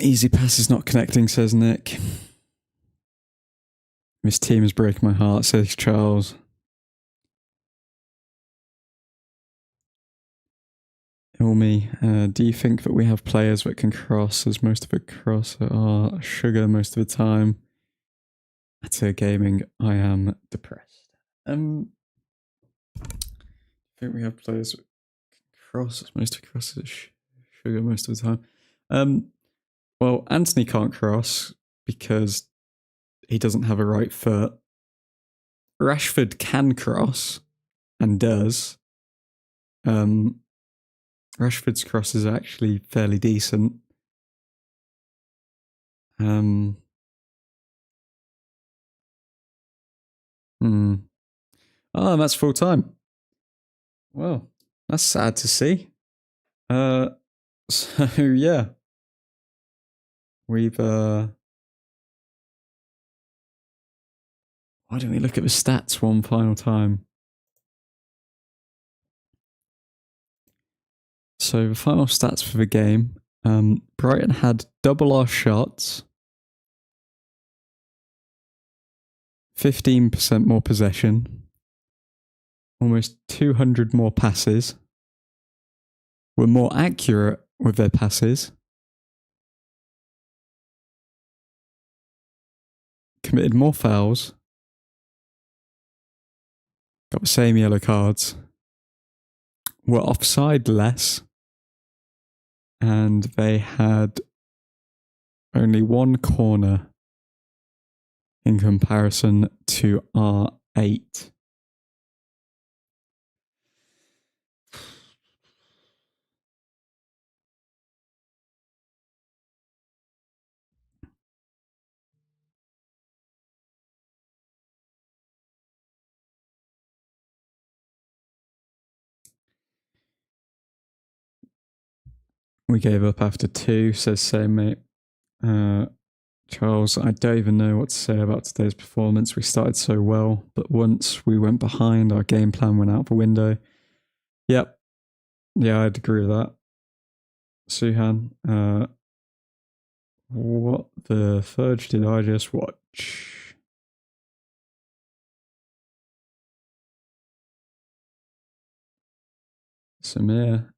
Easy pass is not connecting, says Nick. This team is breaking my heart, says Charles. Ilmi, do you think that we have players that can cross, as most of the cross are sugar most of the time? At gaming, I am depressed. I think we have players that can cross, as most of the cross is sugar most of the time. Well, Anthony can't cross because he doesn't have a right foot. Rashford can cross and does. Rashford's crosses are actually fairly decent. Oh, that's full time. Well, that's sad to see. So yeah. We've Why don't we look at the stats one final time? So the final stats for the game, Brighton had double our shots, 15% more possession, almost 200 more passes, were more accurate with their passes, committed more fouls, got the same yellow cards, were offside less, and they had only one corner in comparison to our 8. We gave up after 2, says same mate. Charles, I don't even know what to say about today's performance. We started so well, but once we went behind, our game plan went out the window. Yep. Yeah, I'd agree with that. Suhan, what the fudge did I just watch? Samir,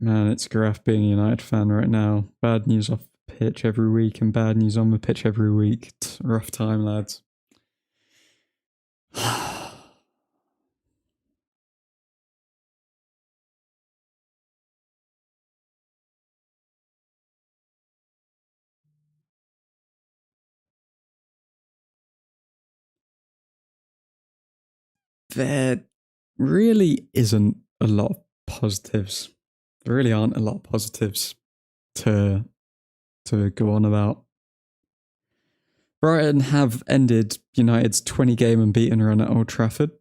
man, it's Graf being a United fan right now. Bad news off the pitch every week and bad news on the pitch every week. Rough time, lads. There really isn't a lot of positives. There really aren't a lot of positives to go on about. Brighton have ended United's 20-game unbeaten run at Old Trafford.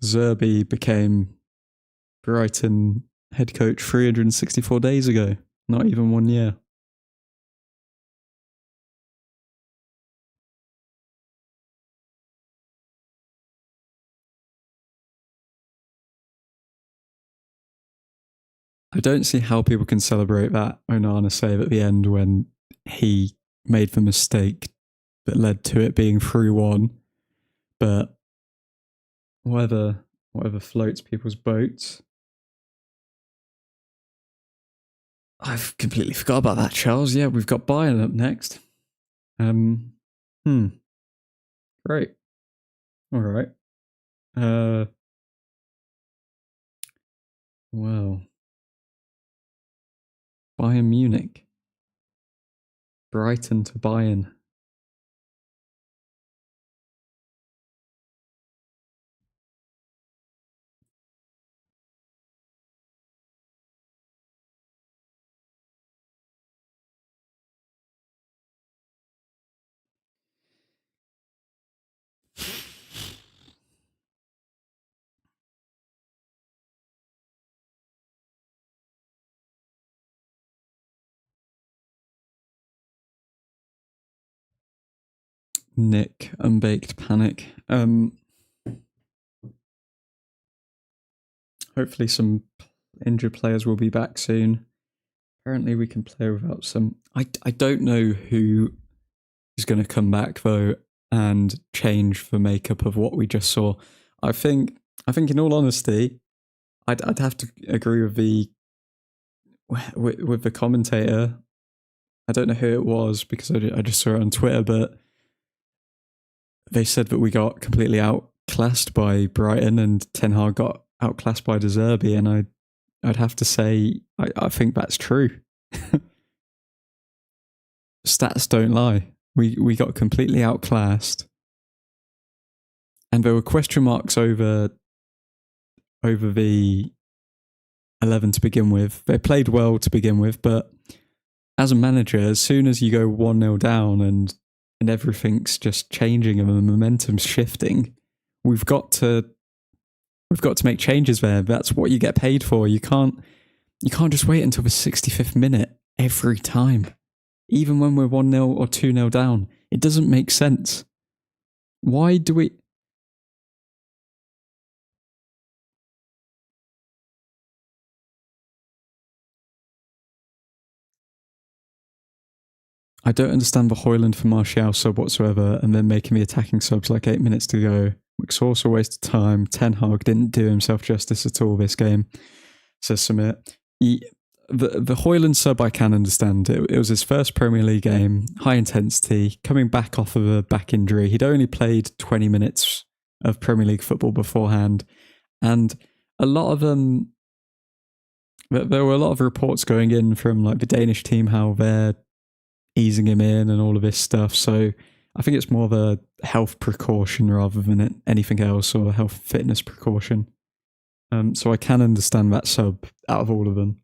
Zerbi became Brighton head coach 364 days ago. Not even 1 year. I don't see how people can celebrate that Onana save at the end when he made the mistake that led to it being 3-1. But whatever floats people's boats. I've completely forgot about that, Charles. Yeah, we've got Bayern up next. Great. All right. Well. Bayern Munich. Brighton to Bayern. Nick, Unbaked Panic. Hopefully some injured players will be back soon. Apparently we can play without some... I don't know who is going to come back though and change the makeup of what we just saw. I think in all honesty, I'd have to agree with the commentator. I don't know who it was because I just saw it on Twitter, but they said that we got completely outclassed by Brighton and Ten Hag got outclassed by De Zerbi, and I'd have to say I think that's true. Stats don't lie. We got completely outclassed, and there were question marks over the 11 to begin with. They played well to begin with, but as a manager, as soon as you go 1-0 down and everything's just changing and the momentum's shifting, we've got to make changes there. That's what you get paid for. You can't You can't just wait until the 65th minute every time. Even when we're 1-0 or 2-0 down. It doesn't make sense. Why do we... I don't understand the Højlund for Martial sub whatsoever, and then making the attacking subs like 8 minutes to go. McSauce a waste of time. Ten Hag didn't do himself justice at all this game, says Samir. The Højlund sub I can understand. It was his first Premier League game, high intensity, coming back off of a back injury. He'd only played 20 minutes of Premier League football beforehand, and a lot of them... There were a lot of reports going in from like the Danish team how they're easing him in and all of this stuff. So I think it's more of a health precaution rather than anything else, or a health fitness precaution. So I can understand that sub out of all of them.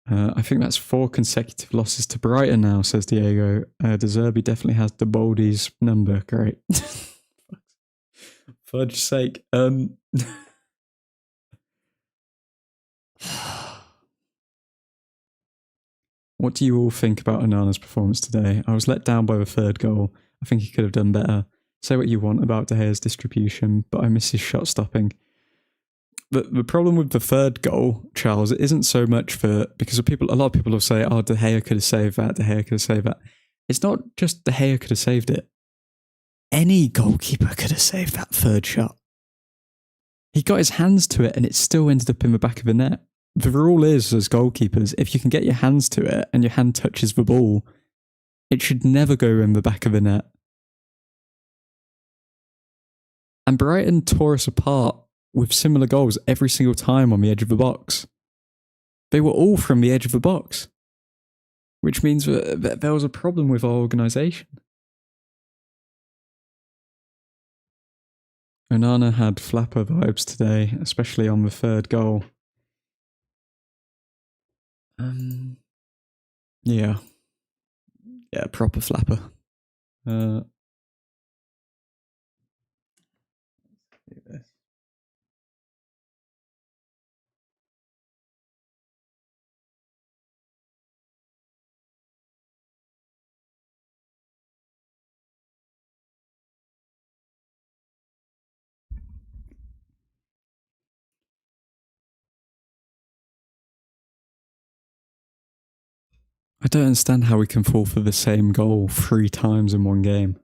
I think that's 4 consecutive losses to Brighton now, says Diego. De Zerbi definitely has the Boldies number. Great. Fudge's sake. What do you all think about Onana's performance today? I was let down by the third goal. I think he could have done better. Say what you want about De Gea's distribution, but I miss his shot stopping. The problem with the third goal, Charles, it isn't so much for... Because a lot of people will say, oh, De Gea could have saved that, De Gea could have saved that. It's not just De Gea could have saved it. Any goalkeeper could have saved that third shot. He got his hands to it and it still ended up in the back of the net. The rule is, as goalkeepers, if you can get your hands to it and your hand touches the ball, it should never go in the back of the net. And Brighton tore us apart with similar goals every single time on the edge of the box. They were all from the edge of the box, which means that there was a problem with our organisation. Onana had flapper vibes today, especially on the third goal. Yeah, proper flapper. I don't understand how we can fall for the same goal 3 times in one game.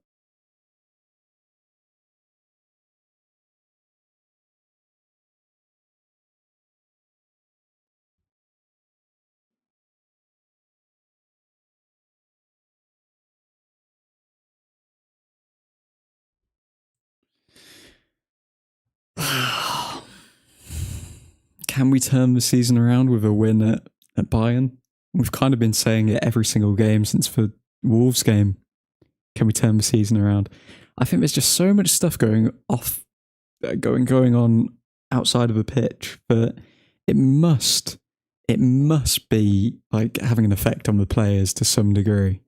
Can we turn the season around with a win at Bayern? We've kind of been saying it every single game since the Wolves game. Can we turn the season around? I think there's just so much stuff going on outside of the pitch that it must be like having an effect on the players to some degree.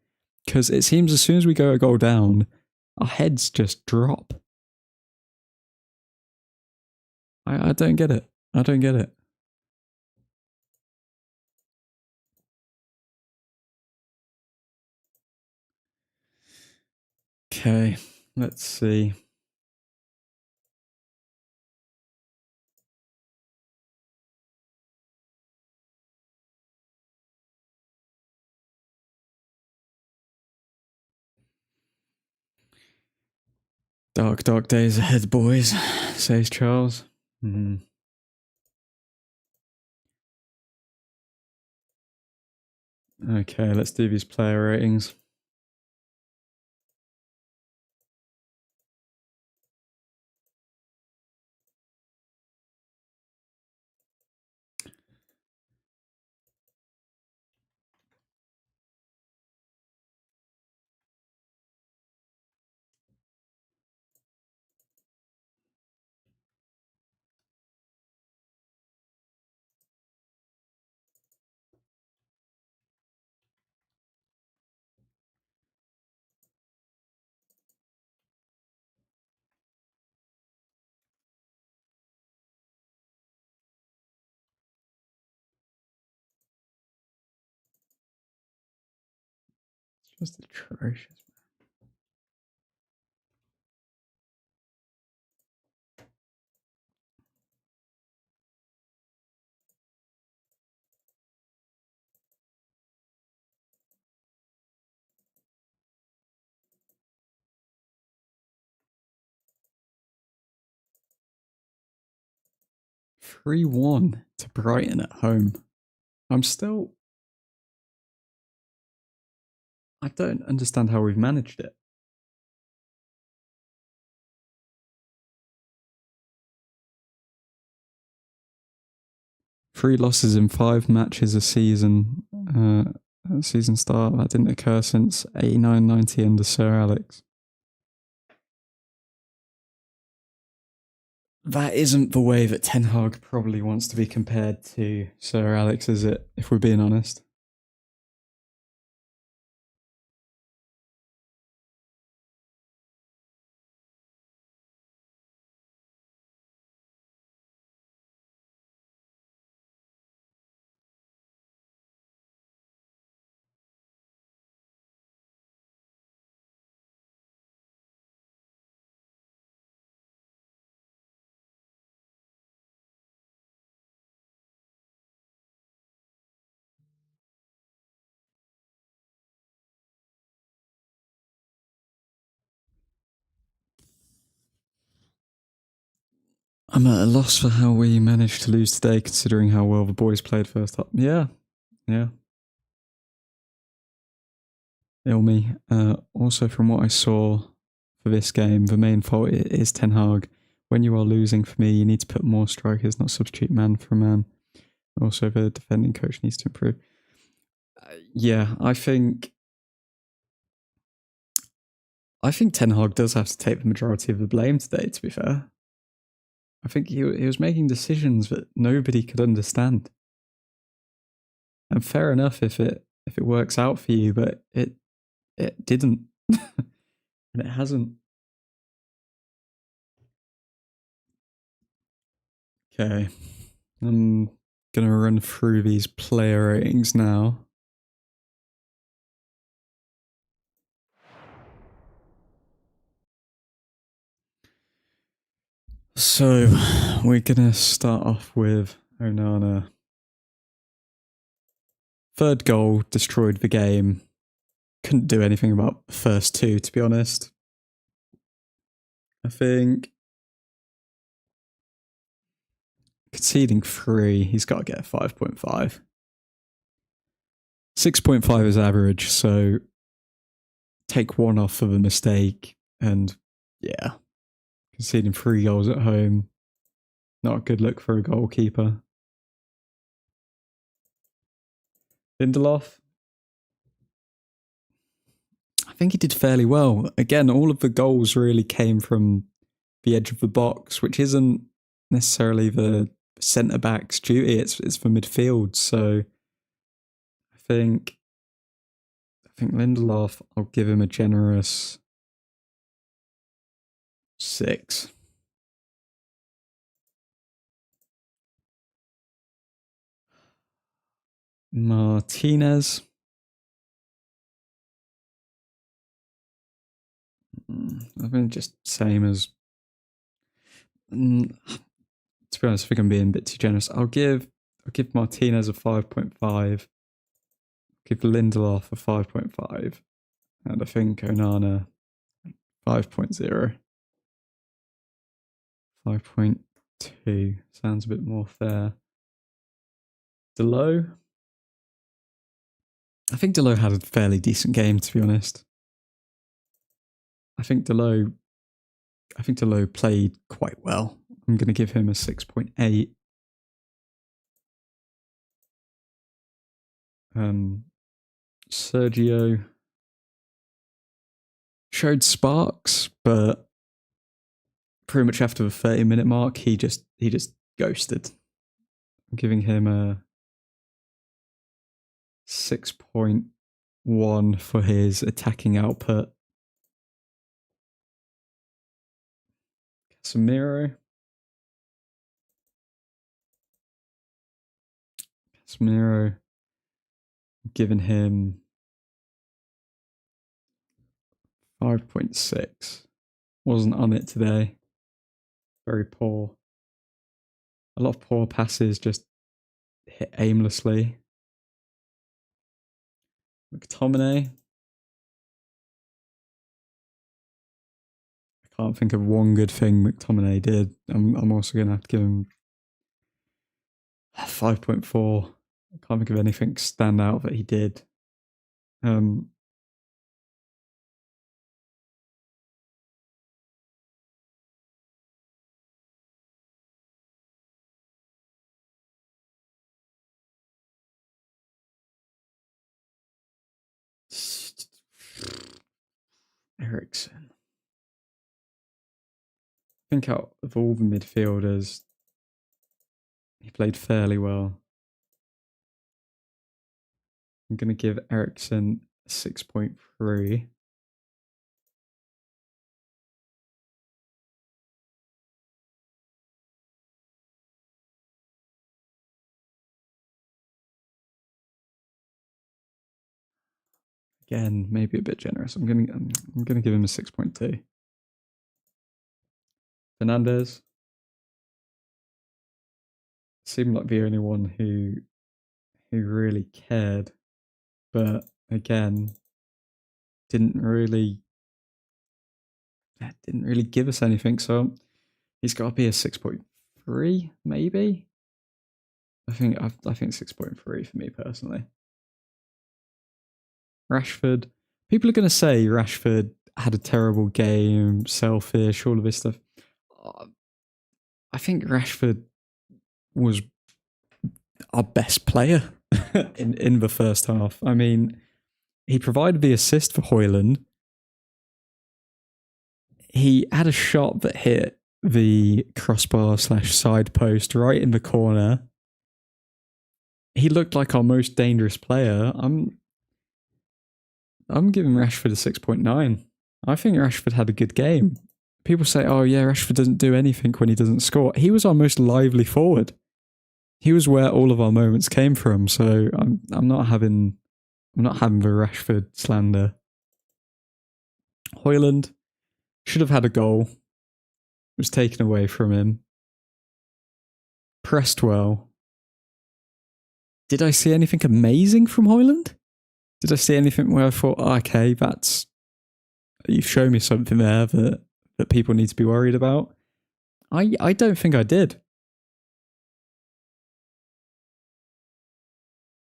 Because it seems as soon as we go a goal down, our heads just drop. I don't get it. I don't get it. Okay, let's see. Dark, dark days ahead, boys, says Charles. Okay, let's do these player ratings. Just atrocious. 3-1 to Brighton at home. I don't understand how we've managed it. Three losses in 5 matches a season. Season start. That didn't occur since 89-90 under Sir Alex. That isn't the way that Ten Hag probably wants to be compared to Sir Alex, is it? If we're being honest. I'm at a loss for how we managed to lose today, considering how well the boys played first half. Yeah. Ilmi. Also, from what I saw for this game, the main fault is Ten Hag. When you are losing, for me, you need to put more strikers, not substitute man for man. Also, the defending coach needs to improve. Yeah, I think Ten Hag does have to take the majority of the blame today, to be fair. I think he was making decisions that nobody could understand. And fair enough if it works out for you, but it didn't. And it hasn't. Okay. I'm going to run through these player ratings now. So, we're going to start off with Onana. Third goal, destroyed the game. Couldn't do anything about the first two, to be honest. I think conceding 3, he's got to get a 5.5. 6.5 is average, so take 1 off for the mistake, and yeah, conceding 3 goals at home, not a good look for a goalkeeper. Lindelof, I think he did fairly well. Again, all of the goals really came from the edge of the box, which isn't necessarily the centre-back's duty, it's for midfield, so I think Lindelof, I'll give him a generous 6. Martinez. I think just same as. To be honest, I think I'm being a bit too generous. I'll give Martinez a 5.5. Give Lindelof a 5.5. And I think Onana 5.0. 5.2 sounds a bit more fair. Delo. I think Delo had a fairly decent game, to be honest. I think Delo played quite well. I'm going to give him a 6.8. Sergio showed sparks, but pretty much after the 30-minute mark, he just ghosted. I'm giving him a 6.1 for his attacking output. Casemiro, giving him 5.6. Wasn't on it today. Very poor. A lot of poor passes just hit aimlessly. McTominay. I can't think of one good thing McTominay did. I'm also going to have to give him 5.4. I can't think of anything stand out that he did. Eriksen. I think out of all the midfielders, he played fairly well. I'm going to give Eriksen 6.3. Again, maybe a bit generous. I'm gonna give him a 6.2. Fernandez seemed like the only one who really cared, but again, didn't really give us anything. So he's got to be a 6.3, maybe. I think 6.3 for me personally. Rashford. People are going to say Rashford had a terrible game, selfish, all of this stuff. I think Rashford was our best player in the first half. I mean, he provided the assist for Højlund. He had a shot that hit the crossbar / side post right in the corner. He looked like our most dangerous player. I'm giving Rashford a 6.9. I think Rashford had a good game. People say, oh yeah, Rashford doesn't do anything when he doesn't score. He was our most lively forward. He was where all of our moments came from. So I'm not having the Rashford slander. Højlund should have had a goal. It was taken away from him. Pressed well. Did I see anything amazing from Højlund? Did I see anything where I thought, oh, okay, you've shown me something there that people need to be worried about? I don't think I did.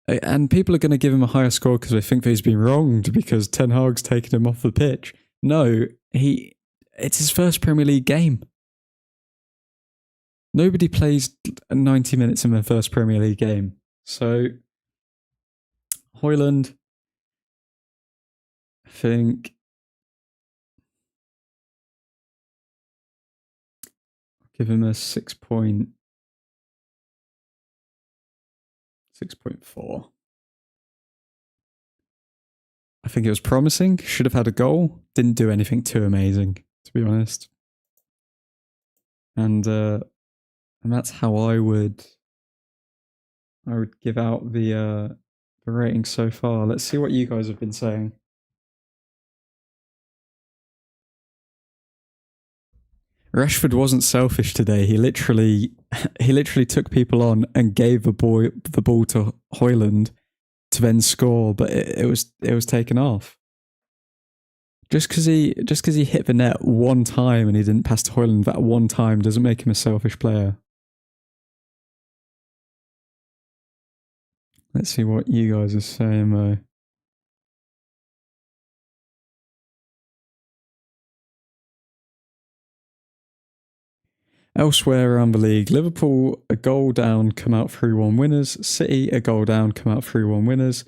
And people are going to give him a higher score because they think that he's been wronged because Ten Hag's taken him off the pitch. No, it's his first Premier League game. Nobody plays 90 minutes in their first Premier League game. So, Højlund, I think I'll give him a 6.4. I think it was promising. Should have had a goal. Didn't do anything too amazing, to be honest. And that's how I would give out the rating so far. Let's see what you guys have been saying. Rashford wasn't selfish today. He literally took people on and gave the ball to Højlund to then score, but it was taken off. Just because he hit the net one time and he didn't pass to Højlund that one time doesn't make him a selfish player. Let's see what you guys are saying though. Elsewhere around the league, Liverpool a goal down, come out 3-1 winners. City a goal down, come out 3-1 winners.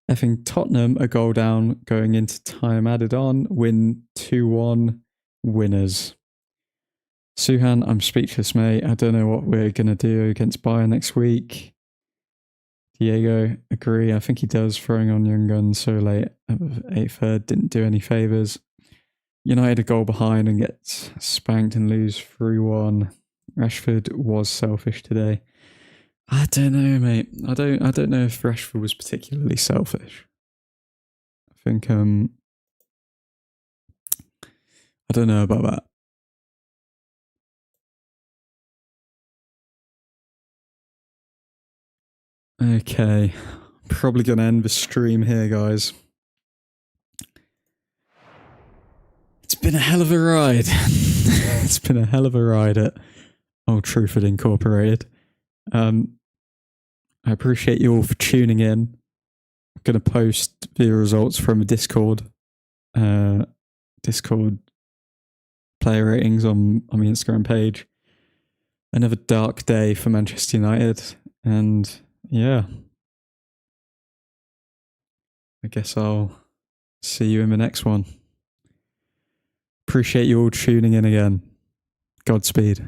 Effing Tottenham a goal down, going into time added on, win 2-1 winners. Suhan, I'm speechless, mate. I don't know what we're going to do against Bayern next week. Diego, agree. I think he does, throwing on young guns so late at the 8th didn't do any favours. United a goal behind and get spanked and lose 3-1. Rashford was selfish today. I don't know, mate. I don't know if Rashford was particularly selfish. I think I don't know about that. Okay, probably going to end the stream here, guys. It's been a hell of a ride. It's been a hell of a ride at Old Truthford Incorporated. I appreciate you all for tuning in. I'm going to post the results from the Discord player ratings on the Instagram page. Another dark day for Manchester United, and yeah, I guess I'll see you in the next one. Appreciate you all tuning in again. Godspeed.